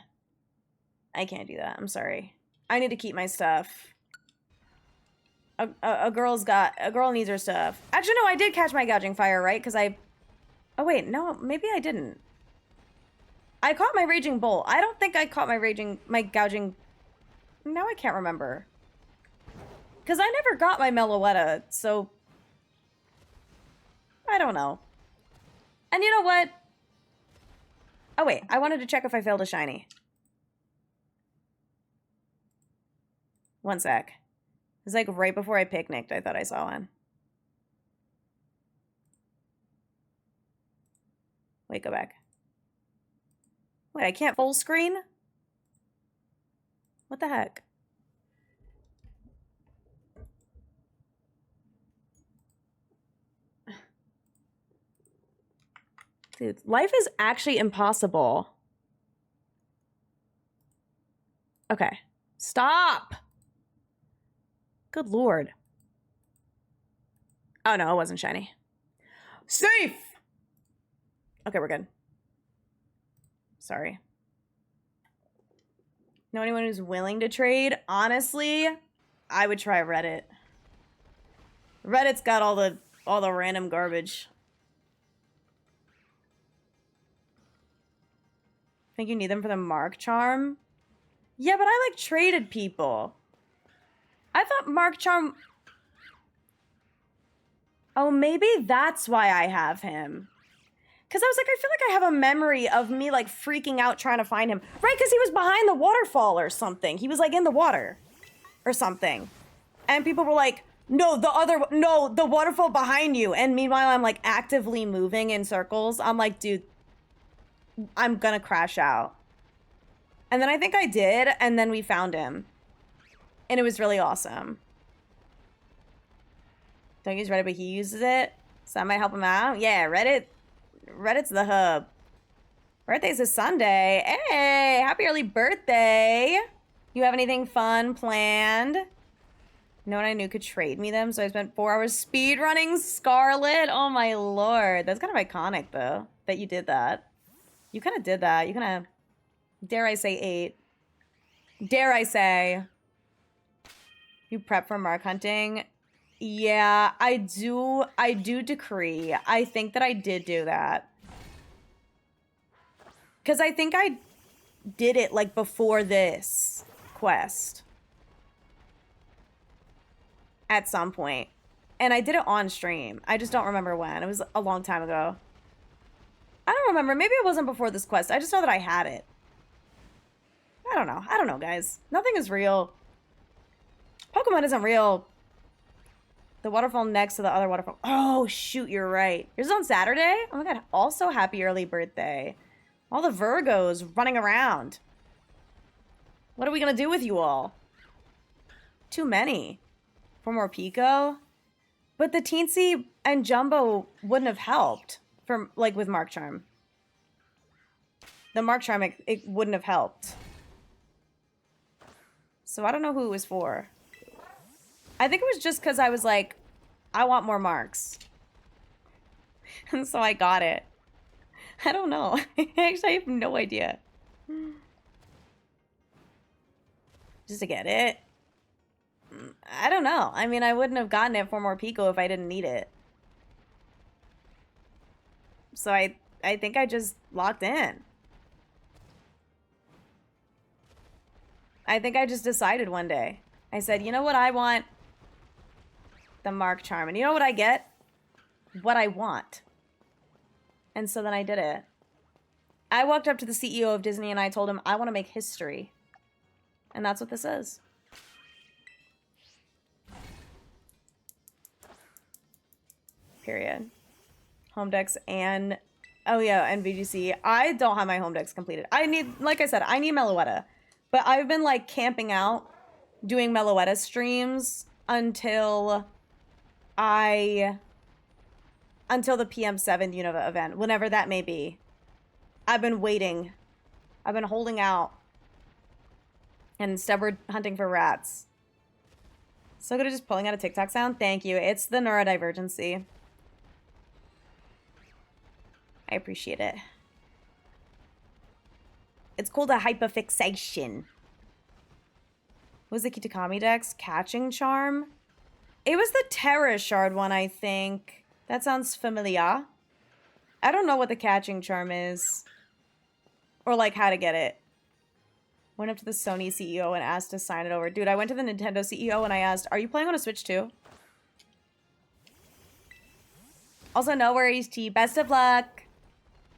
I can't do that. I'm sorry. I need to keep my stuff. A girl needs her stuff. Actually, no, I did catch my gouging fire, right? Because oh wait, no, maybe I didn't. I caught my raging bolt. I don't think I caught my gouging. Now I can't remember. Because I never got my Meloetta, so I don't know. And you know what? Oh wait, I wanted to check if I failed a shiny. One sec. It was like right before I picnicked, I thought I saw one. Wait, go back. Wait, I can't full screen? What the heck? Dude, life is actually impossible. Okay. Stop! Good lord. Oh no, it wasn't shiny. Safe! Okay, we're good. Sorry. Know anyone who's willing to trade? Honestly, I would try Reddit. Reddit's got all the random garbage. Think you need them for the Mark Charm? Yeah, but I like traded people. I thought Mark Charm... Oh, maybe that's why I have him. Because I was like, I feel like I have a memory of me, like, freaking out trying to find him. Right, because he was behind the waterfall or something. He was, like, in the water or something. And people were like, no, the waterfall behind you. And meanwhile, I'm, like, actively moving in circles. I'm like, dude, I'm gonna crash out. And then I think I did, and then we found him. And it was really awesome. Don't use Reddit, but he uses it. So I might help him out. Yeah, Reddit's the hub. Birthday's a Sunday. Hey, happy early birthday. You have anything fun planned? No one I knew could trade me them, so I spent 4 hours speed running Scarlet. Oh my lord. That's kind of iconic, though, that you did that. You kind of did that. You kind of, dare I say, ate. Dare I say. You prep for mark hunting? Yeah, I do decree. I think that I did do that. Because I think I did it, like, before this quest. At some point. And I did it on stream. I just don't remember when. It was a long time ago. I don't remember. Maybe it wasn't before this quest. I just know that I had it. I don't know. I don't know, guys. Nothing is real. Pokemon isn't real. The waterfall next to the other waterfall. Oh, shoot, you're right. Yours is on Saturday? Oh my god. Also, happy early birthday. All the Virgos running around. What are we gonna do with you all? Too many. 4 more Pico? But the Teensy and Jumbo wouldn't have helped. For, like, with Mark Charm. The Mark Charm, it wouldn't have helped. So I don't know who it was for. I think it was just because I was like, I want more marks. And so I got it. I don't know. Actually, I have no idea. Just to get it? I don't know. I mean, I wouldn't have gotten it for more Pico if I didn't need it. So I think I just locked in. I think I just decided one day. I said, you know what I want? The Mark Charm. And you know what I get? What I want. And so then I did it. I walked up to the CEO of Disney and I told him, I want to make history. And that's what this is. Period. Home decks and... Oh yeah, and VGC. I don't have my home decks completed. I need... Like I said, I need Meloetta. But I've been, like, camping out, doing Meloetta streams until the PM7 Unova event, whenever that may be. I've been waiting. I've been holding out. And instead we're hunting for rats. So good at just pulling out a TikTok sound. Thank you. It's the neurodivergency. I appreciate it. It's called a hyperfixation. What was the Kitakami dex? Catching Charm? It was the Terra Shard one, I think. That sounds familiar. I don't know what the catching charm is. Or, like, how to get it. Went up to the Sony CEO and asked to sign it over. Dude, I went to the Nintendo CEO and I asked, are you playing on a Switch too? Also, no worries, T. Best of luck.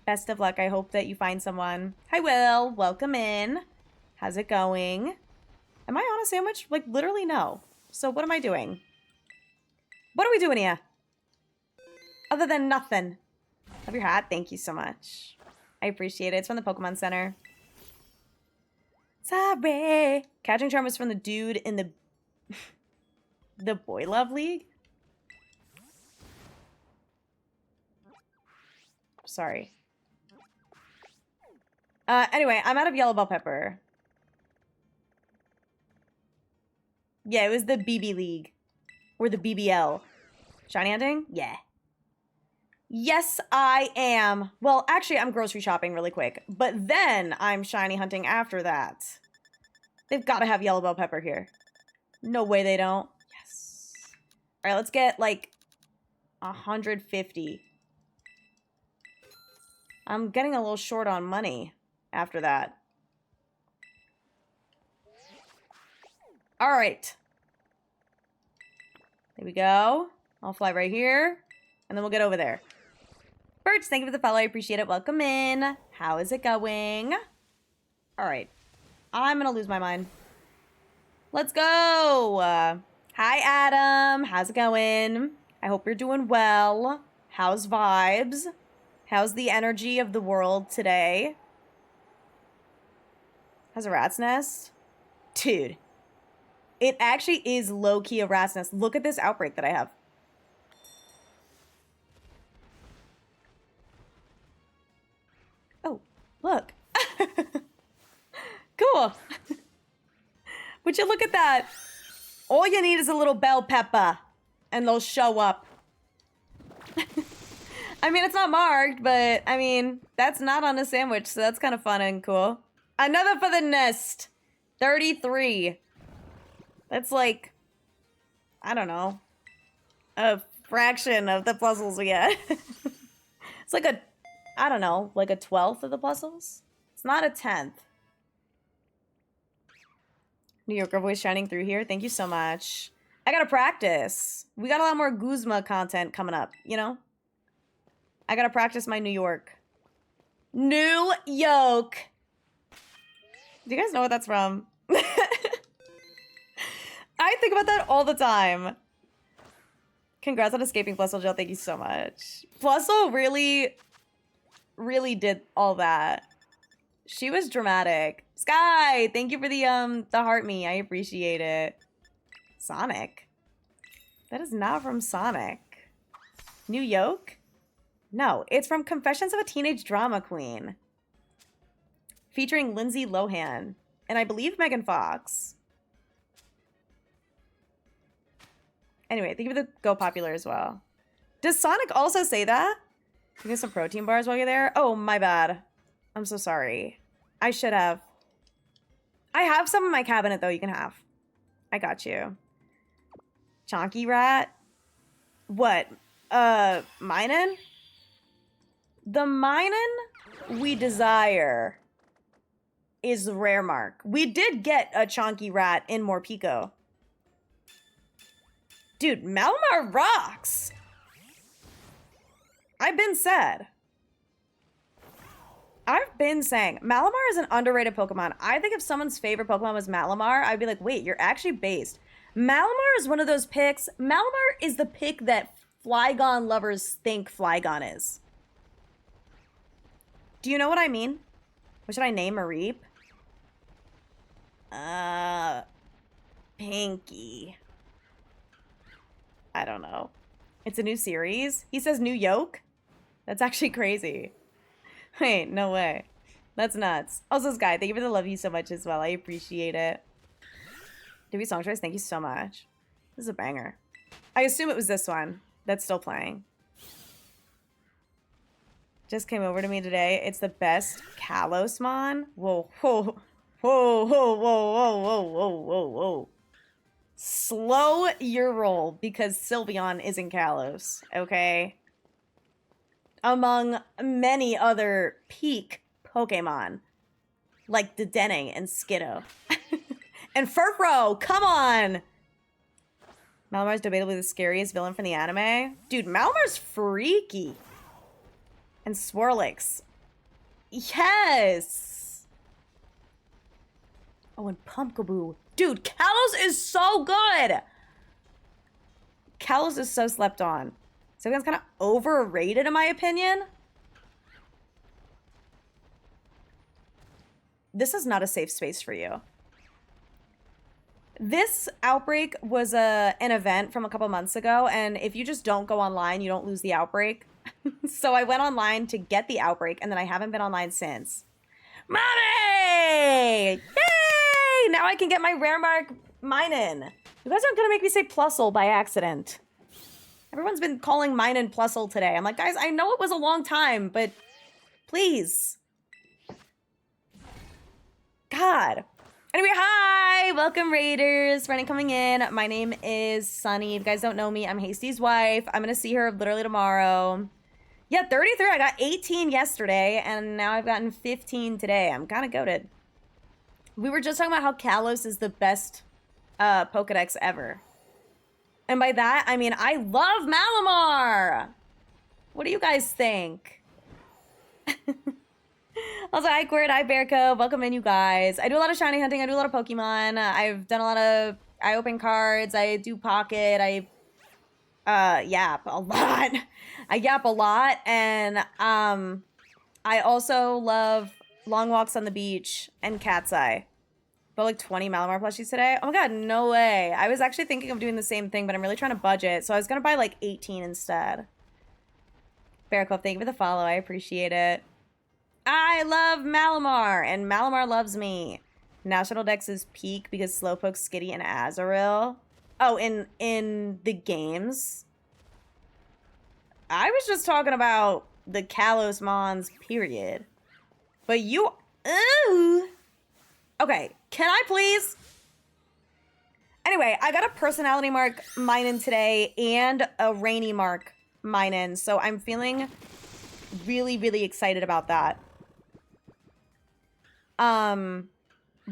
Best of luck. I hope that you find someone. Hi, Will. Welcome in. How's it going? Am I on a sandwich? Like, literally no. So what am I doing? What are we doing here? Other than nothing. Love your hat. Thank you so much. I appreciate it. It's from the Pokemon Center. Sorry. Catching Charm was from the dude in the... the Boy Love League? Sorry. Anyway, I'm out of Yellow Bell Pepper. Yeah, it was the BB League. Or the BBL. Shiny hunting? Yeah. Yes, I am. Well, actually, I'm grocery shopping really quick. But then I'm shiny hunting after that. They've got to have Yellow Bell Pepper here. No way they don't. Yes. All right, let's get, like, 150. I'm getting a little short on money after that. All right. There we go. I'll fly right here, and then we'll get over there. Birch, thank you for the follow. I appreciate it. Welcome in. How is it going? All right. I'm going to lose my mind. Let's go. Hi, Adam. How's it going? I hope you're doing well. How's vibes? How's the energy of the world today? Has a rat's nest? Dude. It actually is low-key a rat's nest. Look at this outbreak that I have. Oh, look. Cool. Would you look at that? All you need is a little bell pepper, and they'll show up. I mean, it's not marked, but, I mean, that's not on a sandwich, so that's kind of fun and cool. Another for the nest. 33. That's like, I don't know, a fraction of the puzzles we get. It's like a, I don't know, like a 12th of the puzzles? It's not a 10th. New Yorker voice shining through here. Thank you so much. I gotta practice. We got a lot more Guzma content coming up, you know? I gotta practice my New York. New York. Do you guys know what that's from? I think about that all the time. Congrats on escaping Plusle Jill. Thank you so much. Plusle really, really did all that. She was dramatic. Sky, thank you for the heart me. I appreciate it. Sonic. That is not from Sonic. New Yoke? No, it's from Confessions of a Teenage Drama Queen. Featuring Lindsay Lohan. And I believe Megan Fox. Anyway, thank you for the Go Popular as well. Does Sonic also say that? You get some protein bars while you're there? Oh, my bad. I'm so sorry. I should have. I have some in my cabinet, though, you can have. I got you. Chonky Rat? What? Minen? The Minen we desire is the rare mark. We did get a Chonky Rat in Morpeko. Dude, Malamar rocks! I've been said. I've been saying, Malamar is an underrated Pokemon. I think if someone's favorite Pokemon was Malamar, I'd be like, wait, you're actually based. Malamar is one of those picks. Malamar is the pick that Flygon lovers think Flygon is. Do you know what I mean? What should I name Mareep? Pinky. I don't know. It's a new series. He says New Yoke? That's actually crazy. Wait, no way. That's nuts. Also, Sky, thank you for the love you so much as well. I appreciate it. Did we song choice? Thank you so much. This is a banger. I assume it was this one that's still playing. Just came over to me today. It's the best Kalosmon. Whoa, whoa, whoa, whoa, whoa, whoa, whoa, whoa, whoa, whoa. Slow your roll because Sylveon isn't Kalos, okay? Among many other peak Pokemon, like Dedenne and Skiddo. And Furfrou, come on! Malamar's debatably the scariest villain from the anime. Dude, Malamar's freaky. And Swirlix. Yes! Oh, and Pumpkaboo. Dude, Kalos is so good! Kalos is so slept on. So it's kind of overrated in my opinion. This is not a safe space for you. This outbreak was an event from a couple months ago, and if you just don't go online, you don't lose the outbreak. So I went online to get the outbreak, and then I haven't been online since. Mommy! Yay! Now I can get my rare mark Minun. You guys aren't gonna make me say Plusle by accident. Everyone's been calling Minun Plusle today. I'm like, guys, I know it was a long time, but please. God. Anyway, hi! Welcome, Raiders. For any coming in, my name is Sunny. If you guys don't know me, I'm Hasty's wife. I'm going to see her literally tomorrow. Yeah, 33. I got 18 yesterday, and now I've gotten 15 today. I'm kind of goated. We were just talking about how Kalos is the best Pokedex ever. And by that, I mean, I love Malamar! What do you guys think? Also, hi Quirt, hi Bearco, welcome in you guys. I do a lot of shiny hunting, I do a lot of Pokemon, I've done a lot of, I open cards, I do pocket, I yap a lot. I yap a lot, and I also love long walks on the beach and cat's eye. Bought like 20 Malamar plushies today. Oh my god, no way. I was actually thinking of doing the same thing, but I'm really trying to budget, so I was gonna buy like 18 instead. Bearco, thank you for the follow, I appreciate it. I love Malamar, and Malamar loves me. National Dex is peak because Slowpoke, Skitty, and Azurill. Oh, in the games? I was just talking about the Kalos Mons, period. But you... Ooh. Okay, can I please? Anyway, I got a personality mark Minun today and a rainy mark Minun, so I'm feeling really, really excited about that.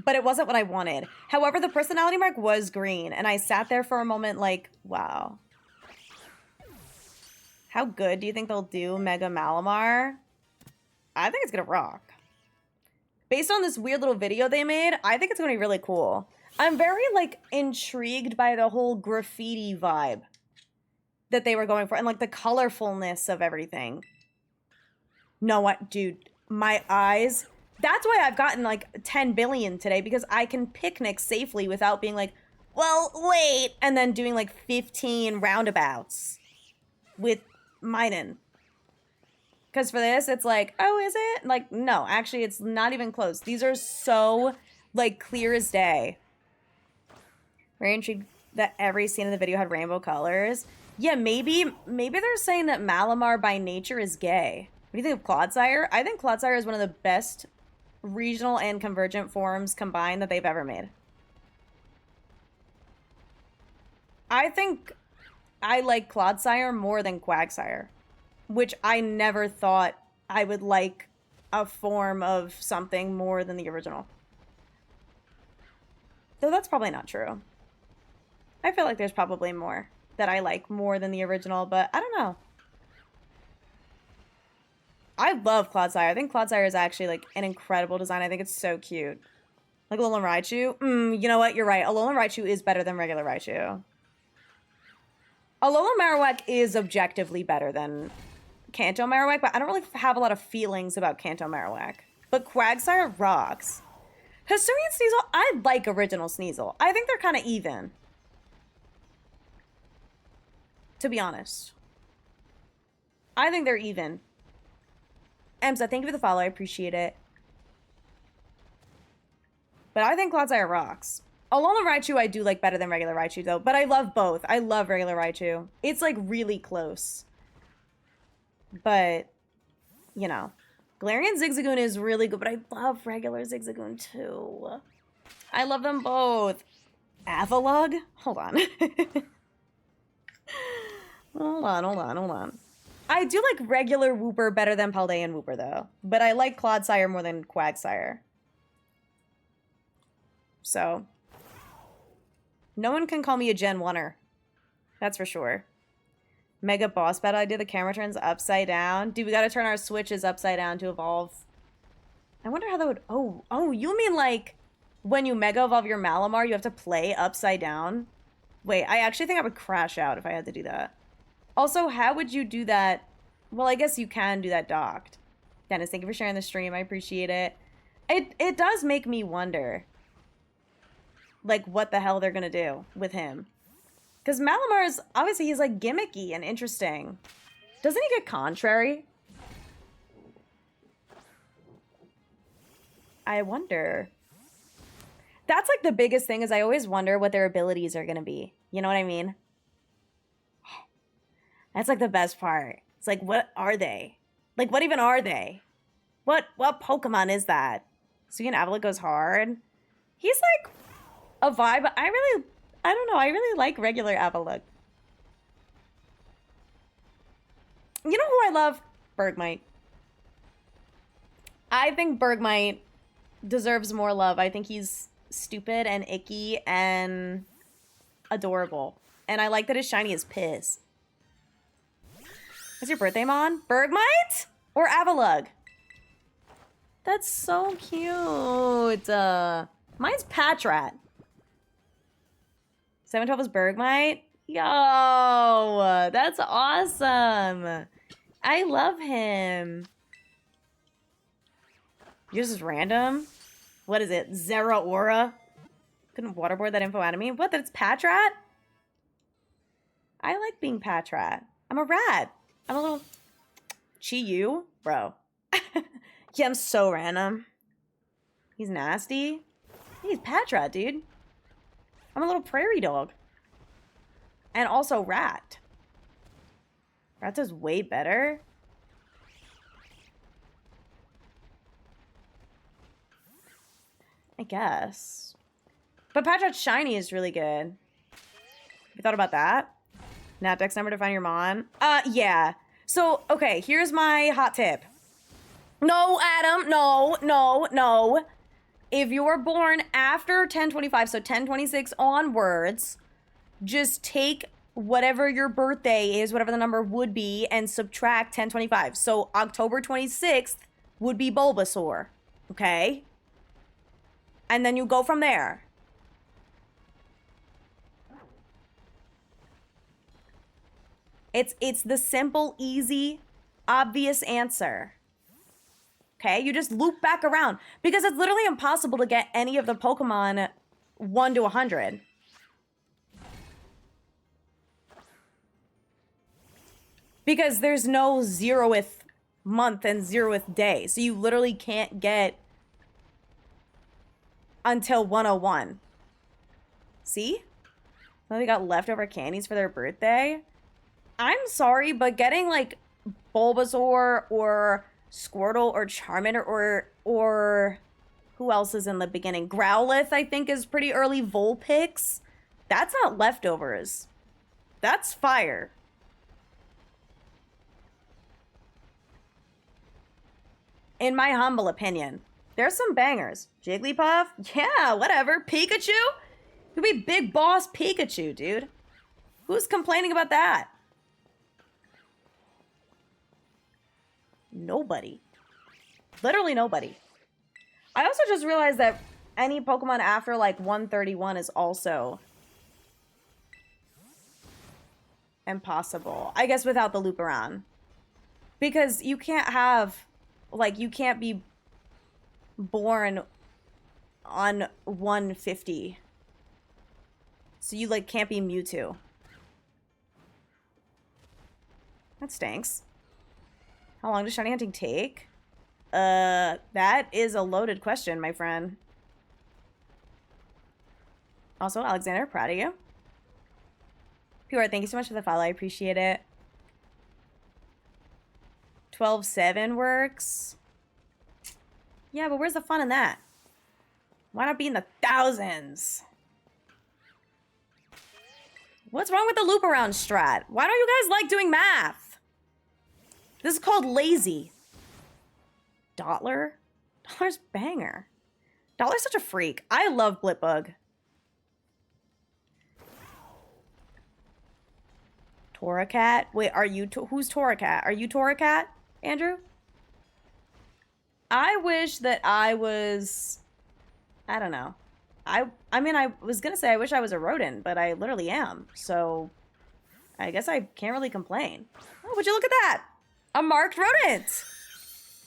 But it wasn't what I wanted. However, the personality mark was green, and I sat there for a moment like, wow. How good do you think they'll do Mega Malamar? I think it's gonna rock. Based on this weird little video they made, I think it's gonna be really cool. I'm very, like, intrigued by the whole graffiti vibe that they were going for, and, like, the colorfulness of everything. No, what, dude, my eyes... That's why I've gotten, like, 10 billion today, because I can picnic safely without being like, well, wait, and then doing, like, 15 roundabouts with Minun. Because for this, it's like, oh, is it? Like, no, actually, it's not even close. These are so, like, clear as day. Very intrigued that every scene in the video had rainbow colors. Yeah, maybe they're saying that Malamar by nature is gay. What do you think of Clodsire? I think Clodsire is one of the best regional and convergent forms combined that they've ever made. I think I like Clodsire more than Quagsire, which I never thought I would like a form of something more than the original. Though that's probably not true. I feel like there's probably more that I like more than the original, but I don't know. I love Clodsire. I think Clodsire is actually, like, an incredible design. I think it's so cute. Like Alolan Raichu? You know what? You're right. Alolan Raichu is better than regular Raichu. Alolan Marowak is objectively better than Kanto Marowak, but I don't really have a lot of feelings about Kanto Marowak. But Quagsire rocks. Hisuian Sneasel, I like original Sneasel. I think they're kind of even. To be honest. I think they're even. Emsa, thank you for the follow. I appreciate it. But I think Clodsire rocks. Alolan Raichu I do like better than regular Raichu, though. But I love both. I love regular Raichu. It's, like, really close. But, you know. Galarian Zigzagoon is really good, but I love regular Zigzagoon, too. I love them both. Avalug? Hold on. Hold on. I do like regular Wooper better than Paldean Wooper, though. But I like Clodsire more than Quagsire. So, no one can call me a Gen 1er. That's for sure. Mega boss battle idea, the camera turns upside down. Dude, we gotta turn our switches upside down to evolve. I wonder how that would... Oh, you mean like when you Mega Evolve your Malamar, you have to play upside down? Wait, I actually think I would crash out if I had to do that. Also, how would you do that? Well, I guess you can do that docked. Dennis, thank you for sharing the stream. I appreciate it. It does make me wonder, like, what the hell they're gonna do with him. Because Malamar's, obviously, he's, like, gimmicky and interesting. Doesn't he get contrary? I wonder. That's, like, the biggest thing is I always wonder what their abilities are gonna be. You know what I mean? That's, like, the best part. It's like, what are they? Like, what even are they? What Pokemon is that? Suian Avalok goes hard. He's, like, a vibe. I don't know. I really like regular Avalok. You know who I love? Bergmite. I think Bergmite deserves more love. I think he's stupid and icky and adorable. And I like that his shiny is piss. What's your birthday, Mon? Bergmite or Avalug? That's so cute. Mine's Patrat. 712 is Bergmite. Yo, that's awesome. I love him. Yours is random. What is it? Zeraora? Couldn't waterboard that info out of me. What? That's Patrat? I like being Patrat. I'm a rat. I'm a little... Chi-Yu? Bro. Yeah, I'm so random. He's nasty. He's Patrat, dude. I'm a little prairie dog. And also rat. Rat does way better. I guess. But Patrat's shiny is really good. You thought about that? Natdex number to find your Mon? Yeah. So, okay, here's my hot tip. No, Adam, no. If you're born after 1025, so 1026 onwards, just take whatever your birthday is, whatever the number would be, and subtract 1025. So October 26th would be Bulbasaur, okay? And then you go from there. It's the simple, easy, obvious answer. Okay, you just loop back around. Because it's literally impossible to get any of the Pokemon 1 to 100. Because there's no 0th month and 0th day. So you literally can't get until 101. See? Well, they got leftover candies for their birthday. I'm sorry, but getting like Bulbasaur or Squirtle or Charmander or who else is in the beginning? Growlithe, I think, is pretty early. Vulpix. That's not leftovers. That's fire. In my humble opinion. There's some bangers. Jigglypuff? Yeah, whatever. Pikachu? Could be Big Boss Pikachu, dude. Who's complaining about that? Nobody. Literally nobody. I also just realized that any Pokemon after like 131 is also impossible. I guess without the loop around. Because you can't have, like, you can't be born on 150. So you, like, can't be Mewtwo. That stinks. How long does shiny hunting take? That is a loaded question, my friend. Also, Alexander, proud of you. Pure, thank you so much for the follow. I appreciate it. 12-7 works. Yeah, but where's the fun in that? Why not be in the thousands? What's wrong with the loop around strat? Why don't you guys like doing math? This is called lazy. Dottler? Dottler's banger. Dottler's such a freak. I love Blipbug. Toracat? Wait, are you... who's Toracat? Are you Toracat, Andrew? I wish that I was... I don't know. I mean, I was gonna say I wish I was a rodent, but I literally am. So, I guess I can't really complain. Oh, would you look at that? A marked rodent!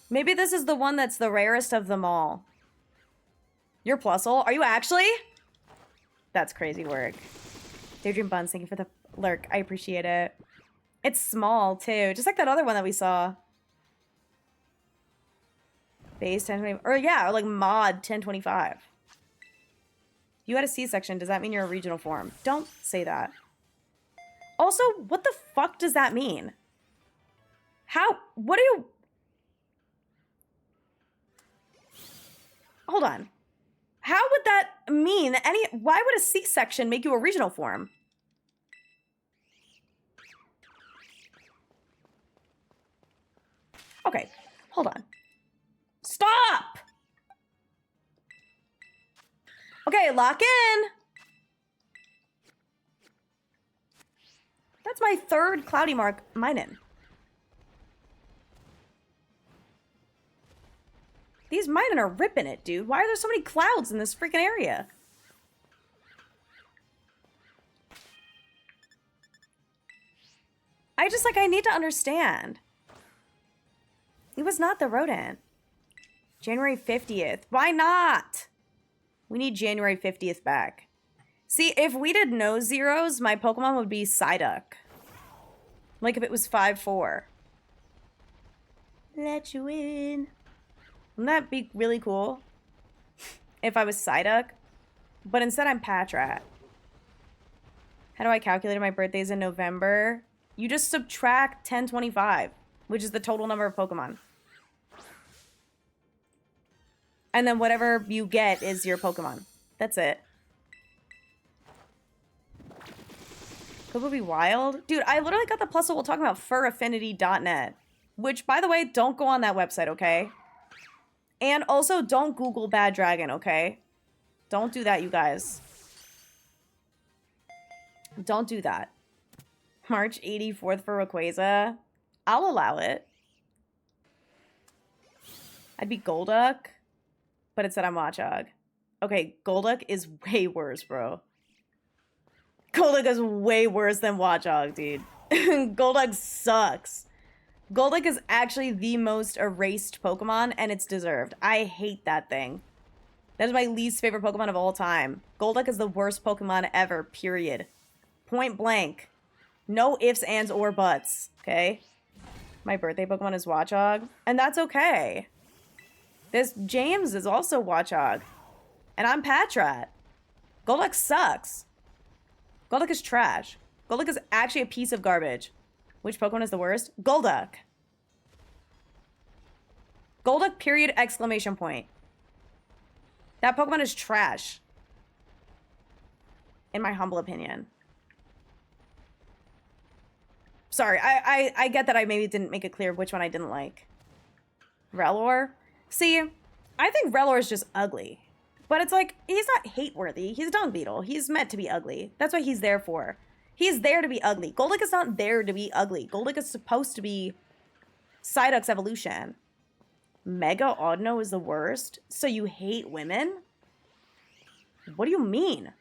Maybe this is the one that's the rarest of them all. You're Plusle? Are you actually? That's crazy work. Daydream Buns, thank you for the lurk. I appreciate it. It's small, too. Just like that other one that we saw. Base 1020... or yeah, or like mod 1025. You had a C-section. Does that mean you're a regional form? Don't say that. Also, what the fuck does that mean? How? What are you... Hold on. How would that mean any... why would a C-section make you a regional form? Okay, hold on. Stop! Okay, lock in. That's my third cloudy mark minin. These minin are ripping it, dude. Why are there so many clouds in this freaking area? I need to understand. It was not the rodent. January 50th. Why not? We need January 50th back. See, if we did no zeros, my Pokemon would be Psyduck. Like if it was 5-4. Let you in. Wouldn't that be really cool? If I was Psyduck? But instead I'm Patrat. How do I calculate my birthday's in November? You just subtract 1025, which is the total number of Pokemon. And then whatever you get is your Pokemon. That's it. Could it be wild? Dude, I literally got the Plusle while talking about furaffinity.net. Which, by the way, don't go on that website, okay? And also, don't Google Bad Dragon, okay? Don't do that, you guys. Don't do that. March 84th for Rayquaza. I'll allow it. I'd be Golduck. But it said I'm Watchog. Okay, Golduck is way worse, bro. Golduck is way worse than Watchog, dude. Golduck sucks. Golduck is actually the most erased Pokemon, and it's deserved. I hate that thing. That is my least favorite Pokemon of all time. Golduck is the worst Pokemon ever, period. Point blank. No ifs, ands, or buts, okay? My birthday Pokemon is Watchog, and that's okay. This James is also Watchog. And I'm Patrat. Golduck sucks. Golduck is trash. Golduck is actually a piece of garbage. Which Pokemon is the worst? Golduck. Golduck, period, exclamation point. That Pokemon is trash. In my humble opinion. Sorry, I get that I maybe didn't make it clear which one I didn't like. Rellor? See, I think Rellor is just ugly. But it's like, he's not hate-worthy. He's a dung beetle. He's meant to be ugly. That's what he's there for. He's there to be ugly. Golduck is not there to be ugly. Golduck is supposed to be Psyduck's evolution. Mega Audino is the worst? So you hate women? What do you mean?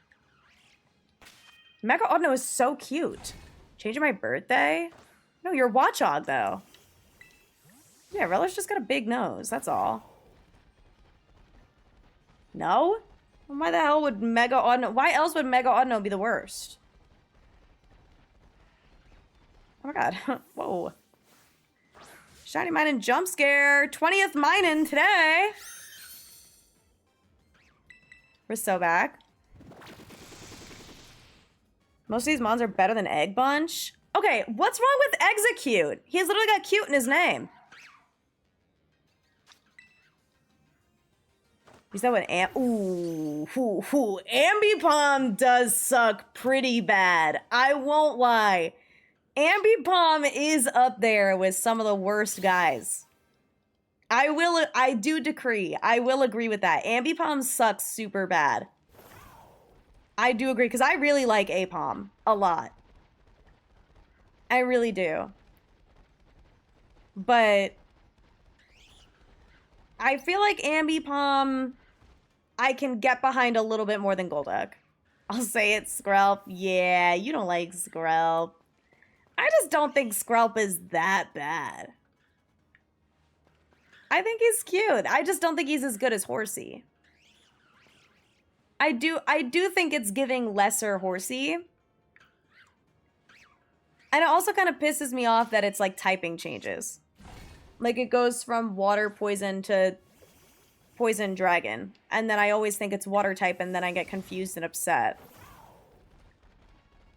Mega Audino is so cute. Changing my birthday? No, you're Watchog, though. Yeah, Rellor's just got a big nose, that's all. No? Why the hell would Mega Audino... Why else would Mega Audino be the worst? Oh my god. Whoa. Shiny Minin jump scare. 20th Minin today. We're so back. Most of these mons are better than Egg Bunch. Okay, what's wrong with Execute? He's literally got cute in his name. Is that what Ambipom does suck pretty bad. I won't lie. Ambipom is up there with some of the worst guys. I will agree with that. Ambipom sucks super bad. I do agree, because I really like Apom a lot. I really do. But I feel like Ambipom I can get behind a little bit more than Golduck. I'll say it's Skrelp. Yeah, you don't like Skrelp. I just don't think Skrelp is that bad. I think he's cute. I just don't think he's as good as Horsey. I do think it's giving lesser Horsey. And it also kind of pisses me off that it's like typing changes. Like it goes from water poison to poison dragon. And then I always think it's water type and then I get confused and upset.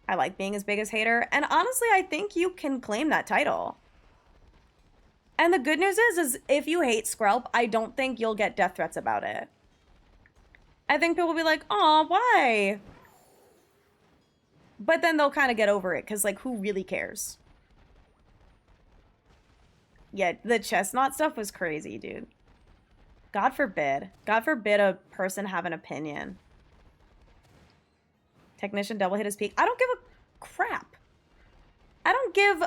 I like being as big as hater. And honestly, I think you can claim that title. And the good news is if you hate Skrelp, I don't think you'll get death threats about it. I think people will be like, "Aw, why?" But then they'll kind of get over it, because, like, who really cares? Yeah, the chestnut stuff was crazy, dude. God forbid. God forbid a person have an opinion. Technician double hit his peak. I don't give a crap. I don't give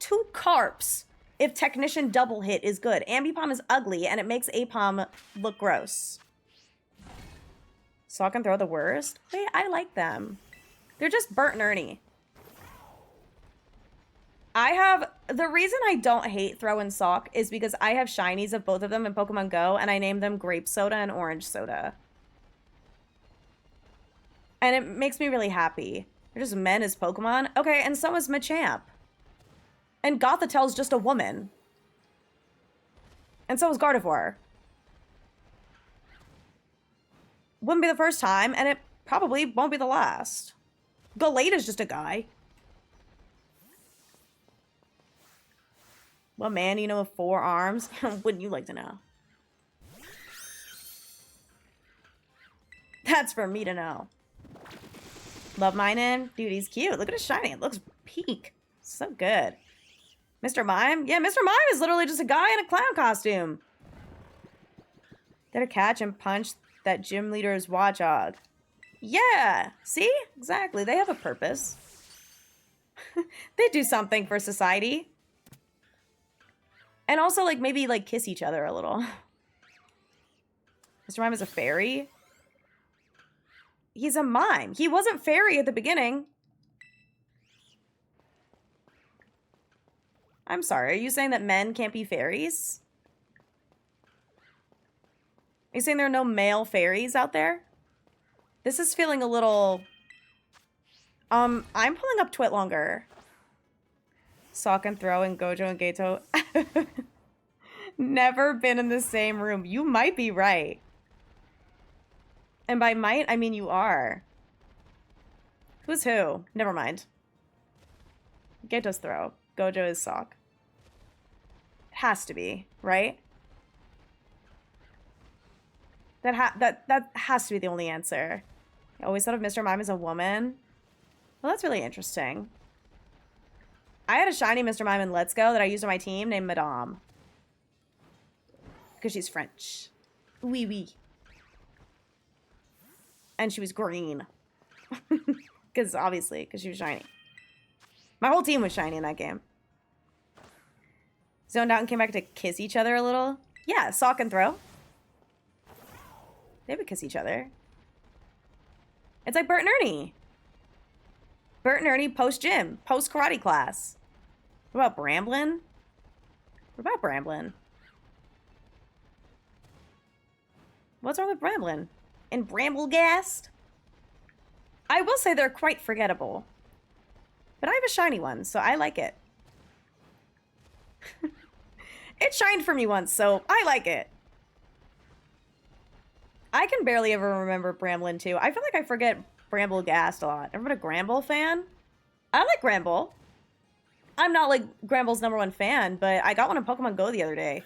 two carps if Technician double hit is good. Ambipom is ugly, and it makes Apom look gross. Sock and throw the worst? Wait, I like them. They're just Bert and Ernie. The reason I don't hate Throw and Sock is because I have shinies of both of them in Pokemon Go, and I named them Grape Soda and Orange Soda. And it makes me really happy. They're just men as Pokemon. Okay, and so is Machamp. And Gothitel's just a woman. And so is Gardevoir. Wouldn't be the first time, and it probably won't be the last. Gallada's just a guy. What man do you know with 4 arms? Wouldn't you like to know? That's for me to know. Love Minin? Dude, he's cute. Look at his shiny. It looks peak. So good. Mr. Mime? Yeah, Mr. Mime is literally just a guy in a clown costume. There to catch and punch that gym leader's watchog. Yeah, see? Exactly. They have a purpose. They do something for society. And also, like, maybe, like, kiss each other a little. Mr. Mime is a fairy? He's a mime. He wasn't fairy at the beginning. I'm sorry, are you saying that men can't be fairies? Are you saying there are no male fairies out there? This is feeling a little... I'm pulling up Twit longer. Sock and Throw and Gojo and Gato. Never been in the same room. You might be right. And by might, I mean you are. Who's who? Never mind. Gato's Throw. Gojo is Sock. It has to be, right? That has to be the only answer. I always thought of Mr. Mime as a woman. Well, that's really interesting. I had a shiny Mr. Mime in Let's Go that I used on my team named Madame. Because she's French. Oui, oui. And she was green. Because, obviously, because she was shiny. My whole team was shiny in that game. Zoned out and came back to kiss each other a little. Yeah, Sock and Throw. They would kiss each other. It's like Bert and Ernie. Bert and Ernie post-gym, post-karate class. What about Bramblin? What about Bramblin? What's wrong with Bramblin? And Bramblegast? I will say they're quite forgettable. But I have a shiny one, so I like it. It shined for me once, so I like it. I can barely ever remember Bramblin too. I feel like I forget Bramblegast a lot. Ever been a Gramble fan? I like Gramble. I'm not like Gramble's #1 fan, but I got one in Pokemon Go the other day.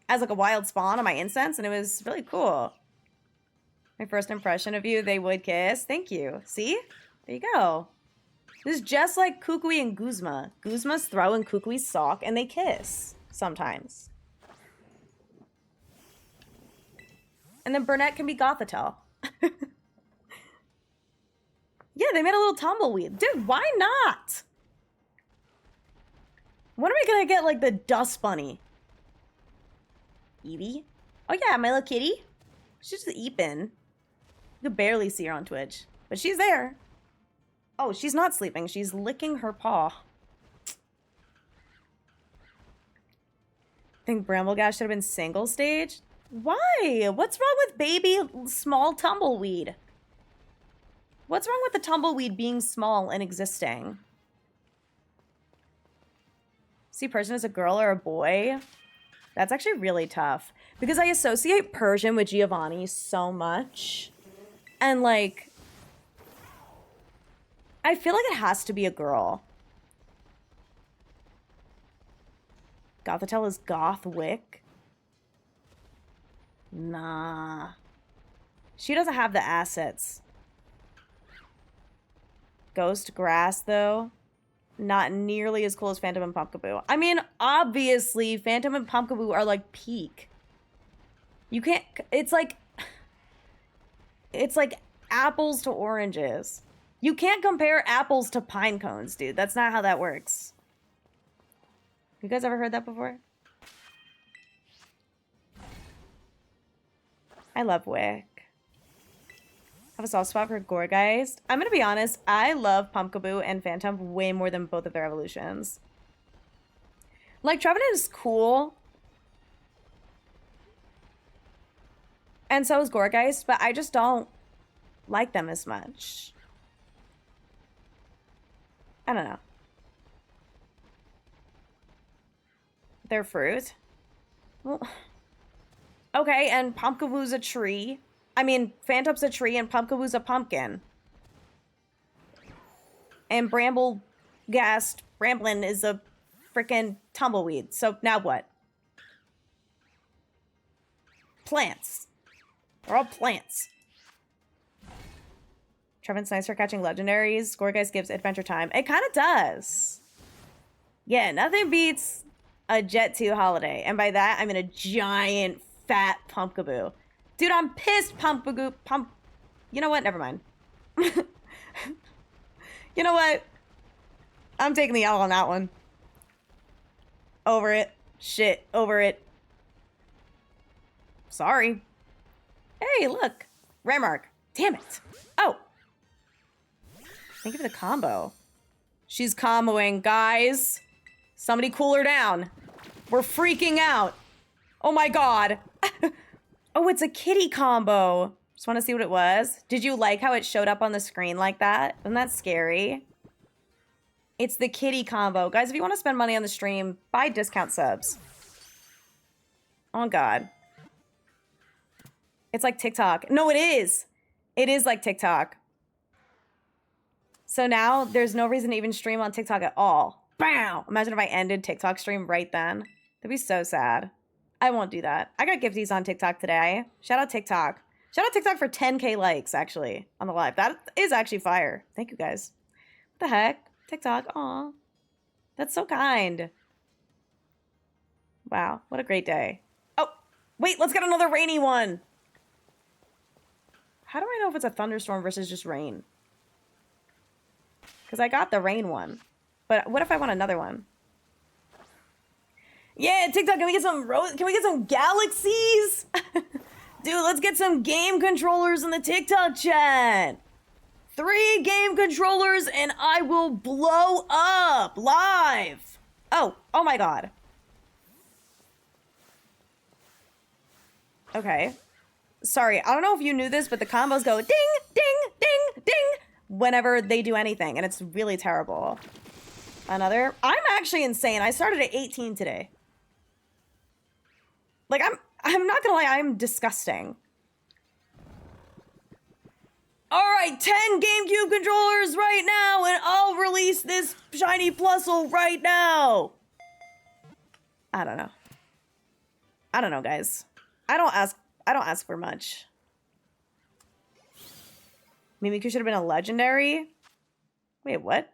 as like a wild spawn on my incense, and it was really cool. My first impression of you, they would kiss. Thank you. See? There you go. This is just like Kukui and Guzma. Guzma's throwing Kukui's sock, and they kiss sometimes. And then Burnett can be Gothitelle. Yeah, they made a little tumbleweed. Dude, why not? When are we gonna get, like, the dust bunny? Evie? Oh, yeah, my little kitty. She's just eeping. You could barely see her on Twitch. But she's there. Oh, she's not sleeping. She's licking her paw. Think Bramblegash should have been single stage? Why? What's wrong with baby small tumbleweed? What's wrong with the tumbleweed being small and existing? See Persian as a girl or a boy? That's actually really tough. Because I associate Persian with Giovanni so much. And like, I feel like it has to be a girl. Gothitelle is Gothwick. Nah. She doesn't have the assets. Ghost Grass, though. Not nearly as cool as Phantom and Pumpkaboo. I mean, obviously, Phantom and Pumpkaboo are like peak. You can't... It's like apples to oranges. You can't compare apples to pine cones, dude. That's not how that works. You guys ever heard that before? I love Wick. I have a soft spot for Gorgeist. I'm gonna be honest, I love Pumpkaboo and Phantom way more than both of their evolutions. Like, Trevenant is cool. And so is Gorgeist, but I just don't like them as much. I don't know. They're fruit. Well, okay, and Pumpkaboo's a tree. I mean, Phantom's a tree and Pumpkaboo's a pumpkin. And Bramblin is a freaking tumbleweed. So now what? Plants. They're all plants. Trevenant's nice for catching legendaries. Gorgeist gives Adventure Time. It kind of does. Yeah, nothing beats a Jet 2 holiday. And by that, I mean a giant, fat Pumpkaboo. Dude, I'm pissed, Pumpkaboo. You know what? Never mind. You know what? I'm taking the L on that one. Over it. Shit. Over it. Sorry. Hey, look. Ramark. Damn it. Oh. Thank you for the combo. She's comboing, guys. Somebody cool her down. We're freaking out. Oh my god. Oh, it's a kitty combo. Just want to see what it was. Did you like how it showed up on the screen like that? Isn't that scary? It's the kitty combo. Guys, if you want to spend money on the stream, buy discount subs. Oh, God. It's like TikTok. No, it is. It is like TikTok. So now there's no reason to even stream on TikTok at all. Bam! Imagine if I ended TikTok stream right then. That'd be so sad. I won't do that. I got gifties on TikTok today. Shout out TikTok. Shout out TikTok for 10K likes, actually, on the live. That is actually fire. Thank you, guys. What the heck? TikTok. Aw. That's so kind. Wow. What a great day. Oh, wait. Let's get another rainy one. How do I know if it's a thunderstorm versus just rain? Because I got the rain one. But what if I want another one? Yeah, TikTok, can we get some galaxies? Dude, let's get some game controllers in the TikTok chat. 3 game controllers and I will blow up live. Oh my god. Okay. Sorry, I don't know if you knew this, but the combos go ding, ding, ding, ding whenever they do anything, and it's really terrible. Another. I'm actually insane. I started at 18 today. Like, I'm not gonna lie, I'm disgusting. Alright, 10 GameCube controllers right now, and I'll release this shiny Plusle right now. I don't know. I don't know, guys. I don't ask for much. Mimikyu should have been a legendary. Wait, what?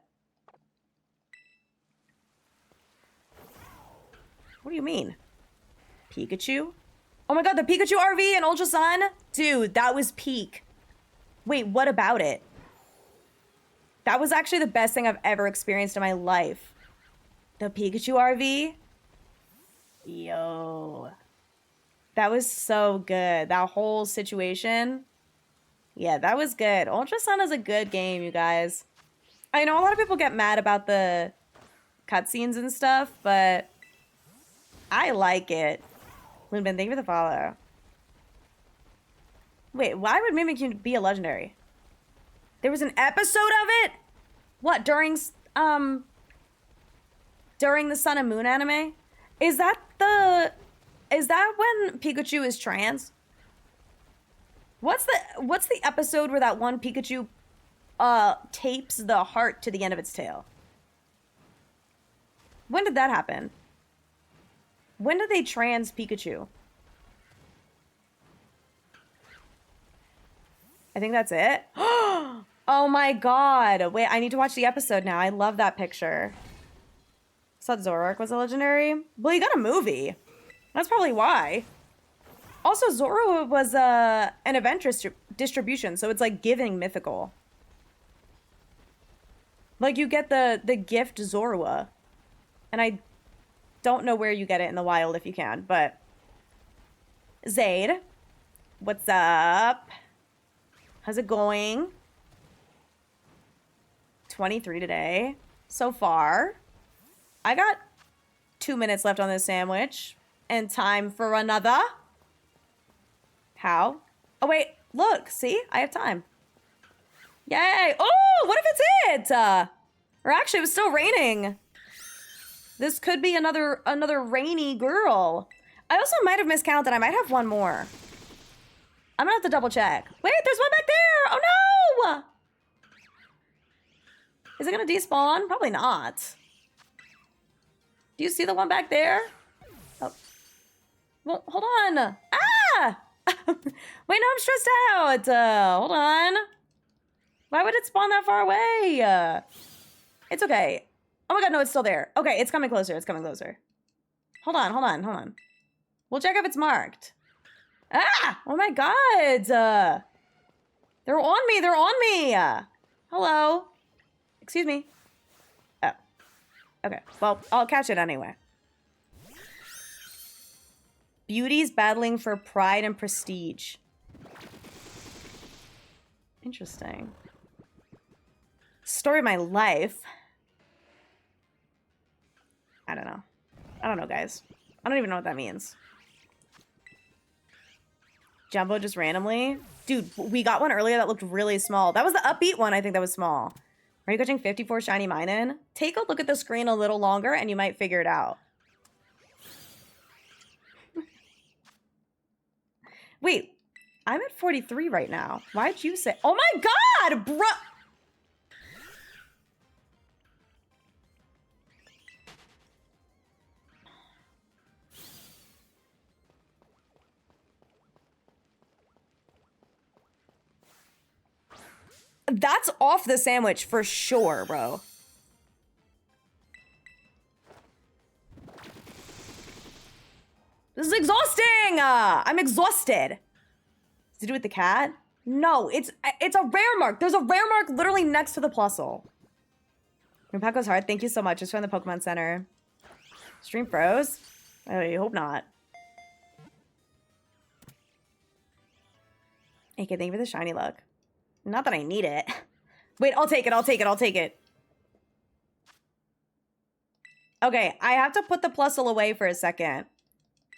What do you mean? Pikachu? Oh my god, the Pikachu RV in Ultra Sun? Dude, that was peak. Wait, what about it? That was actually the best thing I've ever experienced in my life. The Pikachu RV? Yo. That was so good. That whole situation. Yeah, that was good. Ultra Sun is a good game, you guys. I know a lot of people get mad about the cutscenes and stuff, but I like it. Moonbin, thank you for the follow. Wait, why would Mimikyu be a legendary? There was an episode of it? What, during the Sun and Moon anime? Is that when Pikachu is trans? What's the episode where that one Pikachu tapes the heart to the end of its tail? When did that happen? When did they trans Pikachu? I think that's it. Oh my god. Wait, I need to watch the episode now. I love that picture. I thought Zoroark was a legendary. Well, he got a movie. That's probably why. Also, Zoro was an event distribution, so it's like giving mythical. Like you get the gift Zorua. And I don't know where you get it in the wild if you can, but Zaid, what's up? How's it going? 23 today so far. I got 2 minutes left on this sandwich and time for another. How? Oh wait, look, see, I have time. Yay! Oh, what if it's it? Or actually, it was still raining. This could be another rainy girl. I also might have miscounted. I might have one more. I'm gonna have to double check. Wait, there's one back there! Oh no! Is it gonna despawn? Probably not. Do you see the one back there? Oh. Well, hold on. Ah! Wait, no, I'm stressed out. Hold on. Why would it spawn that far away? It's okay. Oh my god, no, it's still there. Okay, it's coming closer. It's coming closer. Hold on, hold on, hold on. We'll check if it's marked. Ah! Oh my god! They're on me! They're on me! Hello? Excuse me. Oh. Okay, well, I'll catch it anyway. Beauties battling for pride and prestige. Interesting. Story of my life. I don't know. I don't know, guys. I don't even know what that means. Jumbo just randomly? Dude, we got one earlier that looked really small. That was the upbeat one, I think that was small. Are you catching 54 shiny mine-in? Take a look at the screen a little longer and you might figure it out. Wait, I'm at 43 right now. Why'd you say? Oh my god, bro! That's off the sandwich for sure, bro. This is exhausting! I'm exhausted. Does it do with the cat? No, it's a rare mark. There's a rare mark literally next to the plusle. Your pack goes hard. Thank you so much. Just from the Pokemon Center. Stream froze? I hope not. Okay, thank you for the shiny luck. Not that I need it. Wait, I'll take it. I'll take it. I'll take it. Okay, I have to put the plusle away for a second.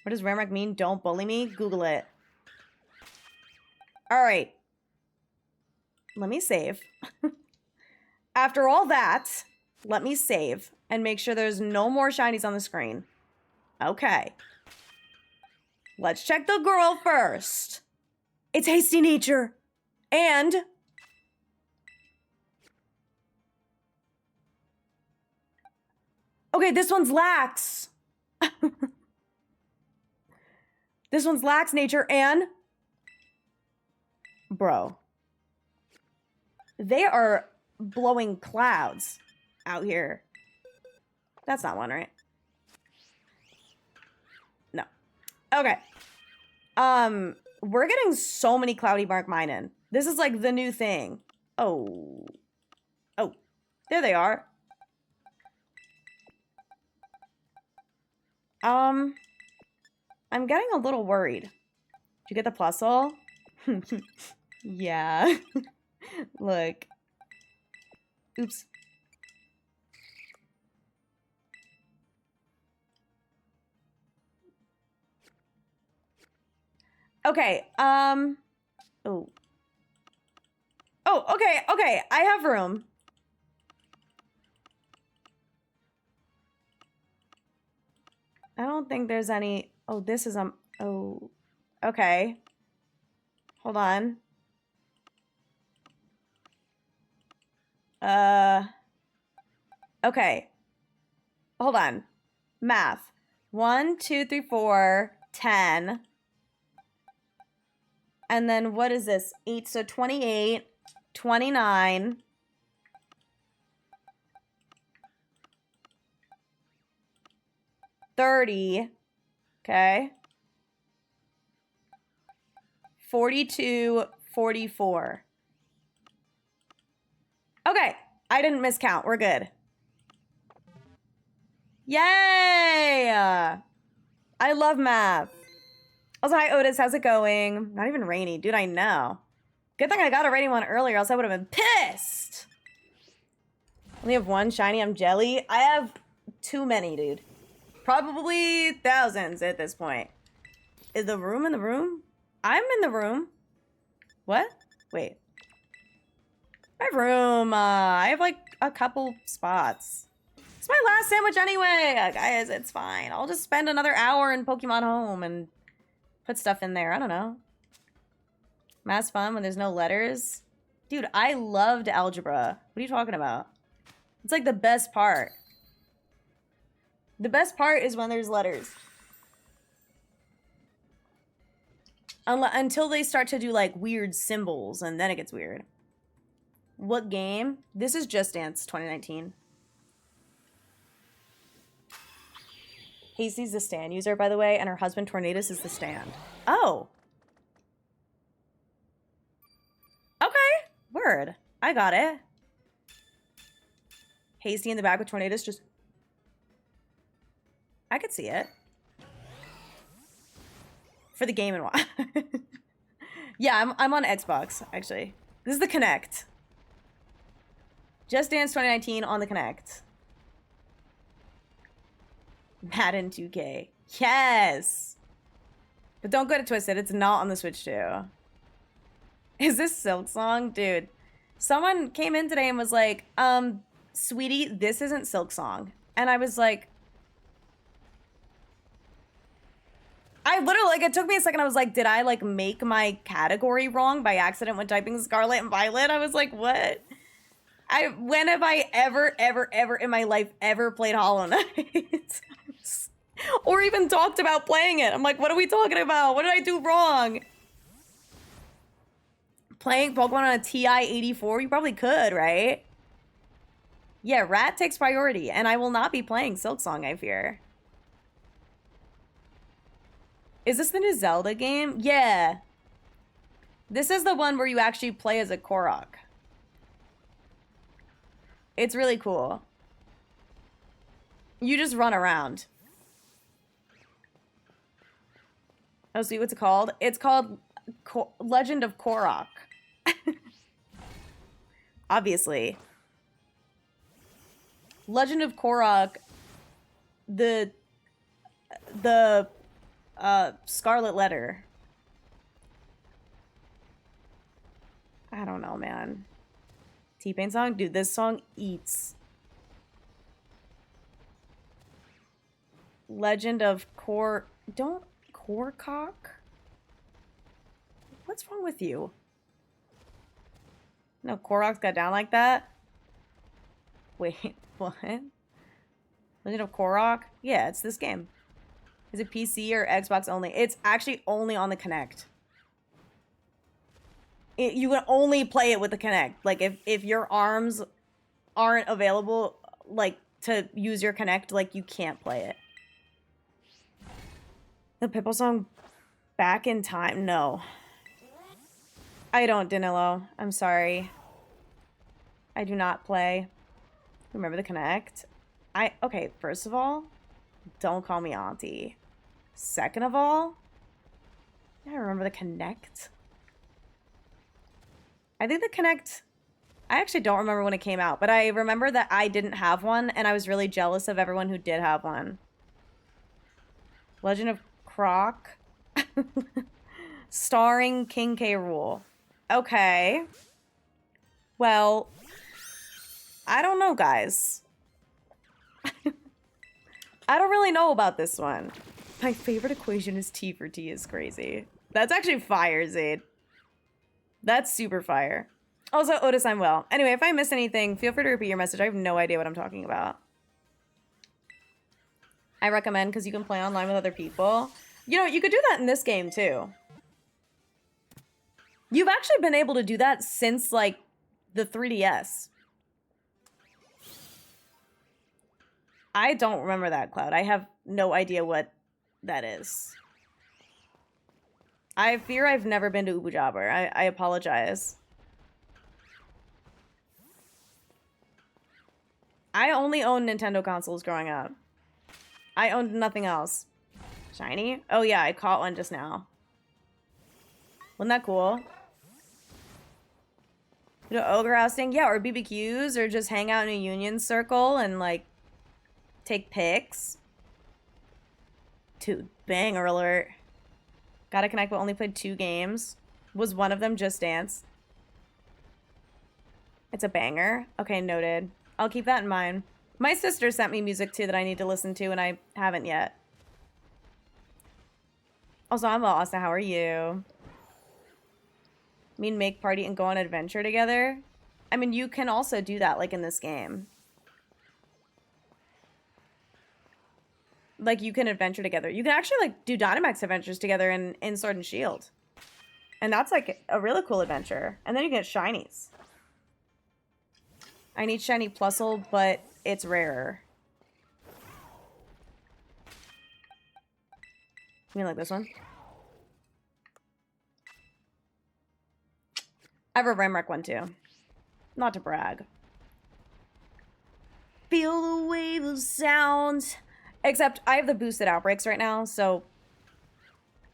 What does rare mark mean? Don't bully me? Google it. All right. Let me save. After all that, let me save and make sure there's no more shinies on the screen. Okay. Let's check the girl first. It's Hasty Nature. And okay, this one's lax. This one's lax nature and... Bro. They are blowing clouds out here. That's not one, right? No. Okay. We're getting so many cloudy bark mining. This is like the new thing. Oh. Oh. There they are. I'm getting a little worried. Did you get the plus hole? Yeah. Look. Oops. Okay, oh. Oh, okay, I have room. I don't think there's any... Oh, this is, oh. Okay. Hold on. Okay. Hold on. Math. 1, 2, 3, 4, 10. And then what is this? 8, so 28, 29. 30. Okay. 42, 44. Okay. I didn't miscount. We're good. Yay! I love math. Also, hi Otis, how's it going? Not even rainy. Dude, I know. Good thing I got a rainy one earlier, else I would have been pissed. Only have one shiny, I'm jelly. I have too many, dude. Probably thousands at this point. Is the room in the room? I'm in the room. What? Wait. My room, I have like a couple spots. It's my last sandwich anyway. Guys, it's fine. I'll just spend another hour in Pokemon Home and put stuff in there. I don't know. Math's fun when there's no letters. Dude, I loved algebra. What are you talking about? It's like the best part. The best part is when there's letters. Until they start to do like weird symbols and then it gets weird. What game? This is Just Dance 2019. Hazy's the stand user, by the way, and her husband Tornadus is the stand. Oh. Okay. Word. I got it. Hazy in the back with Tornadus just... I could see it. For the Game & Watch. Yeah, I'm on Xbox, actually. This is the Kinect. Just Dance 2019 on the Kinect. Madden 2K. Yes! But don't get it twisted. It's not on the Switch, too. Is this Silk Song? Dude. Someone came in today and was like, sweetie, this isn't Silk Song. And I was like... I literally, like, it took me a second. I was like, did I, like, make my category wrong by accident when typing Scarlet and Violet? I was like, what? When have I ever in my life ever played Hollow Knight? Or even talked about playing it. I'm like, what are we talking about? What did I do wrong? Playing Pokemon on a TI-84? You probably could, right? Yeah, Rat takes priority, and I will not be playing Silk Song, I fear. Is this the new Zelda game? Yeah. This is the one where you actually play as a Korok. It's really cool. You just run around. Oh, see what's it called? It's called Legend of Korok. Obviously. Legend of Korok, the Scarlet Letter. I don't know, man. T-Pain song? Dude, this song eats. Legend of Korok? What's wrong with you? No, Korok's got down like that? Wait, what? Legend of Korok? Yeah, it's this game. Is it PC or Xbox only? It's actually only on the Kinect. You can only play it with the Kinect. Like, if your arms aren't available, like, to use your Kinect, like, you can't play it. The Pitbull song, Back in Time? No. I don't, Danilo. I'm sorry. I do not play. Remember the Kinect? Okay, first of all, don't call me auntie. Second of all, I remember the Kinect. I think the Kinect, I actually don't remember when it came out, but I remember that I didn't have one, and I was really jealous of everyone who did have one. Legend of Croc. Starring King K. Rool. Okay. Well, I don't know, guys. I don't really know about this one. My favorite equation is T for T is crazy. That's actually fire, Zaid. That's super fire. Also, Otis, I'm well. Anyway, if I miss anything, feel free to repeat your message. I have no idea what I'm talking about. I recommend because you can play online with other people. You know, you could do that in this game, too. You've actually been able to do that since, like, the 3DS. I don't remember that, Cloud. I have no idea what that is. I fear I've never been to Ubu Jabber. I apologize. I only owned Nintendo consoles growing up. I owned nothing else. Shiny? Oh yeah, I caught one just now. Wasn't that cool? You know, ogre ousting? Yeah, or BBQs, or just hang out in a union circle and, like, take pics. Dude, banger alert. Gotta connect, but only played 2 games. Was one of them Just Dance? It's a banger. Okay, noted. I'll keep that in mind. My sister sent me music, too, that I need to listen to, and I haven't yet. Also, I'm well, Asta. How are you? Mean make party and go on adventure together? I mean, you can also do that, like, in this game. Like, you can adventure together. You can actually, like, do Dynamax adventures together in Sword and Shield. And that's, like, a really cool adventure. And then you get shinies. I need shiny Plusle, but it's rarer. You mean like this one? I have a Ramwreck one, too. Not to brag. Feel the wave of sound. Except, I have the boosted outbreaks right now, so...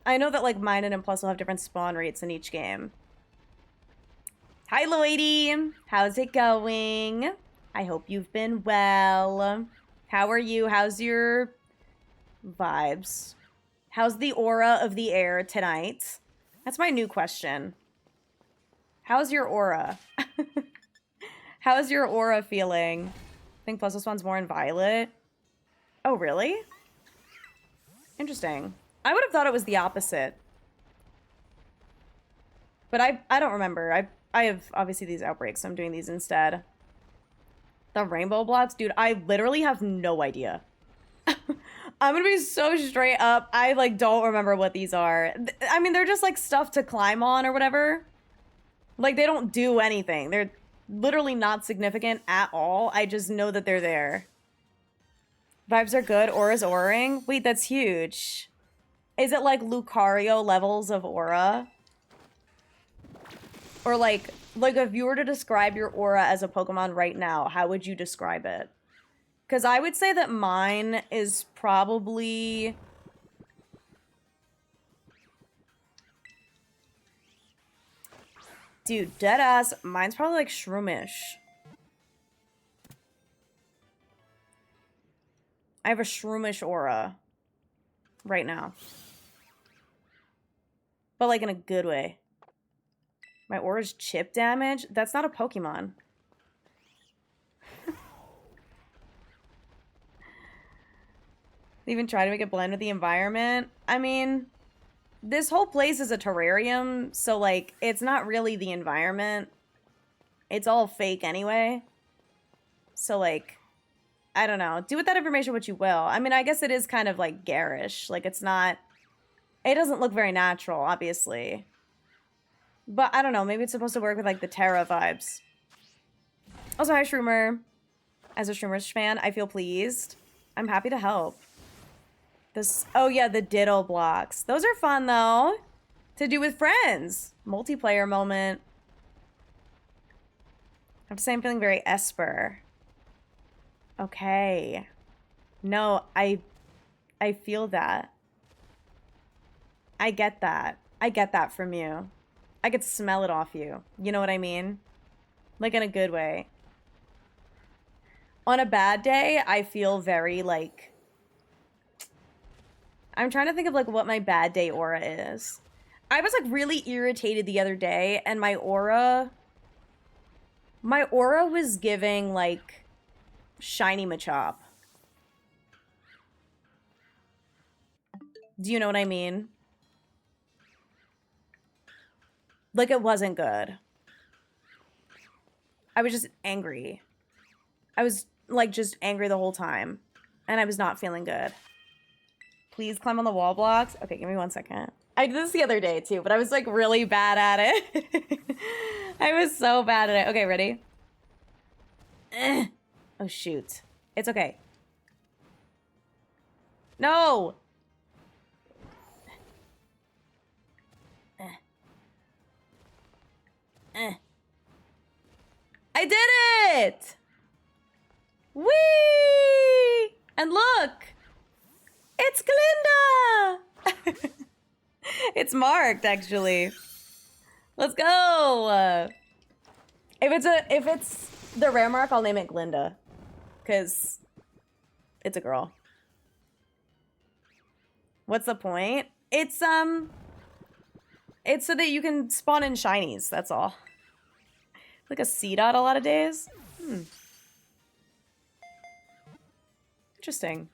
I know that, like, mine and Plus will have different spawn rates in each game. Hi, Lloydie! How's it going? I hope you've been well. How are you? How's your... vibes? How's the aura of the air tonight? That's my new question. How's your aura? How's your aura feeling? I think Plus spawns more in Violet. Oh, really? Interesting. I would have thought it was the opposite. But I don't remember. I have, obviously, these outbreaks, so I'm doing these instead. The rainbow blocks? Dude, I literally have no idea. I'm gonna be so straight up. I, like, don't remember what these are. I mean, they're just, like, stuff to climb on or whatever. Like, they don't do anything. They're literally not significant at all. I just know that they're there. Vibes are good. Aura's auraing. Wait, that's huge. Is it, like, Lucario levels of aura? Or, like, if you were to describe your aura as a Pokemon right now, how would you describe it? Because I would say that mine is probably... Dude, deadass, mine's probably, like, Shroomish. I have a Shroomish aura right now. But, like, in a good way. My aura's chip damage? That's not a Pokemon. They even try to make it blend with the environment. I mean, this whole place is a terrarium, so, like, it's not really the environment. It's all fake anyway. So, like, I don't know. Do with that information what you will. I mean, I guess it is kind of like garish. Like it's not, it doesn't look very natural, obviously. But I don't know. Maybe it's supposed to work with like the Terra vibes. Also, hi Shroomer. As a Shroomer's fan, I feel pleased. I'm happy to help. This, oh yeah, the diddle blocks. Those are fun though. To do with friends. Multiplayer moment. I have to say I'm feeling very Esper. Okay. No, I feel that. I get that. I get that from you. I could smell it off you. You know what I mean? Like in a good way. On a bad day, I feel very like... I'm trying to think of like what my bad day aura is. I was like really irritated the other day and my aura was giving like shiny Machop. Do you know what I mean? Like it wasn't good. I was just angry. I was like just angry the whole time and I was not feeling good. Please climb on the wall blocks. Okay, give me 1 second. I did this the other day too, but I was like really bad at it. I was so bad at it. Okay, ready? Oh shoot. It's okay. No! I did it! Whee! And look! It's Glinda! It's marked, actually. Let's go! If it's the rare mark, I'll name it Glinda. Because it's a girl. What's the point? It's so that you can spawn in shinies, that's all. Like a C-dot a lot of days? Interesting.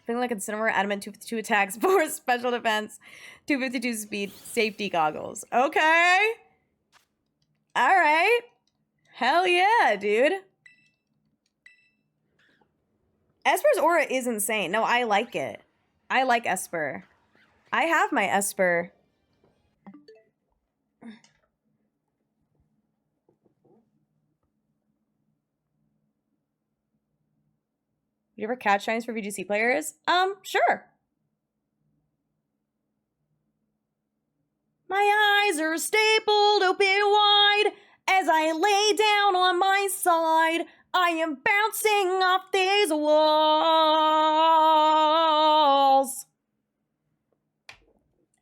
Feeling like Incineroar, Adamant, 252 attacks, 4 special defense, 252 speed, safety goggles. Okay. Alright. Hell yeah, dude. Esper's aura is insane. No, I like it. I like Esper. I have my Esper. You ever catch shinies for VGC players? Sure. My eyes are stapled open wide as I lay down on my side. I am bouncing off these walls.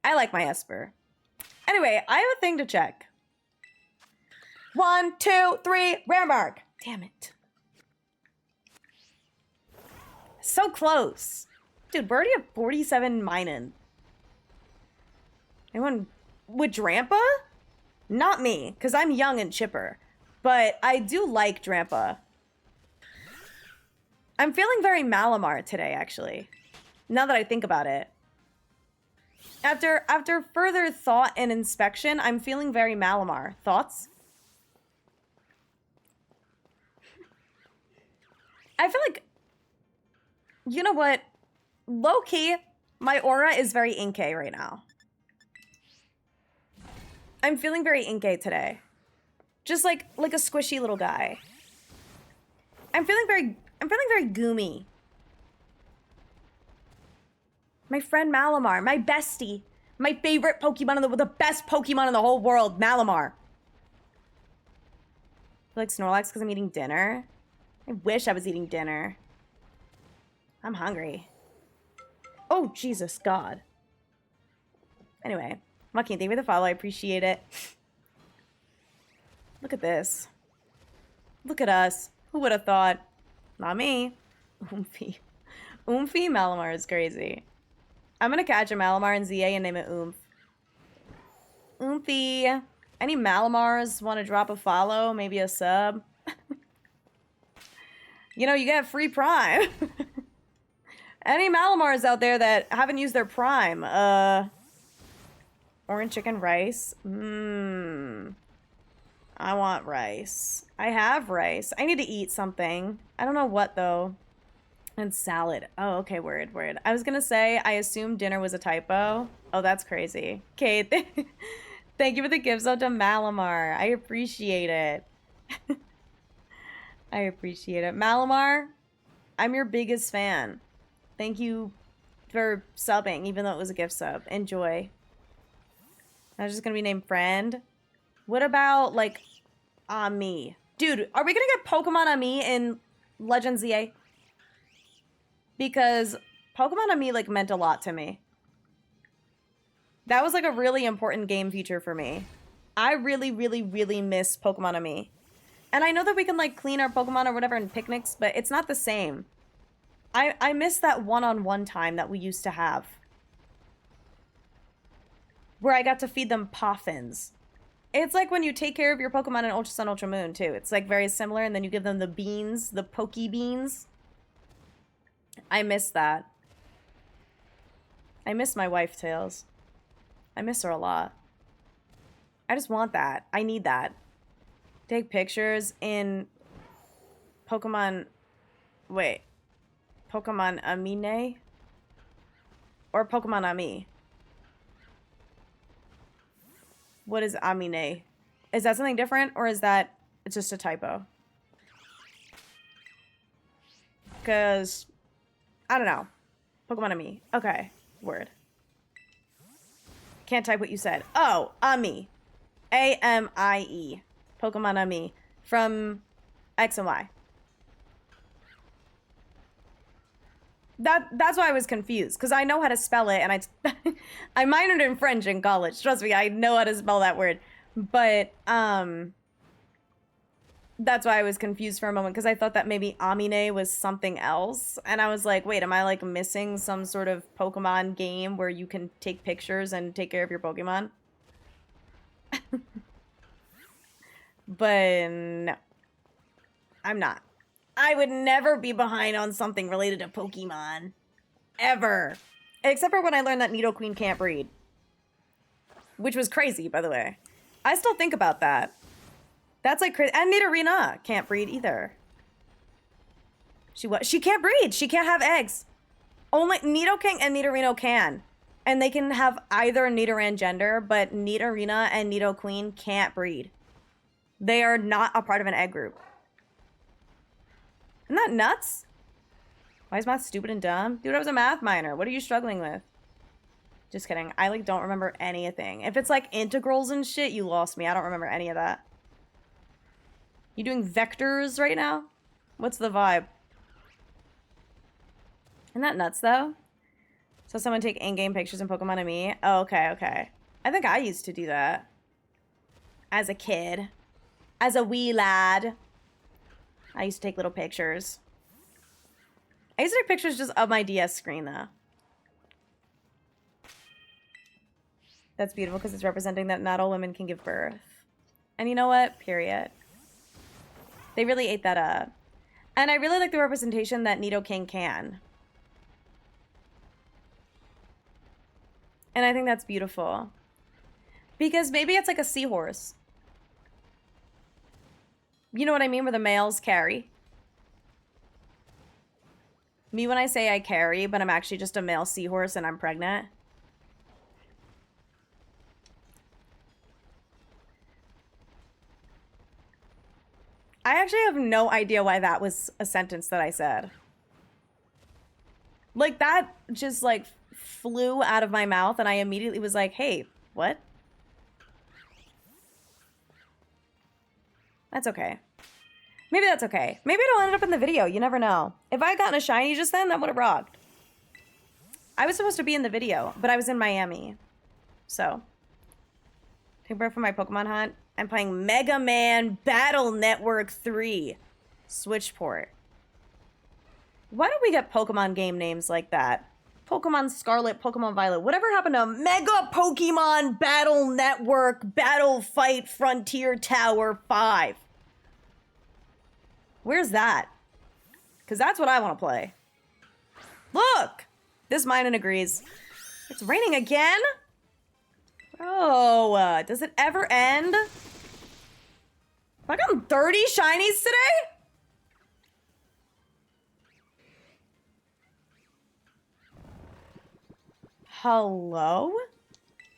I like my Esper. Anyway, I have a thing to check. 1, 2, 3, rare mark. Damn it. So close. Dude, we're already at 47 mining. Anyone with Drampa? Not me, because I'm young and chipper. But I do like Drampa. I'm feeling very Malamar today, actually. Now that I think about it. After further thought and inspection, I'm feeling very Malamar. Thoughts? I feel like... You know what? Low-key, my aura is very Inkay right now. I'm feeling very Inkay today. Just like a squishy little guy. I'm feeling very goomy. My friend Malamar, my bestie, my favorite Pokemon the best Pokemon in the whole world, Malamar. I feel like Snorlax because I'm eating dinner. I wish I was eating dinner. I'm hungry. Oh, Jesus, God. Anyway, Joaquin, thank you for the follow. I appreciate it. Look at this. Look at us. Who would have thought? Not me. Oomphy. Oomphy Malamar is crazy. I'm gonna catch a Malamar in ZA and name it Oomph. Oomphy. Any Malamars want to drop a follow? Maybe a sub? You know, you get free Prime. Any Malamars out there that haven't used their Prime? Orange chicken rice. I want rice. I have rice. I need to eat something. I don't know what, though. And salad. Oh, okay, word, word. I was gonna say, I assumed dinner was a typo. Oh, that's crazy. Okay, thank you for the gifts out to Malamar. I appreciate it. I appreciate it. Malamar, I'm your biggest fan. Thank you for subbing, even though it was a gift sub. Enjoy. I was just gonna be named Friend. What about, like, Ami? Dude, are we gonna get Pokemon Ami in Legends ZA? Because Pokemon Ami, like, meant a lot to me. That was, like, a really important game feature for me. I really, really, really miss Pokemon Ami. And I know that we can, like, clean our Pokemon or whatever in picnics, but it's not the same. I miss that one-on-one time that we used to have. Where I got to feed them Poffins. It's like when you take care of your Pokemon in Ultra Sun, Ultra Moon, too. It's, like, very similar, and then you give them the beans, the Poke Beans. I miss that. I miss my wife, Tails. I miss her a lot. I just want that. I need that. Take pictures in Pokemon... Wait. Pokemon Amine? Or Pokemon Ami? What is Amine? Is that something different, or is that just a typo? Because, I don't know. Pokemon Ami. Okay. Word. Can't type what you said. Oh, Ami. A-M-I-E. Pokemon Ami. From X and Y. That's why I was confused, because I know how to spell it, and I minored in French in college. Trust me, I know how to spell that word. But, that's why I was confused for a moment, because I thought that maybe Amine was something else. And I was like, wait, am I, like, missing some sort of Pokemon game where you can take pictures and take care of your Pokemon? But, no. I'm not. I would never be behind on something related to Pokemon. Ever. Except for when I learned that Nidoqueen can't breed. Which was crazy, by the way. I still think about that. That's like crazy. And Nidorina can't breed either. She can't breed. She can't have eggs. Only Nidoking and Nidorino can. And they can have either Nidoran gender, but Nidorina and Nidoqueen can't breed. They are not a part of an egg group. Isn't that nuts? Why is math stupid and dumb? Dude, I was a math minor. What are you struggling with? Just kidding. I, like, don't remember anything. If it's, like, integrals and shit, you lost me. I don't remember any of that. You doing vectors right now? What's the vibe? Isn't that nuts, though? So someone take in-game pictures in Pokemon of me? Oh, okay, okay. I think I used to do that. As a kid. As a wee lad. I used to take little pictures. I used to take pictures just of my DS screen, though. That's beautiful because it's representing that not all women can give birth. And you know what? Period. They really ate that up. And I really like the representation that Nidoking can. And I think that's beautiful. Because maybe it's like a seahorse. You know what I mean? Where the males carry. Me when I say I carry, but I'm actually just a male seahorse and I'm pregnant. I actually have no idea why that was a sentence that I said. Like, that just, like, flew out of my mouth and I immediately was like, hey, what? That's okay. Maybe that's okay. Maybe it'll end up in the video. You never know. If I had gotten a shiny just then, that would have rocked. I was supposed to be in the video, but I was in Miami. So. Take a break from my Pokemon hunt. I'm playing Mega Man Battle Network 3. Switchport. Why don't we get Pokemon game names like that? Pokemon Scarlet, Pokemon Violet. Whatever happened to Mega Pokemon Battle Network Battle Fight Frontier Tower 5? Where's that? Because that's what I want to play. Look! This Minun agrees. It's raining again? Oh, does it ever end? I got 30 shinies today? Hello?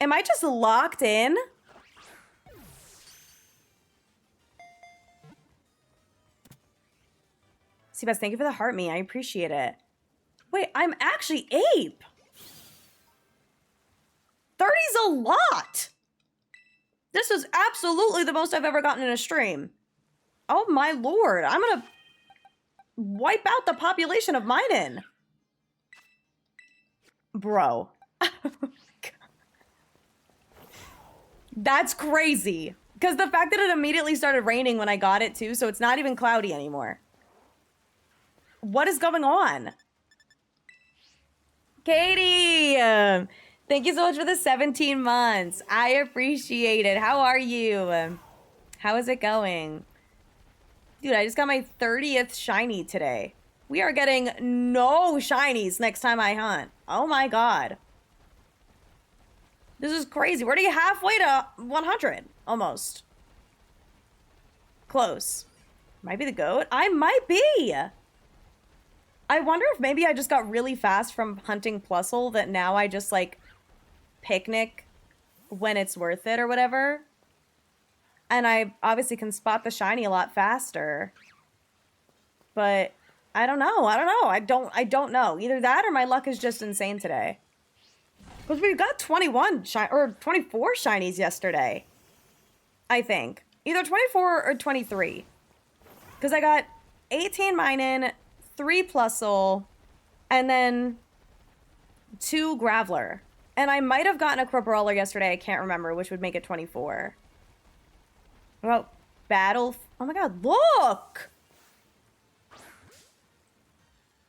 Am I just locked in? Seabass, thank you for the heart me. I appreciate it. Wait, I'm actually ape. 30's a lot. This is absolutely the most I've ever gotten in a stream. Oh my lord. I'm gonna wipe out the population of mine. Bro. That's crazy. Because the fact that it immediately started raining when I got it too, so it's not even cloudy anymore. What is going on? Katie! Thank you so much for the 17 months. I appreciate it. How are you? How is it going? Dude, I just got my 30th shiny today. We are getting no shinies next time I hunt. Oh my god. This is crazy. We're already halfway to 100. Almost. Close. Might be the goat. I might be. I wonder if maybe I just got really fast from hunting Plusle that now I just like picnic when it's worth it or whatever. And I obviously can spot the shiny a lot faster. But I don't know. I don't know. Either that or my luck is just insane today. Because we got 24 shinies yesterday. I think. Either 24 or 23. Because I got 18 mine-in, 3 Plusle, and then 2 Graveler. And I might have gotten a Crowbrawler yesterday, I can't remember, which would make it 24. Well, battle... Oh my god, look!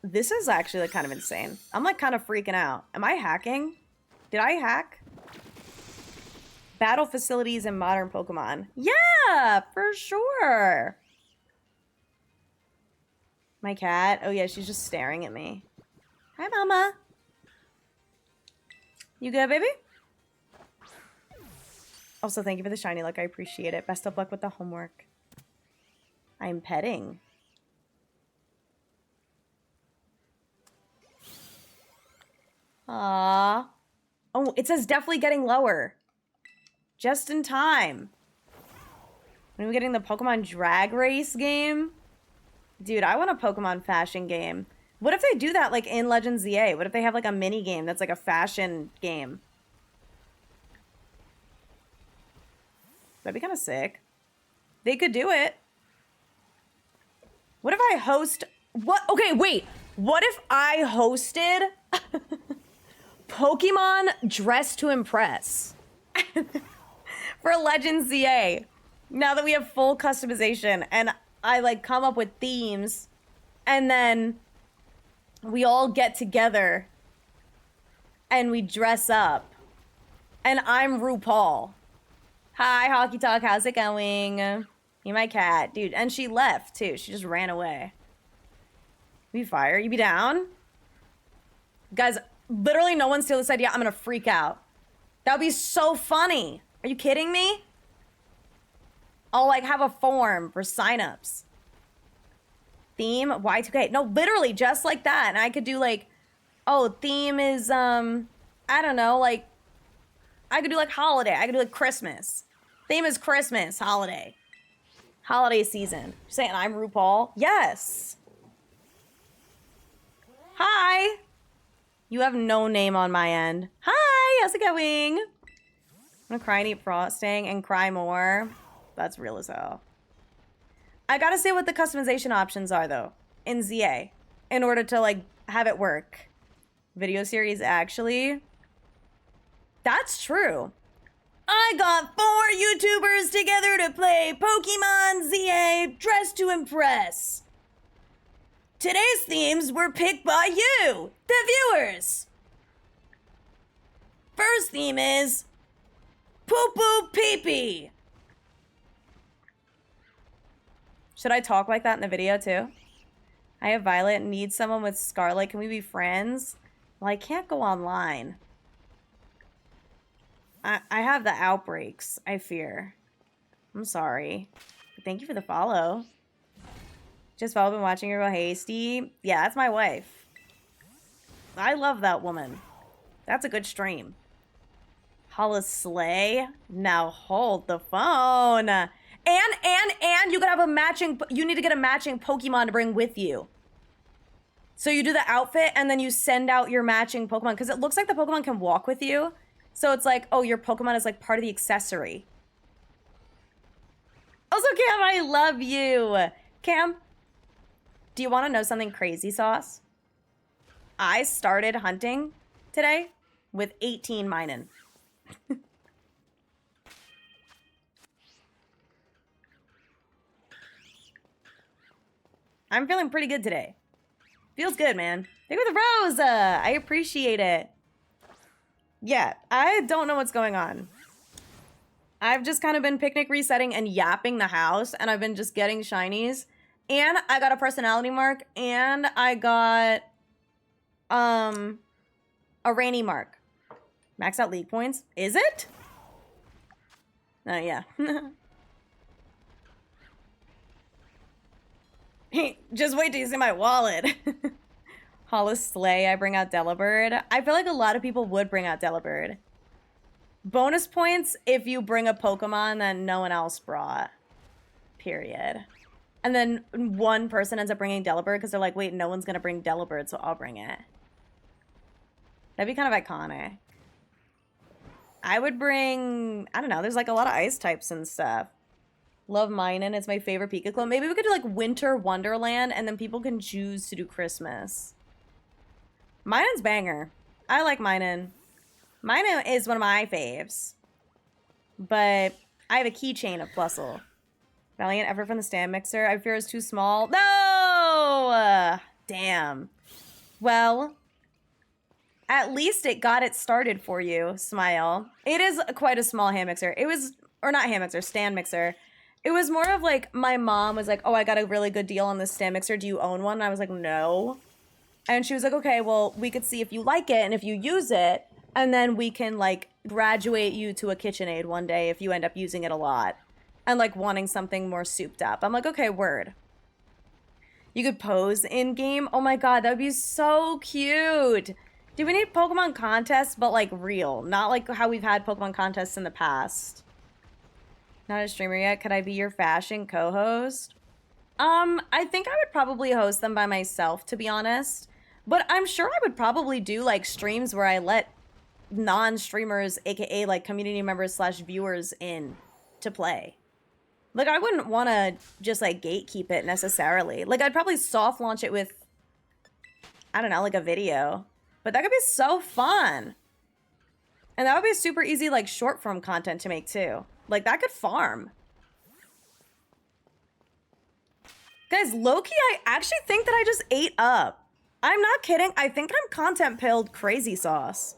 This is actually like kind of insane. I'm like kind of freaking out. Am I hacking? Did I hack? Battle facilities in modern Pokemon. Yeah, for sure. My cat? Oh yeah, she's just staring at me. Hi, mama. You good, baby? Also, thank you for the shiny luck. I appreciate it. Best of luck with the homework. I'm petting. Aww. Oh, it says definitely getting lower. Just in time. When are we getting the Pokemon Drag Race game? Dude, I want a Pokemon fashion game. What if they do that like in Legends ZA? What if they have like a mini game that's like a fashion game? That'd be kind of sick. They could do it. What if I host... What? Okay, wait. What if I hosted Pokemon Dress to Impress for Legends ZA? Now that we have full customization and I like come up with themes and then we all get together and we dress up and I'm RuPaul. Hi, Hockey Talk. How's it going? You my cat. Dude, and she left, too. She just ran away. You fire? You be down? Guys, literally no one steal this idea. I'm gonna freak out. That would be so funny. Are you kidding me? I'll, like, have a form for signups. Theme? Y2K. No, literally, just like that. And I could do, like, oh, theme is, I don't know, like, I could do, like, holiday. I could do, like, Christmas. Theme is Christmas, holiday. Holiday season. You're saying I'm RuPaul? Yes. Hi. You have no name on my end. Hi, how's it going? I'm gonna cry and eat frosting and cry more. That's real as hell. I gotta say what the customization options are, though, in ZA, in order to, like, have it work. Video series, actually. That's true. I got 4 YouTubers together to play Pokemon ZA Dress to Impress. Today's themes were picked by you, the viewers. First theme is Poo Poo Pee Pee. Should I talk like that in the video too? I have Violet, need someone with Scarlet. Can we be friends? Well, I can't go online. I have the outbreaks, I fear. I'm sorry. thank you for the follow. Just follow, been watching her go hasty. Yeah, that's my wife. I love that woman. That's a good stream. Holla Slay. Now hold the phone. And you gotta have a matching, you need to get a matching Pokemon to bring with you. So you do the outfit and then you send out your matching Pokemon because it looks like the Pokemon can walk with you. So it's like, oh, your Pokemon is like part of the accessory. Also, Cam, I love you. Cam, do you want to know something crazy, Sauce? I started hunting today with 18 Minun. I'm feeling pretty good today. Feels good, man. Thank you for the rose. I appreciate it. Yeah, I don't know what's going on. I've just kind of been picnic resetting and yapping the house, and I've been just getting shinies. And I got a personality mark, and I got a rainy mark. Max out league points. Is it? Oh, yeah. Just wait till you see my wallet. Hollis Slay, I bring out Delibird. I feel like a lot of people would bring out Delibird. Bonus points if you bring a Pokemon that no one else brought. Period. And then one person ends up bringing Delibird because they're like, wait, no one's going to bring Delibird, so I'll bring it. That'd be kind of iconic. I would bring, I don't know, there's like a lot of ice types and stuff. Love Minun, it's my favorite Pikaclone. Maybe we could do like Winter Wonderland and then people can choose to do Christmas. Minun's banger. I like Minun. Minun is one of my faves. But I have a keychain of Plusle. Valiant effort from the stand mixer. I fear it's too small. No! Damn. Well, at least it got it started for you, Smile. It is quite a small hand mixer. It was, or not hand mixer, stand mixer. It was more of like, my mom was like, oh, I got a really good deal on this stand mixer. Do you own one? And I was like, no. And she was like, okay, well, we could see if you like it and if you use it. And then we can like graduate you to a KitchenAid one day if you end up using it a lot. And like wanting something more souped up. I'm like, okay, word. You could pose in game. Oh my God, that would be so cute. Do we need Pokemon contests, but like real? Not like how we've had Pokemon contests in the past. Not a streamer yet. Could I be your fashion co-host? I think I would probably host them by myself, to be honest. But I'm sure I would probably do like streams where I let non-streamers, aka like community members / viewers in to play. Like I wouldn't want to just like gatekeep it necessarily. Like I'd probably soft launch it with, I don't know, like a video. But that could be so fun. And that would be super easy like short form content to make too. Like that could farm. Guys, low-key, I actually think that I just ate up. I'm not kidding. I think I'm content-pilled crazy sauce.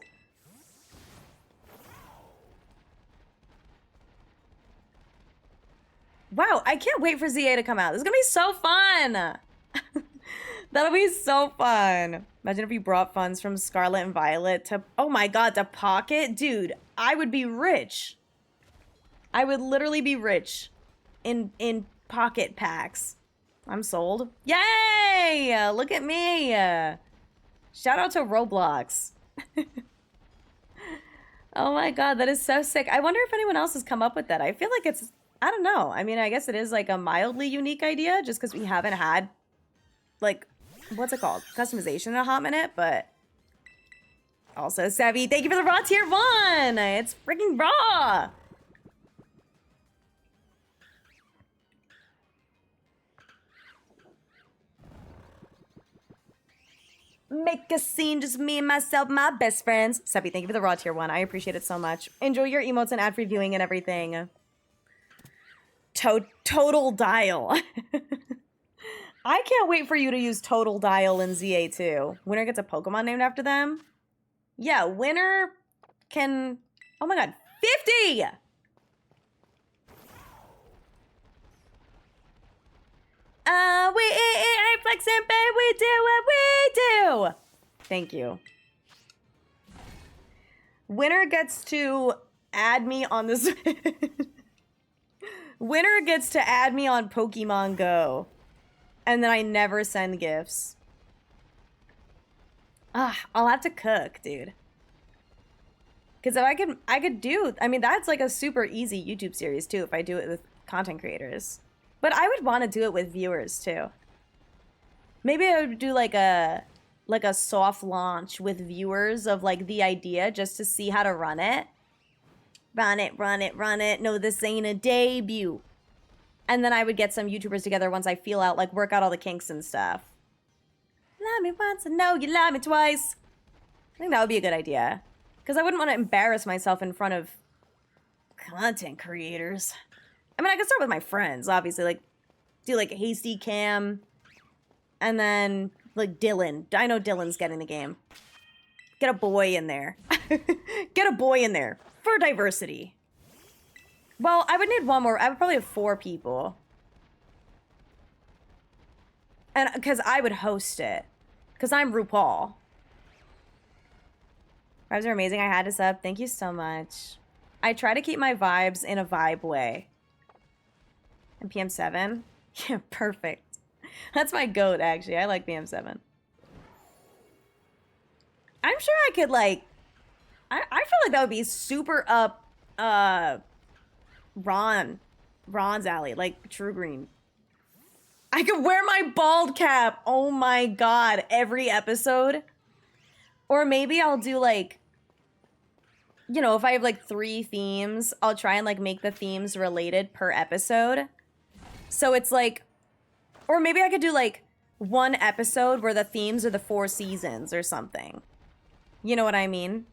Wow, I can't wait for ZA to come out. This is gonna be so fun. That'll be so fun. Imagine if you brought funds from Scarlet and Violet to, oh my God, to Pocket. Dude, I would be rich. I would literally be rich in Pocket packs. I'm sold. Yay! Look at me. Shout out to Roblox. Oh my God, that is so sick. I wonder if anyone else has come up with that. I feel like it's, I don't know. I mean, I guess it is like a mildly unique idea just because we haven't had like, what's it called? Customization in a hot minute, but also Savvy. Thank you for the raw tier 1. It's freaking raw. Make a scene, just me and myself, my best friends. Seppi, thank you for the raw tier 1. I appreciate it so much. Enjoy your emotes and ad-free viewing and everything. Total Dial. I can't wait for you to use Total Dial in ZA2. Winner gets a Pokemon named after them. Yeah, winner can... Oh my God, 50! We flex and pay, we do what we do. Thank you. Winner gets to add me on this. Winner gets to add me on Pokemon Go. And then I never send gifts. I'll have to cook, dude. Because if I could do, I mean, that's like a super easy YouTube series too if I do it with content creators. But I would want to do it with viewers too. Maybe I would do like a soft launch with viewers of like the idea just to see how to run it. Run it. No, this ain't a debut. And then I would get some YouTubers together once I feel out, like work out all the kinks and stuff. Love me once and no, you love me twice. I think that would be a good idea. Because I wouldn't want to embarrass myself in front of content creators. I mean, I could start with my friends, obviously. Like, do like a hasty cam. And then, like, Dylan. I know Dylan's getting the game. Get a boy in there. Get a boy in there. For diversity. Well, I would need one more. I would probably have 4 people. And because I would host it. Because I'm RuPaul. Vibes are amazing. I had to sub. Thank you so much. I try to keep my vibes in a vibe way. And PM7? Yeah, perfect. That's my goat, actually. I like PM7. I'm sure I could, like... I feel like that would be super up, Ron's alley. Like, True Green. I could wear my bald cap! Oh my god. Every episode. Or maybe I'll do, like... You know, if I have, like, 3 themes, I'll try and, like, make the themes related per episode. So it's, like... Or maybe I could do, like, 1 episode where the themes are the 4 seasons or something. You know what I mean?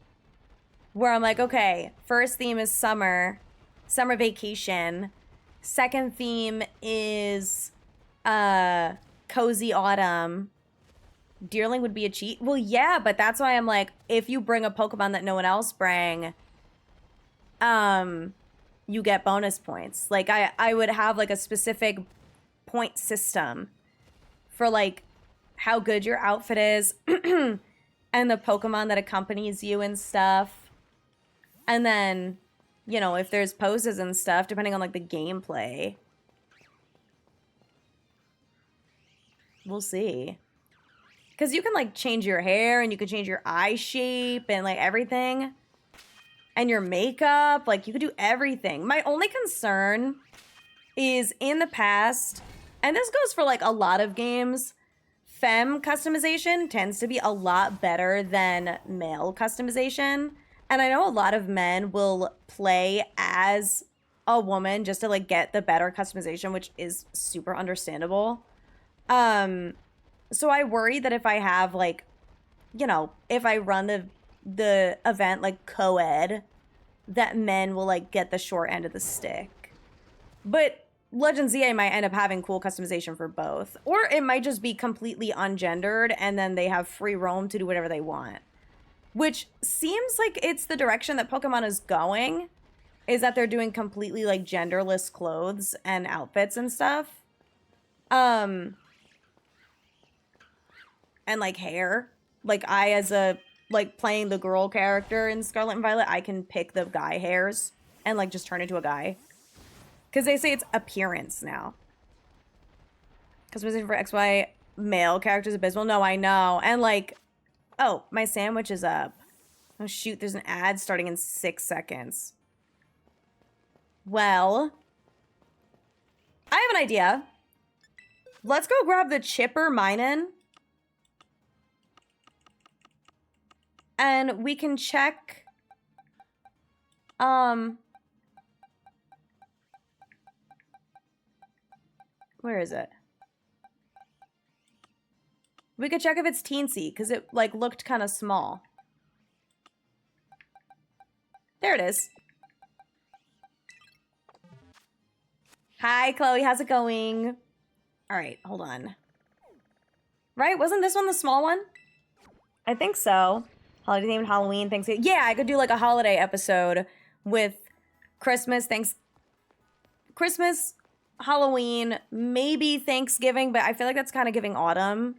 Where I'm like, okay, first theme is summer vacation. Second theme is cozy autumn. Deerling would be a cheat. Well, yeah, but that's why I'm like, if you bring a Pokemon that no one else bring, you get bonus points. Like, I would have, like, a specific point system for, like, how good your outfit is and the Pokemon that accompanies you and stuff. And then, you know, if there's poses and stuff, depending on, like, the gameplay. We'll see. Because you can, like, change your hair and you can change your eye shape and, like, everything. And your makeup. Like, you could do everything. My only concern is in the past, and this goes for, like, a lot of games, femme customization tends to be a lot better than male customization. And I know a lot of men will play as a woman just to, like, get the better customization, which is super understandable. So I worry that if I have, like, you know, if I run the event, like, co-ed, that men will, like, get the short end of the stick. But Legends ZA might end up having cool customization for both. Or it might just be completely ungendered, and then they have free roam to do whatever they want. Which seems like it's the direction that Pokemon is going, is that they're doing completely, like, genderless clothes and outfits and stuff. And, like, hair. Like, I, as a, like, playing the girl character in Scarlet and Violet, I can pick the guy hairs and, like, just turn into a guy. Because they say it's appearance now. Customization for XY male characters abysmal. No, I know. And, like... Oh, my sandwich is up. Oh, shoot. There's an ad starting in 6 seconds. Well, I have an idea. Let's go grab the chipper minin. And we can check... Where is it? We could check if it's teensy, because it, like, looked kind of small. There it is. Hi, Chloe. How's it going? All right, hold on. Right? Wasn't this one the small one? I think so. Holiday themed Halloween, Thanksgiving. Yeah, I could do, like, a holiday episode with Christmas, Halloween, maybe Thanksgiving, but I feel like that's kind of giving autumn.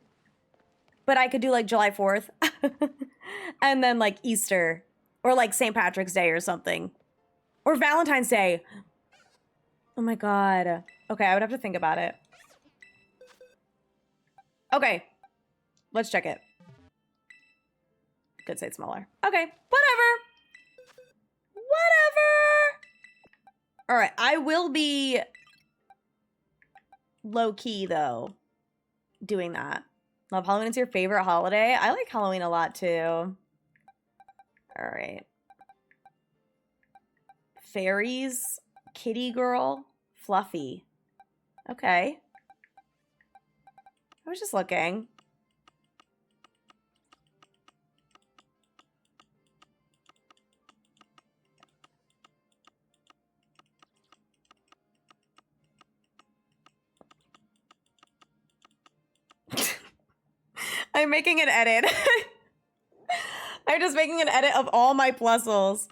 But I could do, like, July 4th. And then, like, Easter. Or, like, St. Patrick's Day or something. Or Valentine's Day. Oh my god. Okay, I would have to think about it. Okay. Let's check it. Could say it's smaller. Okay, whatever. Whatever. All right, I will be low-key, though, doing that. Love Halloween. It's your favorite holiday? I like Halloween a lot, too. All right. Fairies, kitty girl, fluffy. Okay. I was just looking. I'm making an edit. I'm just making an edit of all my plusles.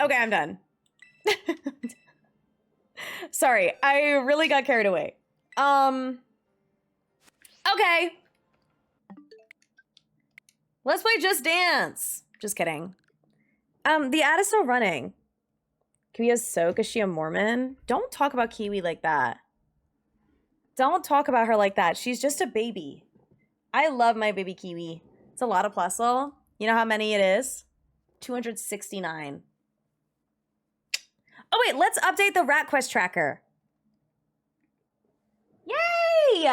Okay, I'm done. Sorry, I really got carried away. Okay. Let's play Just Dance. Just kidding. The ad is still running. Kiwi is soak. Is she a Mormon? Don't talk about Kiwi like that. Don't talk about her like that. She's just a baby. I love my baby Kiwi. It's a lot of plusle. You know how many it is? 269. Oh, wait, let's update the Rat Quest tracker. Yay!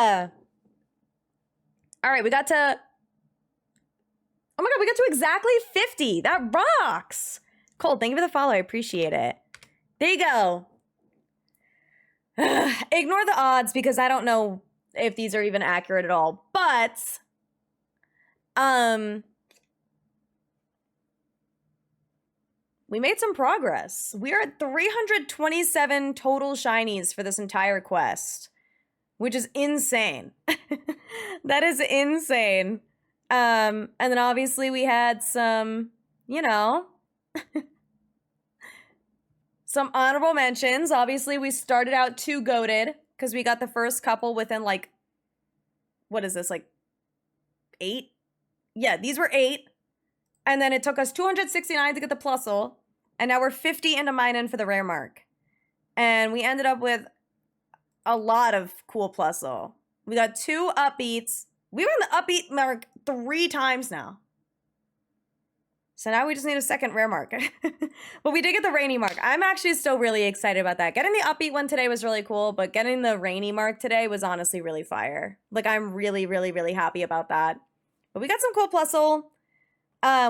All right, we got to... Oh my god, we got to exactly 50. That rocks. Cole, thank you for the follow. I appreciate it. There you go. Ignore the odds because I don't know if these are even accurate at all. But... we made some progress. We are at 327 total shinies for this entire quest, which is insane. That is insane. And then obviously we had some, you know, some honorable mentions. Obviously we started out 2 goated because we got the first couple within like, what is this, like 8? Yeah, these were 8. And then it took us 269 to get the plusle. And now we're 50 into mine for the rare mark. And we ended up with a lot of cool plusle. We got 2 upbeats. We were in the upbeat mark 3 times now. So now we just need a second rare mark. But we did get the rainy mark. I'm actually still really excited about that. Getting the upbeat one today was really cool, but getting the rainy mark today was honestly really fire. Like, I'm really, really, really happy about that. But we got some cool plusle.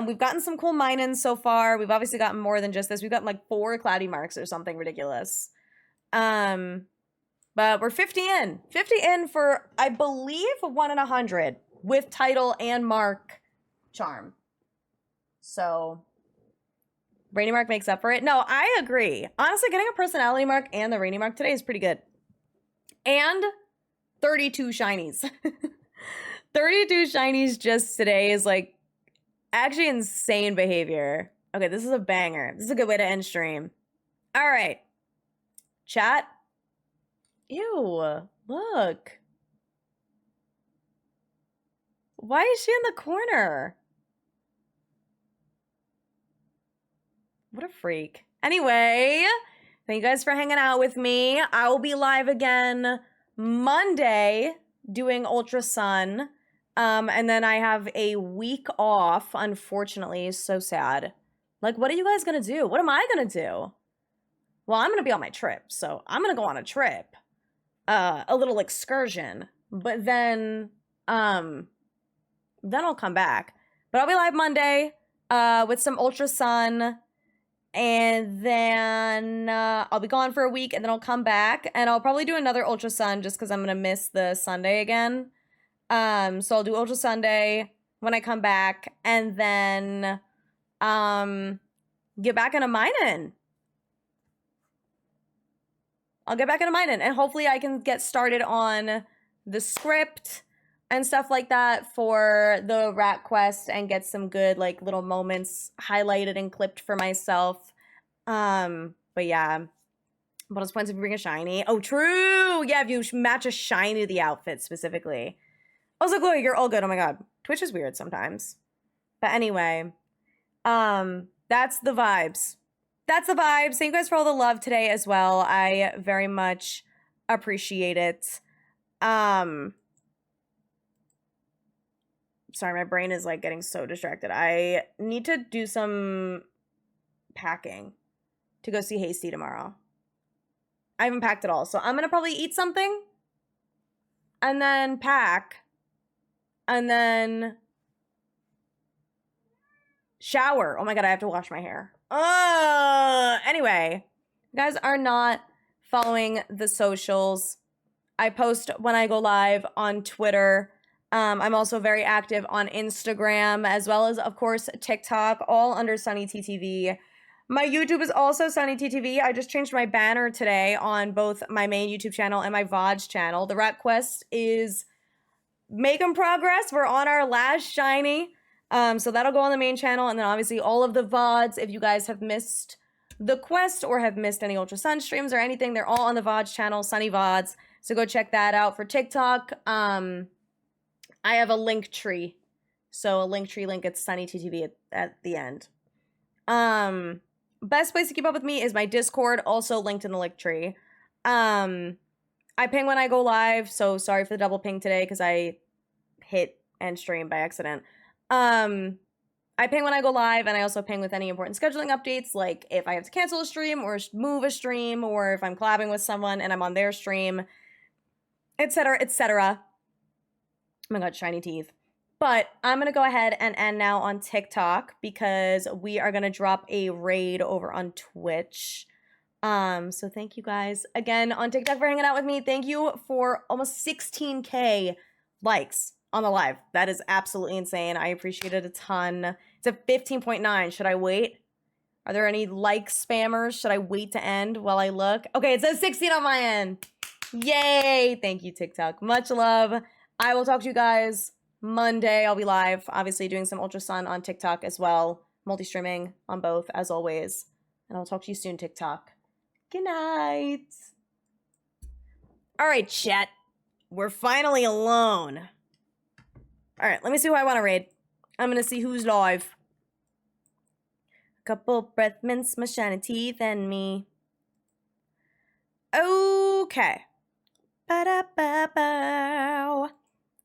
We've gotten some cool mine-ins so far. We've obviously gotten more than just this. We've gotten like 4 cloudy marks or something ridiculous. But we're 50 in. 50 in for, I believe, 1 in 100 with title and mark charm. So, rainy mark makes up for it. No, I agree. Honestly, getting a personality mark and the rainy mark today is pretty good. And 32 shinies. 32 shinies just today is like actually insane behavior. Okay, this is a banger. This is a good way to end stream. All right. Chat. Ew, look. Why is she in the corner? What a freak. Anyway, thank you guys for hanging out with me. I will be live again Monday doing Ultra Sun. And then I have a week off, unfortunately. So sad. Like, what are you guys gonna do? What am I gonna do? Well, I'm gonna be on my trip, so I'm gonna go on a trip. A little excursion. But then I'll come back. But I'll be live Monday with some Ultra Sun. And then I'll be gone for a week, and then I'll come back, and I'll probably do another Ultra Sun just because I'm gonna miss the Sunday again. So I'll do Ultra Sunday when I come back, and then get back into mining. I'll get back into mining, and hopefully I can get started on the script. and stuff like that for the rat quest and get some good like little moments highlighted and clipped for myself. But yeah. Bonus points if you bring a shiny. Oh, true. Yeah, if you match a shiny to the outfit specifically. Also, Chloe, you're all good. Oh my god. Twitch is weird sometimes. But anyway, that's the vibes. That's the vibes. Thank you guys for all the love today as well. I very much appreciate it. Sorry, my brain is like getting so distracted. I need to do some packing to go see Hasty tomorrow. I haven't packed at all, so I'm gonna probably eat something and then pack and then shower. Oh my god, I have to wash my hair. Anyway, you guys are not following the socials. I post when I go live on Twitter. I'm also very active on Instagram, as well as, of course, TikTok, all under SunnyTTV. My YouTube is also SunnyTTV. I just changed my banner today on both my main YouTube channel and my VODs channel. The Rat Quest is making progress. We're on our last shiny. So that'll go on the main channel, and then obviously all of the VODs, if you guys have missed the quest or have missed any Ultra Sun streams or anything, they're all on the VODs channel, Sunny VODs. So go check that out. For TikTok, I have a link tree. So a link tree link at SunnyTTV at the end. Best place to keep up with me is my Discord, also linked in the link tree. I ping when I go live, so sorry for the double ping today because I hit end stream by accident. I ping when I go live, and I also ping with any important scheduling updates, like if I have to cancel a stream or move a stream, or if I'm collabing with someone and I'm on their stream, etc., etc. Oh my god, shiny teeth. But I'm going to go ahead and end now on TikTok because we are going to drop a raid over on Twitch. So thank you guys again on TikTok for hanging out with me. Thank you for almost 16K likes on the live. That is absolutely insane. I appreciate it a ton. It's at 15.9. Should I wait? Are there any like spammers? Should I wait to end while I look? Okay, it says 16 on my end. Yay! Thank you, TikTok. Much love. I will talk to you guys Monday. I'll be live, obviously doing some Ultra Sun on TikTok as well. Multi-streaming on both, as always. And I'll talk to you soon, TikTok. Good night. All right, chat. We're finally alone. All right, let me see who I want to raid. I'm going to see who's live. A couple breath mints, my shiny teeth, and me. Okay. Ba-da-ba-bow.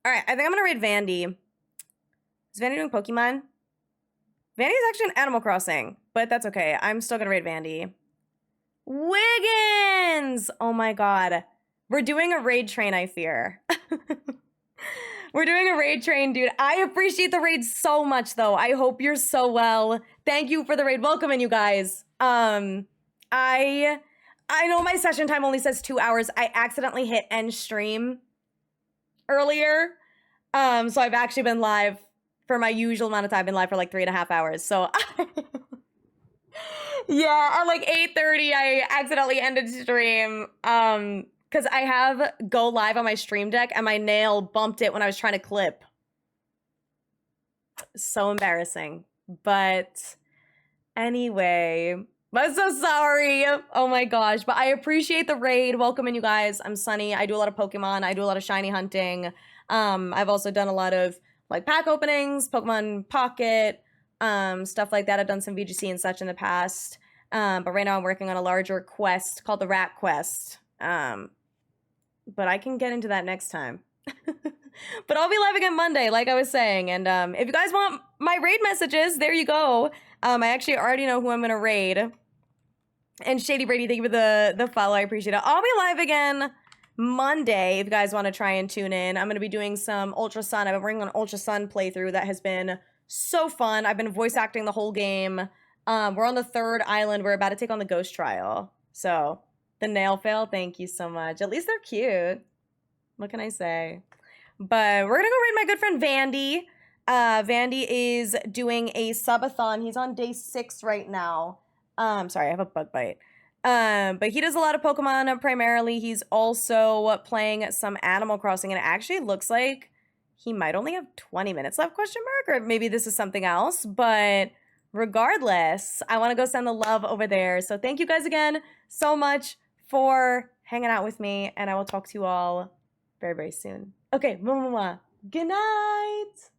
All right, I think I'm going to raid Vandy. Is Vandy doing Pokemon? Vandy is actually in Animal Crossing, but that's okay. I'm still going to raid Vandy. Wiggins! Oh my god. We're doing a raid train, I fear. We're doing a raid train, dude. I appreciate the raid so much, though. I hope you're so well. Thank you for the raid. Welcome in, you guys. I know my session time only says 2 hours. I accidentally hit end stream earlier. So I've actually been live for my usual amount of time. I've been live for like 3.5 hours. So yeah, at like 8:30, I accidentally ended stream. Because I have go live on my stream deck and my nail bumped it when I was trying to clip. So embarrassing. But anyway, I'm so sorry. Oh my gosh. But I appreciate the raid. Welcome in, you guys. I'm Sunny. I do a lot of Pokemon. I do a lot of shiny hunting. I've also done a lot of like pack openings, Pokemon Pocket, stuff like that. I've done some VGC and such in the past. But right now I'm working on a larger quest called the Rat Quest. But I can get into that next time. But I'll be live again Monday, like I was saying. And if you guys want my raid messages, there you go. I actually already know who I'm gonna raid. And Shady Brady, thank you for the follow. I appreciate it. I'll be live again Monday if you guys want to try and tune in. I'm gonna be doing some Ultra Sun. I've been working on Ultra Sun playthrough that has been so fun. I've been voice acting the whole game. We're on the 3rd island. We're about to take on the Ghost Trial. So the nail fail, thank you so much. At least they're cute. What can I say? But we're gonna go raid my good friend Vandy. Vandy is doing a subathon. He's on day 6 right now. Sorry, I have a bug bite. But he does a lot of Pokemon primarily. He's also playing some Animal Crossing, and it actually looks like he might only have 20 minutes left, question mark, or maybe this is something else, but regardless, I want to go send the love over there. So thank you guys again so much for hanging out with me, and I will talk to you all very, very soon. Okay, good night.